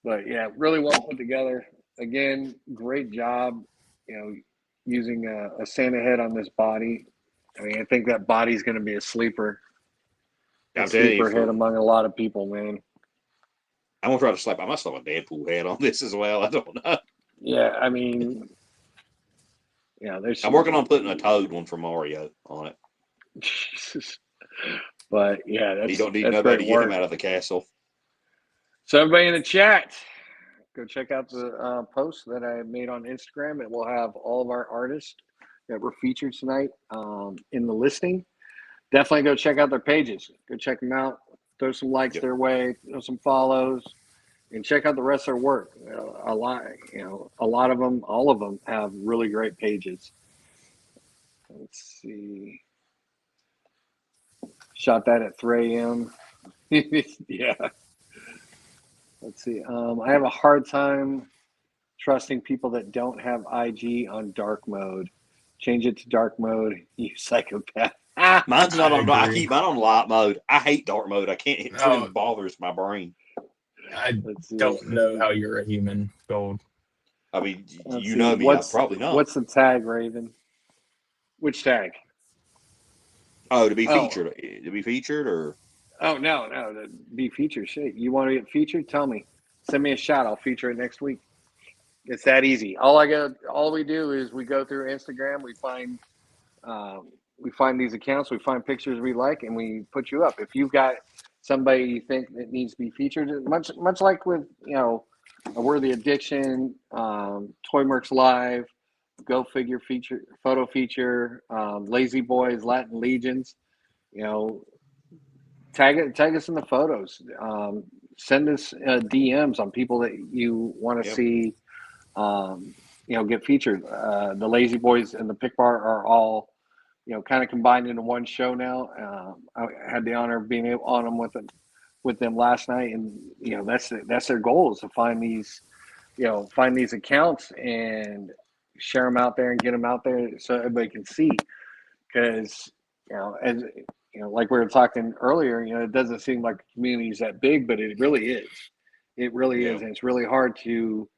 [SPEAKER 1] But yeah, really well put together. Again, great job. Using a Santa head on this body. I mean, I think that body's going to be a sleeper
[SPEAKER 2] I'm telling you,
[SPEAKER 1] hit among a lot of people, man.
[SPEAKER 2] I'm gonna try to slap. I must have a Deadpool head on this as well. I don't know.
[SPEAKER 1] Yeah, I mean, yeah, there's.
[SPEAKER 2] I'm working on putting a Toad one for Mario on it.
[SPEAKER 1] But yeah,
[SPEAKER 2] You don't need
[SPEAKER 1] that's
[SPEAKER 2] nobody
[SPEAKER 1] great
[SPEAKER 2] to get him
[SPEAKER 1] work.
[SPEAKER 2] out of the castle.
[SPEAKER 1] So everybody in the chat, go check out the post that I made on Instagram. It will have all of our artists that were featured tonight in the listing. Definitely go check out their pages. Go check them out. Throw some likes their way. Throw some follows, and check out the rest of their work. A lot of them, all of them have really great pages. Let's see. Shot that at 3 a.m. Yeah. Let's see. I have a hard time trusting people that don't have IG on dark mode. Change it to dark mode, you psychopath.
[SPEAKER 2] Mine's not on. I
[SPEAKER 3] agree.
[SPEAKER 2] keep mine on light mode. I hate dark mode. I can't. It
[SPEAKER 3] Oh,
[SPEAKER 2] bothers my brain.
[SPEAKER 3] I
[SPEAKER 1] Let's see.
[SPEAKER 3] don't know how you're a human, Gold.
[SPEAKER 2] I mean,
[SPEAKER 1] Let's
[SPEAKER 2] you
[SPEAKER 1] see.
[SPEAKER 2] know me. I'm probably not.
[SPEAKER 1] What's the tag, Raven? Which tag?
[SPEAKER 2] Oh, to be featured. To be featured, or
[SPEAKER 1] Oh no, to be featured. Shit, you want to get featured? Tell me. Send me a shot. I'll feature it next week. It's that easy. All we do is we go through Instagram. We find these accounts. We find pictures we like, and we put you up. If you've got somebody you think that needs to be featured, much like with a Worthy Addiction, Toy Mercs Live, Go Figure feature, photo feature, Lazy Boys, Latin Legions. Tag us in the photos. Send us DMs on people that you want to see. Get featured. The Lazy Boys and the Pick Bar are all, kind of combined into one show now. I had the honor of being on them with them last night, and that's their goal is to find these accounts and share them out there and get them out there so everybody can see. Because as like we were talking earlier, it doesn't seem like the community is that big, but it really is. It really is, and it's really hard to.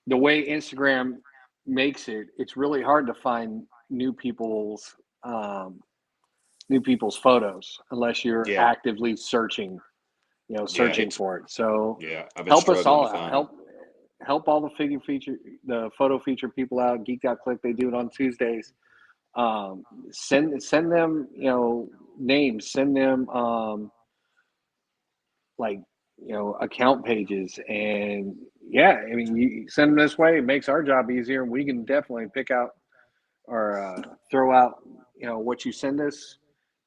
[SPEAKER 1] The way Instagram makes it, it's really hard to find new people's photos unless you're actively searching, searching for it. So
[SPEAKER 2] I've been
[SPEAKER 1] help us
[SPEAKER 2] struggling
[SPEAKER 1] all
[SPEAKER 2] to find
[SPEAKER 1] out. Help all the photo feature people out. Geek Out Click, they do it on Tuesdays. Send them, names. Send them account pages, and I mean, you send them this way. It makes our job easier, and we can definitely pick out or throw out, what you send us,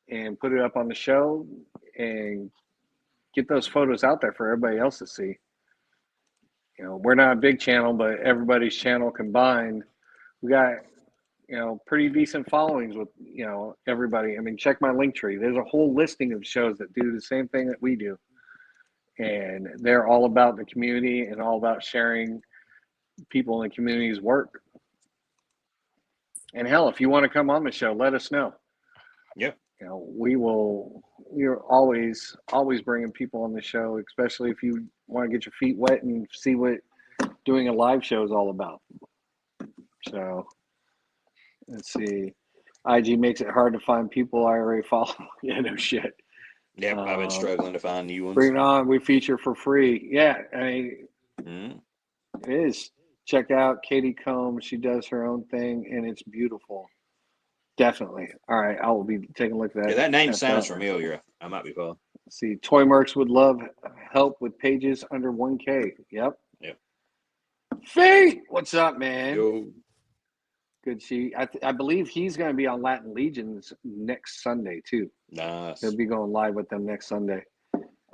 [SPEAKER 1] and put it up on the show, and get those photos out there for everybody else to see. We're not a big channel, but everybody's channel combined, we got pretty decent followings with everybody. I mean, check my link tree. There's a whole listing of shows that do the same thing that we do, and they're all about the community and all about sharing people in the community's work. And hell, if you want to come on the show, let us know.
[SPEAKER 2] Yeah.
[SPEAKER 1] We're always bringing people on the show, especially if you want to get your feet wet and see what doing a live show is all about. So Let's see. IG makes it hard to find people I already follow. Yeah, no shit.
[SPEAKER 2] Yep, I've been struggling to find new ones.
[SPEAKER 1] Bring it on. We feature for free. Yeah, I mean, it is. Check out Katie Combs. She does her own thing, and it's beautiful. Definitely. All right, I will be taking a look at that.
[SPEAKER 2] Yeah, that name sounds familiar. I might be following.
[SPEAKER 1] See, Toy Mercs would love help with pages under 1K. Yep.
[SPEAKER 2] Yep.
[SPEAKER 1] Faye, what's up, man?
[SPEAKER 2] Yo.
[SPEAKER 1] Good to see. I believe he's going to be on Latin Legions next Sunday too.
[SPEAKER 2] Nice.
[SPEAKER 1] He'll be going live with them next Sunday.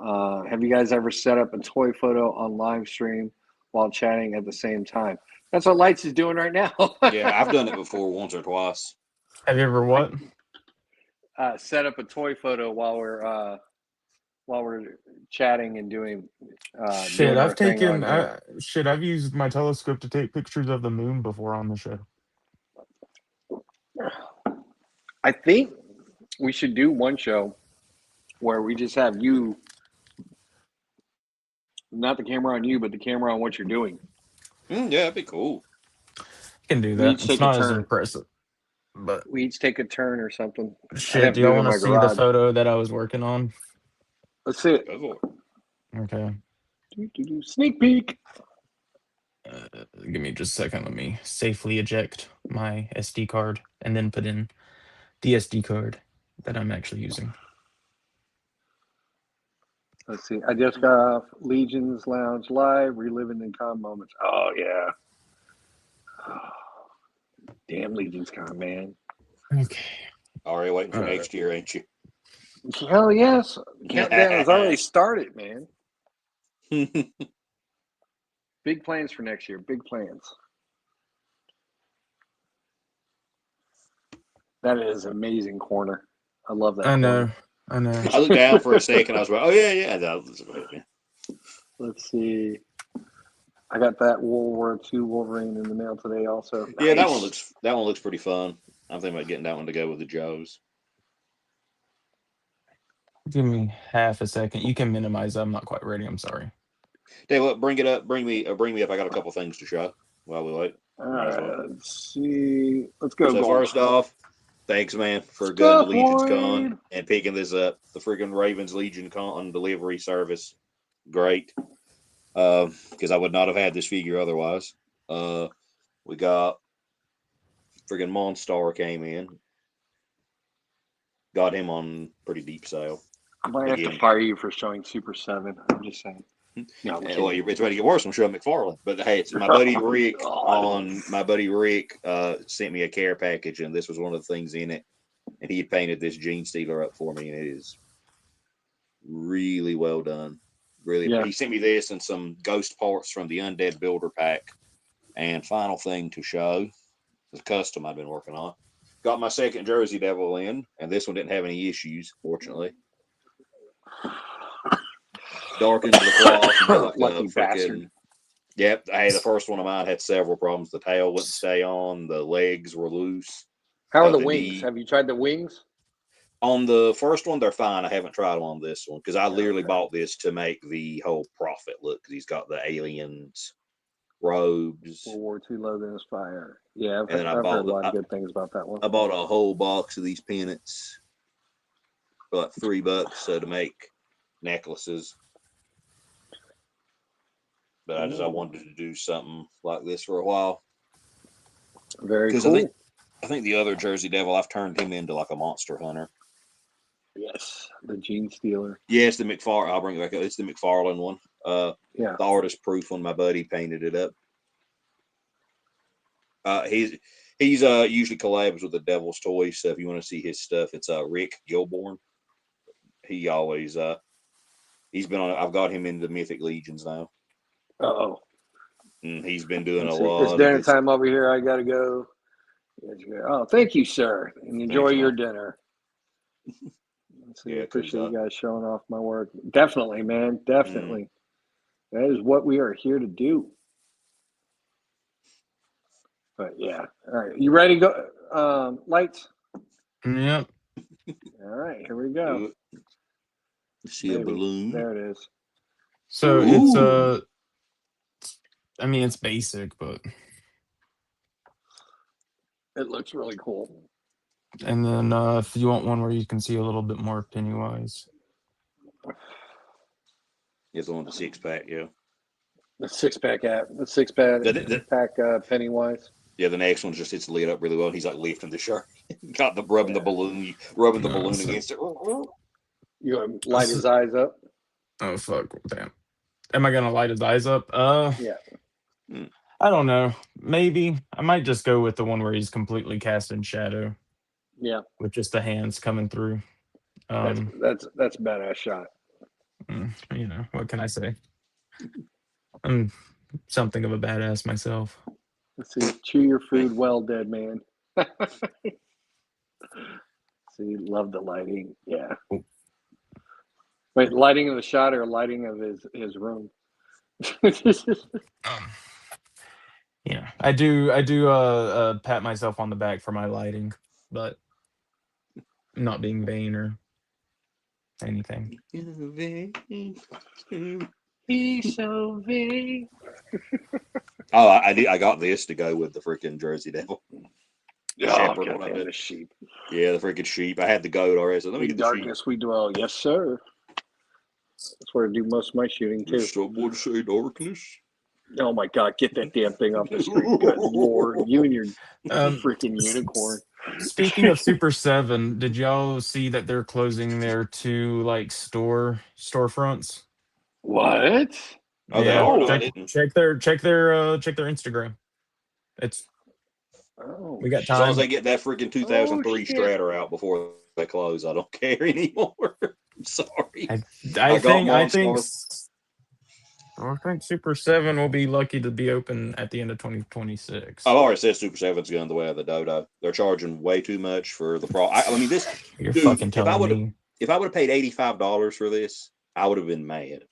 [SPEAKER 1] Have you guys ever set up a toy photo on live stream while chatting at the same time? That's what Lights is doing right now.
[SPEAKER 2] Yeah, I've done it before once or twice.
[SPEAKER 3] Have you ever what?
[SPEAKER 1] Set up a toy photo while we're chatting and doing.
[SPEAKER 3] Shit,
[SPEAKER 1] doing our
[SPEAKER 3] I've
[SPEAKER 1] thing
[SPEAKER 3] taken.
[SPEAKER 1] on here.
[SPEAKER 3] I've used my telescope to take pictures of the moon before on the show.
[SPEAKER 1] I think we should do one show where we just have you, not the camera on you, but the camera on what you're doing.
[SPEAKER 2] Yeah, that'd be cool.
[SPEAKER 3] You can do
[SPEAKER 1] We
[SPEAKER 3] that.
[SPEAKER 1] each
[SPEAKER 3] It's
[SPEAKER 1] take a
[SPEAKER 3] not as
[SPEAKER 1] turn.
[SPEAKER 3] impressive, but
[SPEAKER 1] We each take a turn or something.
[SPEAKER 3] shit. Do y'all want to see the photo that I was working on?
[SPEAKER 1] Let's see it.
[SPEAKER 2] Go for it.
[SPEAKER 3] Okay.
[SPEAKER 1] Sneak peek.
[SPEAKER 3] Give me just a second. Let me safely eject my SD card and then put in the SD card that I'm actually using.
[SPEAKER 1] Let's see. I just got off Legion's Lounge Live, reliving the con moments. Oh, yeah. Oh, damn Legion's Con, man.
[SPEAKER 3] Okay.
[SPEAKER 2] Already waiting for next year, ain't you?
[SPEAKER 1] Hell yes. Countdown has already started, man. Big plans for next year. Big plans. That is an amazing corner. I love that.
[SPEAKER 3] I know.
[SPEAKER 1] Corner.
[SPEAKER 3] I know.
[SPEAKER 2] I looked down for a second. I was like, oh, yeah.
[SPEAKER 1] Let's see. I got that World War II Wolverine in the mail today also.
[SPEAKER 2] Yeah,
[SPEAKER 1] Nice.
[SPEAKER 2] that one looks pretty fun. I'm thinking about getting that one to go with the Joes.
[SPEAKER 3] Give me half a second. You can minimize. I'm not quite ready. I'm sorry.
[SPEAKER 2] Tell you what, bring it up. Bring me up. I got a couple things to show while we wait.
[SPEAKER 1] All right, let's see. Let's go.
[SPEAKER 2] So first off, thanks, man, for going to Legion's Con and picking this up. The freaking Ravens Legion Con delivery service, great. Because I would not have had this figure otherwise. We got freaking Monstar came in. Got him on pretty deep sale.
[SPEAKER 1] I might have to fire you for showing Super 7. I'm just saying. No,
[SPEAKER 2] well, it's ready to get worse. I'm sure McFarlane. But hey, it's my buddy Rick sent me a care package, and this was one of the things in it. And he had painted this Gene Stealer up for me, and it is really well done. Really, yeah. He sent me this and some ghost parts from the Undead Builder pack. And final thing to show, the custom I've been working on. Got my second Jersey Devil in, and this one didn't have any issues, fortunately. Darkened the cloth like a freaking. Yep. Hey, the first one of mine had several problems. The tail wouldn't stay on. The legs were loose.
[SPEAKER 1] How are the wings? Have you tried the wings?
[SPEAKER 2] On the first one, they're fine. I haven't tried them on this one because I literally bought this to make the whole Prophet look because he's got the aliens robes.
[SPEAKER 1] World War II logo inspired. Yeah, I've heard a lot of good things about that one.
[SPEAKER 2] I bought a whole box of these pennants for like $3 to make necklaces. But I wanted to do something like this for a while.
[SPEAKER 1] Very cool.
[SPEAKER 2] I think the other Jersey Devil, I've turned him into like a monster hunter.
[SPEAKER 1] Yes, the Gene Stealer.
[SPEAKER 2] Yeah, it's the McFarlane. I'll bring it back up. It's the McFarlane one.
[SPEAKER 1] Yeah.
[SPEAKER 2] The artist proof one. My buddy painted it up. He's usually collabs with the Devil's Toys. So if you want to see his stuff, it's Rick Gilborn. He always he's been on. I've got him into Mythic Legions now.
[SPEAKER 1] Oh.
[SPEAKER 2] He's been doing a lot.
[SPEAKER 1] It's dinner time over here. I got to go. Oh, thank you, sir. And enjoy your dinner. Appreciate you guys showing off my work. Definitely, man. Definitely. That is what we are here to do. But yeah. All right. You ready to go? Lights?
[SPEAKER 3] Yep.
[SPEAKER 1] All right. Here we go.
[SPEAKER 2] See a balloon.
[SPEAKER 1] There it is.
[SPEAKER 3] So it's I mean, it's basic, but
[SPEAKER 1] It looks really cool.
[SPEAKER 3] And then if you want one where you can see a little bit more Pennywise.
[SPEAKER 2] It's on the 6-pack, yeah.
[SPEAKER 1] The six-pack Pennywise.
[SPEAKER 2] Yeah, the next one's just it's lit up really well. He's like lifting the shirt, got the rubbing the balloon against it.
[SPEAKER 1] You gonna light his eyes up?
[SPEAKER 3] Oh fuck! Damn. Am I gonna light his eyes up?
[SPEAKER 1] Yeah.
[SPEAKER 3] I don't know. Maybe I might just go with the one where he's completely cast in shadow.
[SPEAKER 1] Yeah.
[SPEAKER 3] With just the hands coming through.
[SPEAKER 1] That's a badass shot.
[SPEAKER 3] You know, what can I say? I'm something of a badass myself.
[SPEAKER 1] Let's see. Chew your food well, dead man. See, love the lighting. Yeah. Wait, lighting of the shot or lighting of his room?
[SPEAKER 3] Yeah, I do pat myself on the back for my lighting, but not being vain or anything.
[SPEAKER 1] He's so vain.
[SPEAKER 2] Oh, I got this to go with the freaking Jersey Devil. The shepherd,
[SPEAKER 1] the sheep.
[SPEAKER 2] Yeah, the freaking sheep. I had the goat already, so let me get the
[SPEAKER 1] darkness
[SPEAKER 2] sheep.
[SPEAKER 1] we dwell. Yes, sir. That's where I do most of my shooting too.
[SPEAKER 2] Someone say darkness.
[SPEAKER 1] Oh my God! Get that damn thing off the street. Good Lord, you and your freaking unicorn.
[SPEAKER 3] Speaking of Super 7, did y'all see that they're closing their 2 like storefronts?
[SPEAKER 1] What?
[SPEAKER 2] Oh, they are. No, I didn't.
[SPEAKER 3] Check their Instagram. It's we got
[SPEAKER 2] as long as
[SPEAKER 3] time.
[SPEAKER 2] they get that freaking 2003 Stratter out before they close, I don't care anymore. I'm sorry.
[SPEAKER 3] I think Super 7 will be lucky to be open at the end of 2026.
[SPEAKER 2] I've already said Super 7's going the way of the dodo. They're charging way too much for the product. I mean, this.
[SPEAKER 3] You're fucking telling me.
[SPEAKER 2] If I would have paid $85 for this, I would have been mad.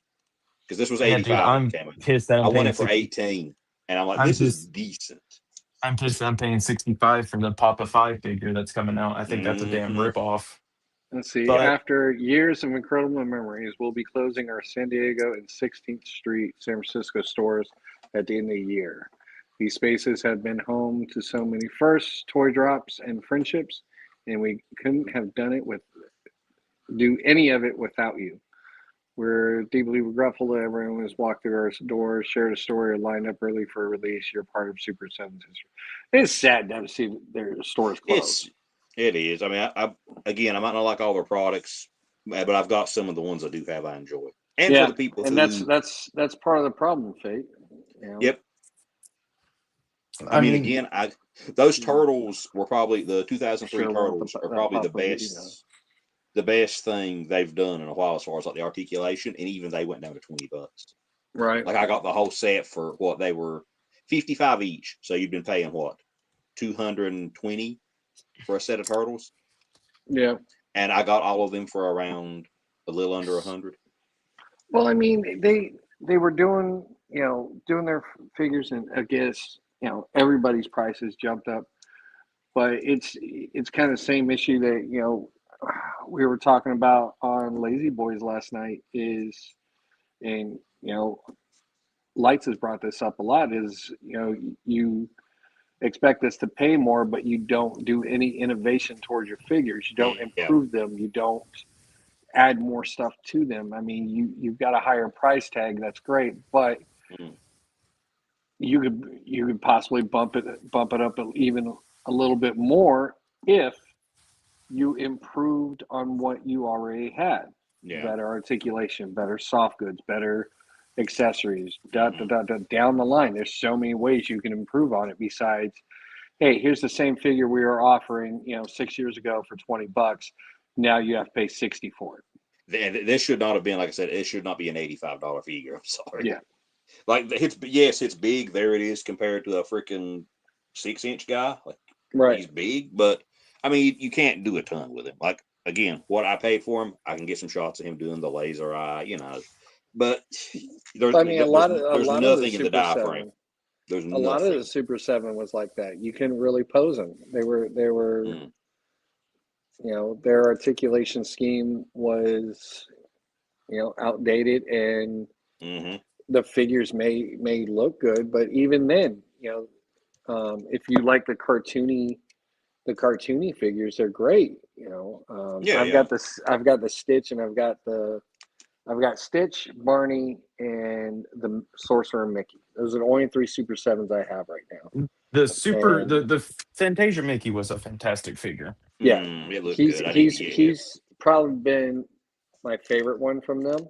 [SPEAKER 2] Because this was 85.
[SPEAKER 3] Dude, I'm pissed that
[SPEAKER 2] I won it for 18, and I'm like, this is decent.
[SPEAKER 3] I'm pissed that I'm paying 65 for the Papa 5 figure that's coming out. I think that's a damn ripoff.
[SPEAKER 1] Let's see. After years of incredible memories, we'll be closing our San Diego and 16th Street San Francisco stores at the end of the year. These spaces have been home to so many firsts, toy drops, and friendships, and we couldn't have do any of it without you. We're deeply regretful that everyone has walked through our doors, shared a story, or lined up early for a release. You're part of Super 7's history. It's sad to see their stores closed.
[SPEAKER 2] It is. I mean, I might not like all their products, but I've got some of the ones I do have I enjoy. And for the people
[SPEAKER 1] and that's part of the problem, Fate. You know?
[SPEAKER 2] Yep. I mean, again, those turtles were probably the 2003 turtles are probably the best thing they've done in a while as far as like the articulation, and even they went down to $20.
[SPEAKER 1] Right.
[SPEAKER 2] Like I got the whole set for what they were 55 each. So you've been paying what? 220 for a set of turtles.
[SPEAKER 1] Yeah.
[SPEAKER 2] And I got all of them for around a little under 100.
[SPEAKER 1] Well, I mean, they were doing their figures, and I guess, everybody's prices jumped up, but it's kind of the same issue that, we were talking about on Lazy Boys last night and Lights has brought this up a lot, is, you expect us to pay more, but you don't do any innovation towards your figures. You don't improve them. You don't add more stuff to them. I mean, you've got a higher price tag. That's great, but you could possibly bump it up even a little bit more if you improved on what you already had. Better articulation, better soft goods, better accessories, down the line. There's so many ways you can improve on it besides, hey, here's the same figure we were offering 6 years ago for $20. Now you have to pay $60 for it.
[SPEAKER 2] This should not have been, like I said, it should not be an $85 figure. I'm sorry.
[SPEAKER 1] Yeah.
[SPEAKER 2] Like it's big. There it is compared to a freaking 6-inch guy. Like,
[SPEAKER 1] right.
[SPEAKER 2] He's big, but I mean, you can't do a ton with him. Like, again, what I paid for him, I can get some shots of him doing the laser eye, but there's nothing in the diaphragm. There's
[SPEAKER 1] a lot of the Super 7 was like that. You couldn't really pose them. They were their articulation scheme was outdated, and the figures may look good, but even then, if you like the cartoony the cartoony figures are great.
[SPEAKER 2] Yeah,
[SPEAKER 1] I've
[SPEAKER 2] yeah.
[SPEAKER 1] got this. I've got the Stitch, and I've got Stitch, Barney, and the Sorcerer Mickey. Those are the only three Super Sevens I have right now. And
[SPEAKER 3] The Fantasia Mickey was a fantastic figure.
[SPEAKER 1] yeah,
[SPEAKER 2] It looked
[SPEAKER 1] he's
[SPEAKER 2] good. I need to
[SPEAKER 1] he's
[SPEAKER 2] get him.
[SPEAKER 1] he's probably been my favorite one from them.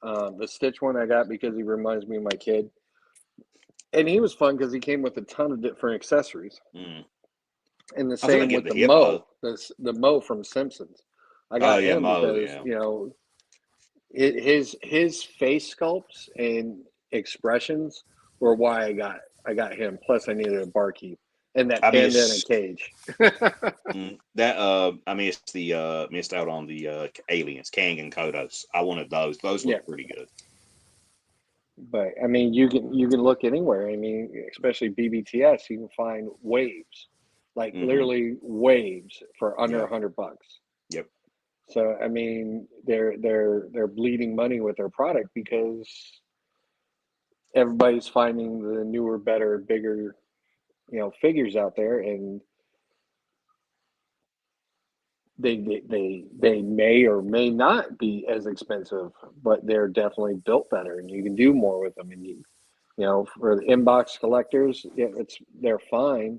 [SPEAKER 1] The Stitch one I got because he reminds me of my kid, and he was fun because he came with a ton of different accessories.
[SPEAKER 2] Mm.
[SPEAKER 1] And the
[SPEAKER 2] I think I
[SPEAKER 1] same
[SPEAKER 2] get
[SPEAKER 1] with
[SPEAKER 2] the
[SPEAKER 1] the
[SPEAKER 2] hippo.
[SPEAKER 1] Mo, the Mo from Simpsons. I
[SPEAKER 2] Oh
[SPEAKER 1] got
[SPEAKER 2] yeah,
[SPEAKER 1] him
[SPEAKER 2] Mo.
[SPEAKER 1] because
[SPEAKER 2] Yeah,
[SPEAKER 1] his face sculpts and expressions were why I got him. Plus, I needed a barkeep and that
[SPEAKER 2] I
[SPEAKER 1] panda in a
[SPEAKER 2] miss
[SPEAKER 1] cage.
[SPEAKER 2] that. I missed out on the aliens, Kang and Kodos. I wanted those. Those
[SPEAKER 1] Yeah,
[SPEAKER 2] look pretty good.
[SPEAKER 1] but I mean, you can look anywhere. I mean, especially BBTS, you can find waves, like
[SPEAKER 2] Hmm.
[SPEAKER 1] literally waves for under
[SPEAKER 2] Yeah.
[SPEAKER 1] $100.
[SPEAKER 2] Yep.
[SPEAKER 1] So I mean, they're bleeding money with their product because everybody's finding the newer, better, bigger, figures out there, and they may or may not be as expensive, but they're definitely built better, and you can do more with them. And for the inbox collectors, yeah, they're fine,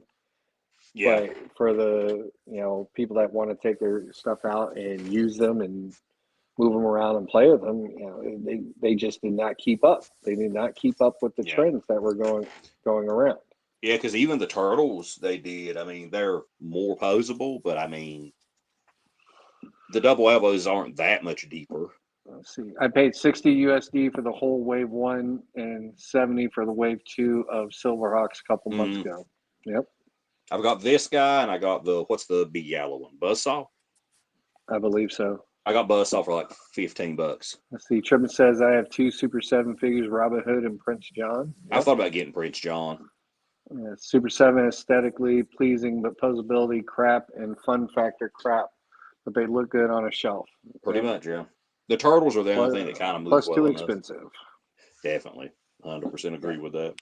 [SPEAKER 2] Yeah.
[SPEAKER 1] but for the people that want to take their stuff out and use them and move them around and play with them, they just did not keep up. They did not keep up with the
[SPEAKER 2] Yeah.
[SPEAKER 1] trends that were going around.
[SPEAKER 2] Yeah. Because even the turtles, they did. I mean, they're more posable, but I mean, the double elbows aren't that much deeper.
[SPEAKER 1] Let's see. I paid 60 USD for the whole wave one and 70 for the wave two of Silverhawks a couple months
[SPEAKER 2] Mm.
[SPEAKER 1] ago. Yep,
[SPEAKER 2] I've got this guy, and I got what's the big yellow one? Buzzsaw.
[SPEAKER 1] I believe so.
[SPEAKER 2] I got Buzzsaw for like $15.
[SPEAKER 1] Let's see. Trippin says I have two Super 7 figures, Robin Hood and Prince John.
[SPEAKER 2] I
[SPEAKER 1] Yep.
[SPEAKER 2] thought about getting Prince John.
[SPEAKER 1] Super 7 aesthetically pleasing, but posability crap and fun factor crap. But they look good on a shelf.
[SPEAKER 2] Pretty
[SPEAKER 1] Yep.
[SPEAKER 2] much, yeah. The turtles are the only
[SPEAKER 1] Plus,
[SPEAKER 2] thing that kind of move
[SPEAKER 1] plus too
[SPEAKER 2] well enough.
[SPEAKER 1] expensive.
[SPEAKER 2] Definitely, 100% agree with that.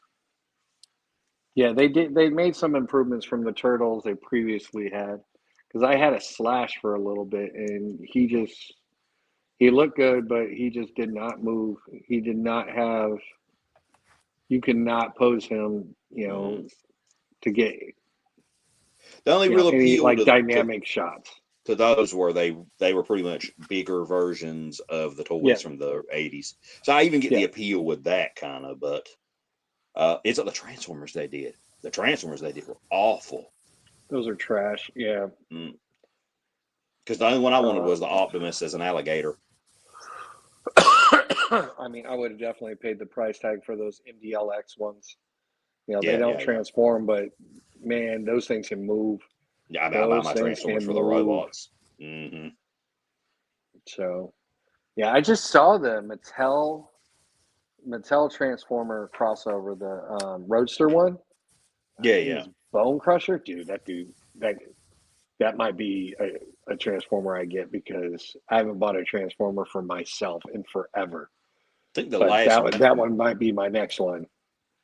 [SPEAKER 1] Yeah, they did. They made some improvements from the turtles they previously had. Because I had a Slash for a little bit, and he looked good, but he just did not move. He did not have. You could not pose him,
[SPEAKER 2] Mm.
[SPEAKER 1] to get
[SPEAKER 2] The only real
[SPEAKER 1] any
[SPEAKER 2] appeal
[SPEAKER 1] like dynamic shots.
[SPEAKER 2] to those were they were pretty much bigger versions of the
[SPEAKER 1] Yeah,
[SPEAKER 2] toys from the 80s. So I even get
[SPEAKER 1] yeah,
[SPEAKER 2] the appeal with that kind of, but it's like the Transformers they did. The Transformers they did were awful.
[SPEAKER 1] those are trash. Yeah.
[SPEAKER 2] Because the only one I wanted was the
[SPEAKER 1] Um,
[SPEAKER 2] Optimus as an alligator.
[SPEAKER 1] I mean, I would have definitely paid the price tag for those MDLX ones. They
[SPEAKER 2] Yeah,
[SPEAKER 1] don't
[SPEAKER 2] yeah, yeah.
[SPEAKER 1] transform, but man, those things can move.
[SPEAKER 2] Yeah, I buy
[SPEAKER 1] Those
[SPEAKER 2] my
[SPEAKER 1] things
[SPEAKER 2] Transformers
[SPEAKER 1] can
[SPEAKER 2] for the
[SPEAKER 1] move.
[SPEAKER 2] robots. Hmm.
[SPEAKER 1] So, yeah, I just saw the Mattel Transformer crossover, the Roadster one. I
[SPEAKER 2] Yeah,
[SPEAKER 1] think
[SPEAKER 2] yeah.
[SPEAKER 1] it's Bone Crusher, dude. That might be a Transformer I get because I haven't bought a Transformer for myself in forever.
[SPEAKER 2] I think the
[SPEAKER 1] But
[SPEAKER 2] last
[SPEAKER 1] that one might be my next one.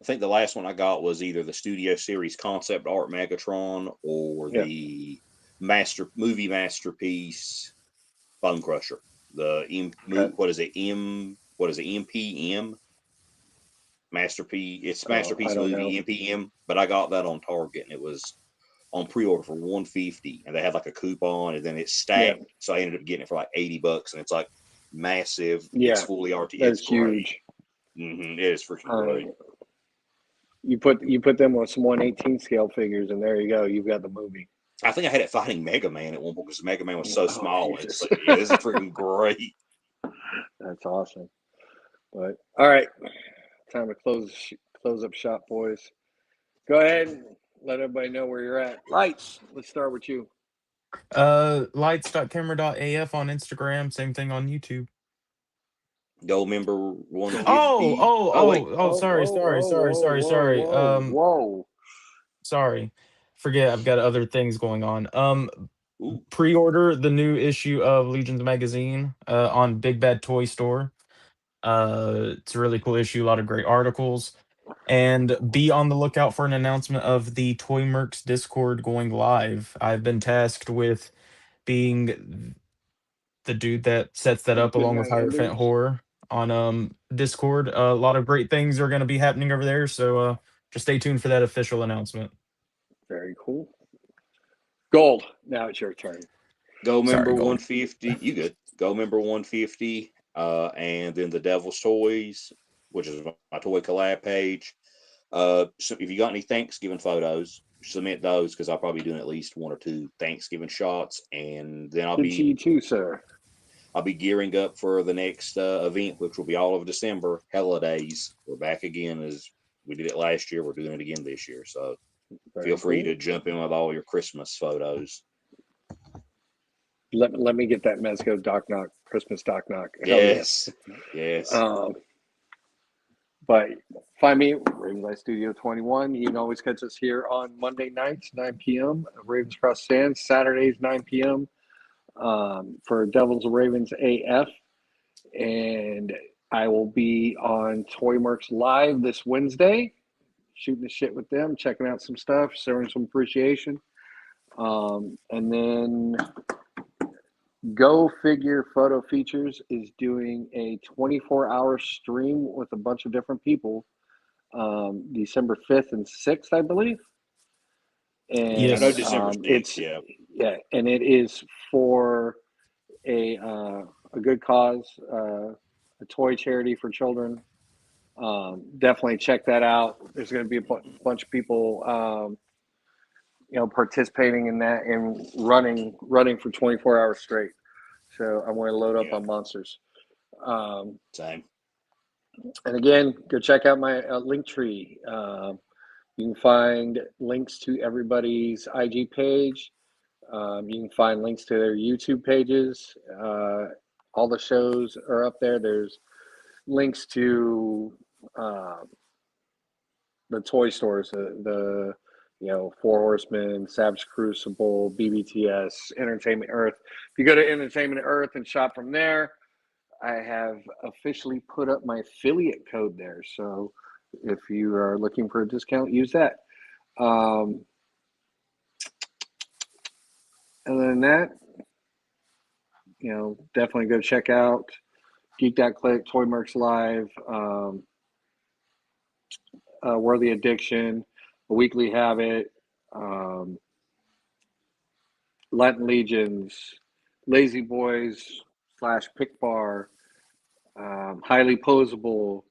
[SPEAKER 2] I think the last one I got was either the Studio Series Concept Art Megatron or
[SPEAKER 1] Yeah.
[SPEAKER 2] the movie masterpiece Bone Crusher.
[SPEAKER 1] Okay.
[SPEAKER 2] What is it? MPM masterpiece. It's
[SPEAKER 1] Oh, I
[SPEAKER 2] masterpiece
[SPEAKER 1] don't know.
[SPEAKER 2] movie MPM, but I got that on Target and it was on pre-order for 150, and they had like a coupon, and then it's
[SPEAKER 1] Yeah.
[SPEAKER 2] stacked. So I ended up getting it for like $80, and it's like massive. It's
[SPEAKER 1] Yeah.
[SPEAKER 2] fully RT. It's
[SPEAKER 1] That's
[SPEAKER 2] great.
[SPEAKER 1] huge.
[SPEAKER 2] It is freaking great.
[SPEAKER 1] You put them with some 1/18 scale figures, and there you go. You've got the movie.
[SPEAKER 2] I think I had it fighting Mega Man at one point because Mega Man was so
[SPEAKER 1] Oh,
[SPEAKER 2] small. And it's
[SPEAKER 1] Jesus.
[SPEAKER 2] like, yeah, this is freaking great.
[SPEAKER 1] That's awesome. But all right, time to close up shop, boys. Go ahead and let everybody know where you're at. Lights. Let's start with you.
[SPEAKER 3] Lights.camera.af on Instagram, same thing on YouTube.
[SPEAKER 2] Go remember
[SPEAKER 3] Oh,
[SPEAKER 2] 150.
[SPEAKER 3] oh,
[SPEAKER 2] Oh, wait.
[SPEAKER 3] oh, oh,
[SPEAKER 1] Whoa,
[SPEAKER 3] sorry,
[SPEAKER 1] whoa,
[SPEAKER 3] sorry,
[SPEAKER 1] whoa,
[SPEAKER 3] sorry,
[SPEAKER 1] whoa,
[SPEAKER 3] sorry,
[SPEAKER 1] whoa,
[SPEAKER 3] sorry.
[SPEAKER 1] whoa, whoa.
[SPEAKER 3] Sorry. Forget I've got other things going on.
[SPEAKER 2] Ooh.
[SPEAKER 3] Pre-order the new issue of Legions magazine on Big Bad Toy Store. It's a really cool issue, a lot of great articles. And be on the lookout for an announcement of the Toy Mercs Discord going live. I've been tasked with being the dude that sets that up
[SPEAKER 1] Good
[SPEAKER 3] along with
[SPEAKER 1] night,
[SPEAKER 3] Hierophant
[SPEAKER 1] Enders.
[SPEAKER 3] Horror on Discord. A lot of great things are going to be happening over there, so just stay tuned for that official announcement.
[SPEAKER 1] Very cool. Gold. Now it's your turn.
[SPEAKER 2] Go member
[SPEAKER 3] Sorry, Gold.
[SPEAKER 2] 150. You good? Go member 150. And then the Devil's Toys, which is my toy collab page. So if you got any Thanksgiving photos, submit those because I'll probably be doing at least 1 or 2 Thanksgiving shots, and then
[SPEAKER 1] Good to see you too, sir.
[SPEAKER 2] I'll be gearing up for the next event, which will be all of December. Holidays. We're back again as we did it last year. We're doing it again this year. So
[SPEAKER 1] Very
[SPEAKER 2] feel free
[SPEAKER 1] cool.
[SPEAKER 2] to jump in with all your Christmas photos.
[SPEAKER 1] Let me get that Mezco Doc Knock, Christmas Doc Knock. Hell
[SPEAKER 2] Yes. Yes.
[SPEAKER 1] But find me, Ravens Eye Studio 21. You can always catch us here on Monday nights, 9 p.m. Ravens Cross Sands, Saturdays, 9 p.m. For Devils and Ravens AF. And I will be on Toy Mercs Live this Wednesday, shooting the shit with them, checking out some stuff, showing some appreciation. And then Go Figure Photo Features is doing a 24-hour stream with a bunch of different people, December 5th and 6th, I believe. And
[SPEAKER 2] I know
[SPEAKER 3] Yes.
[SPEAKER 2] December 6th,
[SPEAKER 1] it's
[SPEAKER 2] yeah.
[SPEAKER 1] and it is for a good cause, a toy charity for children. Definitely check that out. There's going to be a bunch of people, participating in that and running for 24 hours straight. So I'm going to load up on monsters.
[SPEAKER 2] Same.
[SPEAKER 1] And again, go check out my link tree. You can find links to everybody's IG page. You can find links to their YouTube pages. All the shows are up there. There's links to the toy stores, the Four Horsemen, Savage Crucible, BBTS, Entertainment Earth. If you go to Entertainment Earth and shop from there, I have officially put up my affiliate code there. So if you are looking for a discount, use that. Other than that, definitely go check out Geek.click, Toy Mercs Live, Worthy Addiction, A Weekly Habit, Latin Legions, Lazy Boys / Pick Bar, Highly Posable,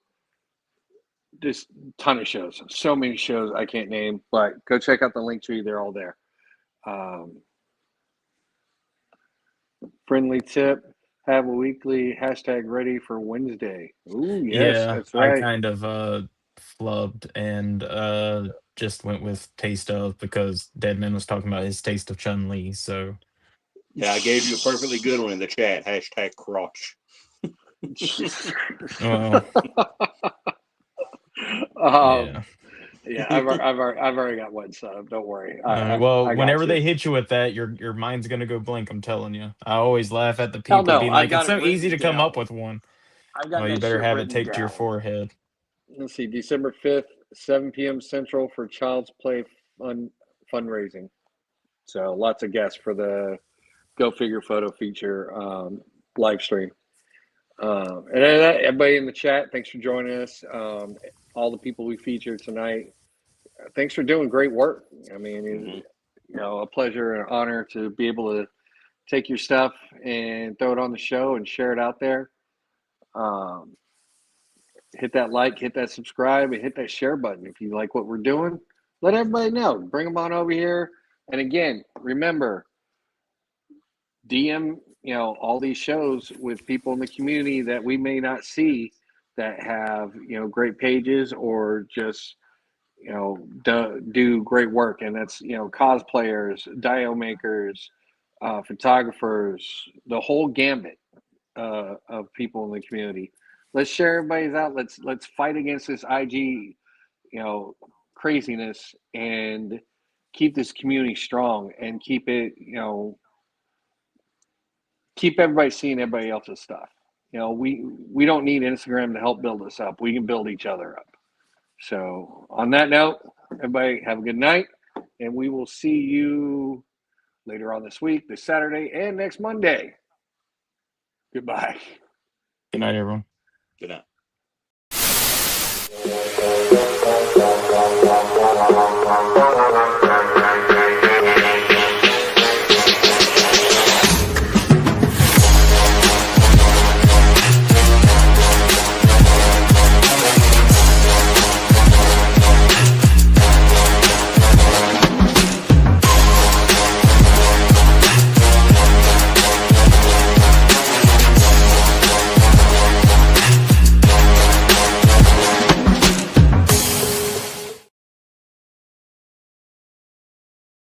[SPEAKER 1] just a ton of shows. So many shows I can't name, but go check out the link tree. They're all there. Friendly tip, have a weekly hashtag ready for Wednesday. Ooh, yes,
[SPEAKER 3] Yeah,
[SPEAKER 1] that's
[SPEAKER 3] I
[SPEAKER 1] right.
[SPEAKER 3] kind of flubbed and just went with taste of because Deadman was talking about his taste of Chun-Li, so
[SPEAKER 2] Yeah, I gave you a perfectly good one in the chat. Hashtag crotch.
[SPEAKER 3] well, yeah.
[SPEAKER 1] Yeah, I've already got one set up. Don't worry.
[SPEAKER 3] Well,
[SPEAKER 1] I got
[SPEAKER 3] whenever
[SPEAKER 1] you.
[SPEAKER 3] they hit you with that, your mind's gonna go blank. I'm telling you. I always laugh at the
[SPEAKER 1] Hell
[SPEAKER 3] people
[SPEAKER 1] no,
[SPEAKER 3] being
[SPEAKER 1] I've
[SPEAKER 3] like, "It's
[SPEAKER 1] got it
[SPEAKER 3] so easy
[SPEAKER 1] written
[SPEAKER 3] to come
[SPEAKER 1] down.
[SPEAKER 3] up with one."
[SPEAKER 1] I've got
[SPEAKER 3] Well, you
[SPEAKER 1] that
[SPEAKER 3] better
[SPEAKER 1] shit
[SPEAKER 3] have it
[SPEAKER 1] written
[SPEAKER 3] taped to your
[SPEAKER 1] down.
[SPEAKER 3] forehead.
[SPEAKER 1] Let's see, December 5th, 7 p.m. Central for Child's Play fundraising. So lots of guests for the Go Figure photo feature live stream. And then everybody in the chat, thanks for joining us. All the people we featured tonight, thanks for doing great work. I mean, a pleasure and an honor to be able to take your stuff and throw it on the show and share it out there. Hit that like, hit that subscribe, and hit that share button if you like what we're doing. Let everybody know. Bring them on over here. And again, remember, DM, all these shows with people in the community that we may not see that have, great pages or just, do great work. And that's, cosplayers, dio makers, photographers, the whole gambit of people in the community. Let's share everybody's out. Let's fight against this IG, craziness and keep this community strong and keep it, keep everybody seeing everybody else's stuff. We don't need Instagram to help build us up. We can build each other up. So on that note, everybody have a good night, and we will see you later on this week, this Saturday, and next Monday. Goodbye.
[SPEAKER 3] Good night, everyone.
[SPEAKER 2] Good night.
[SPEAKER 5] Thank you.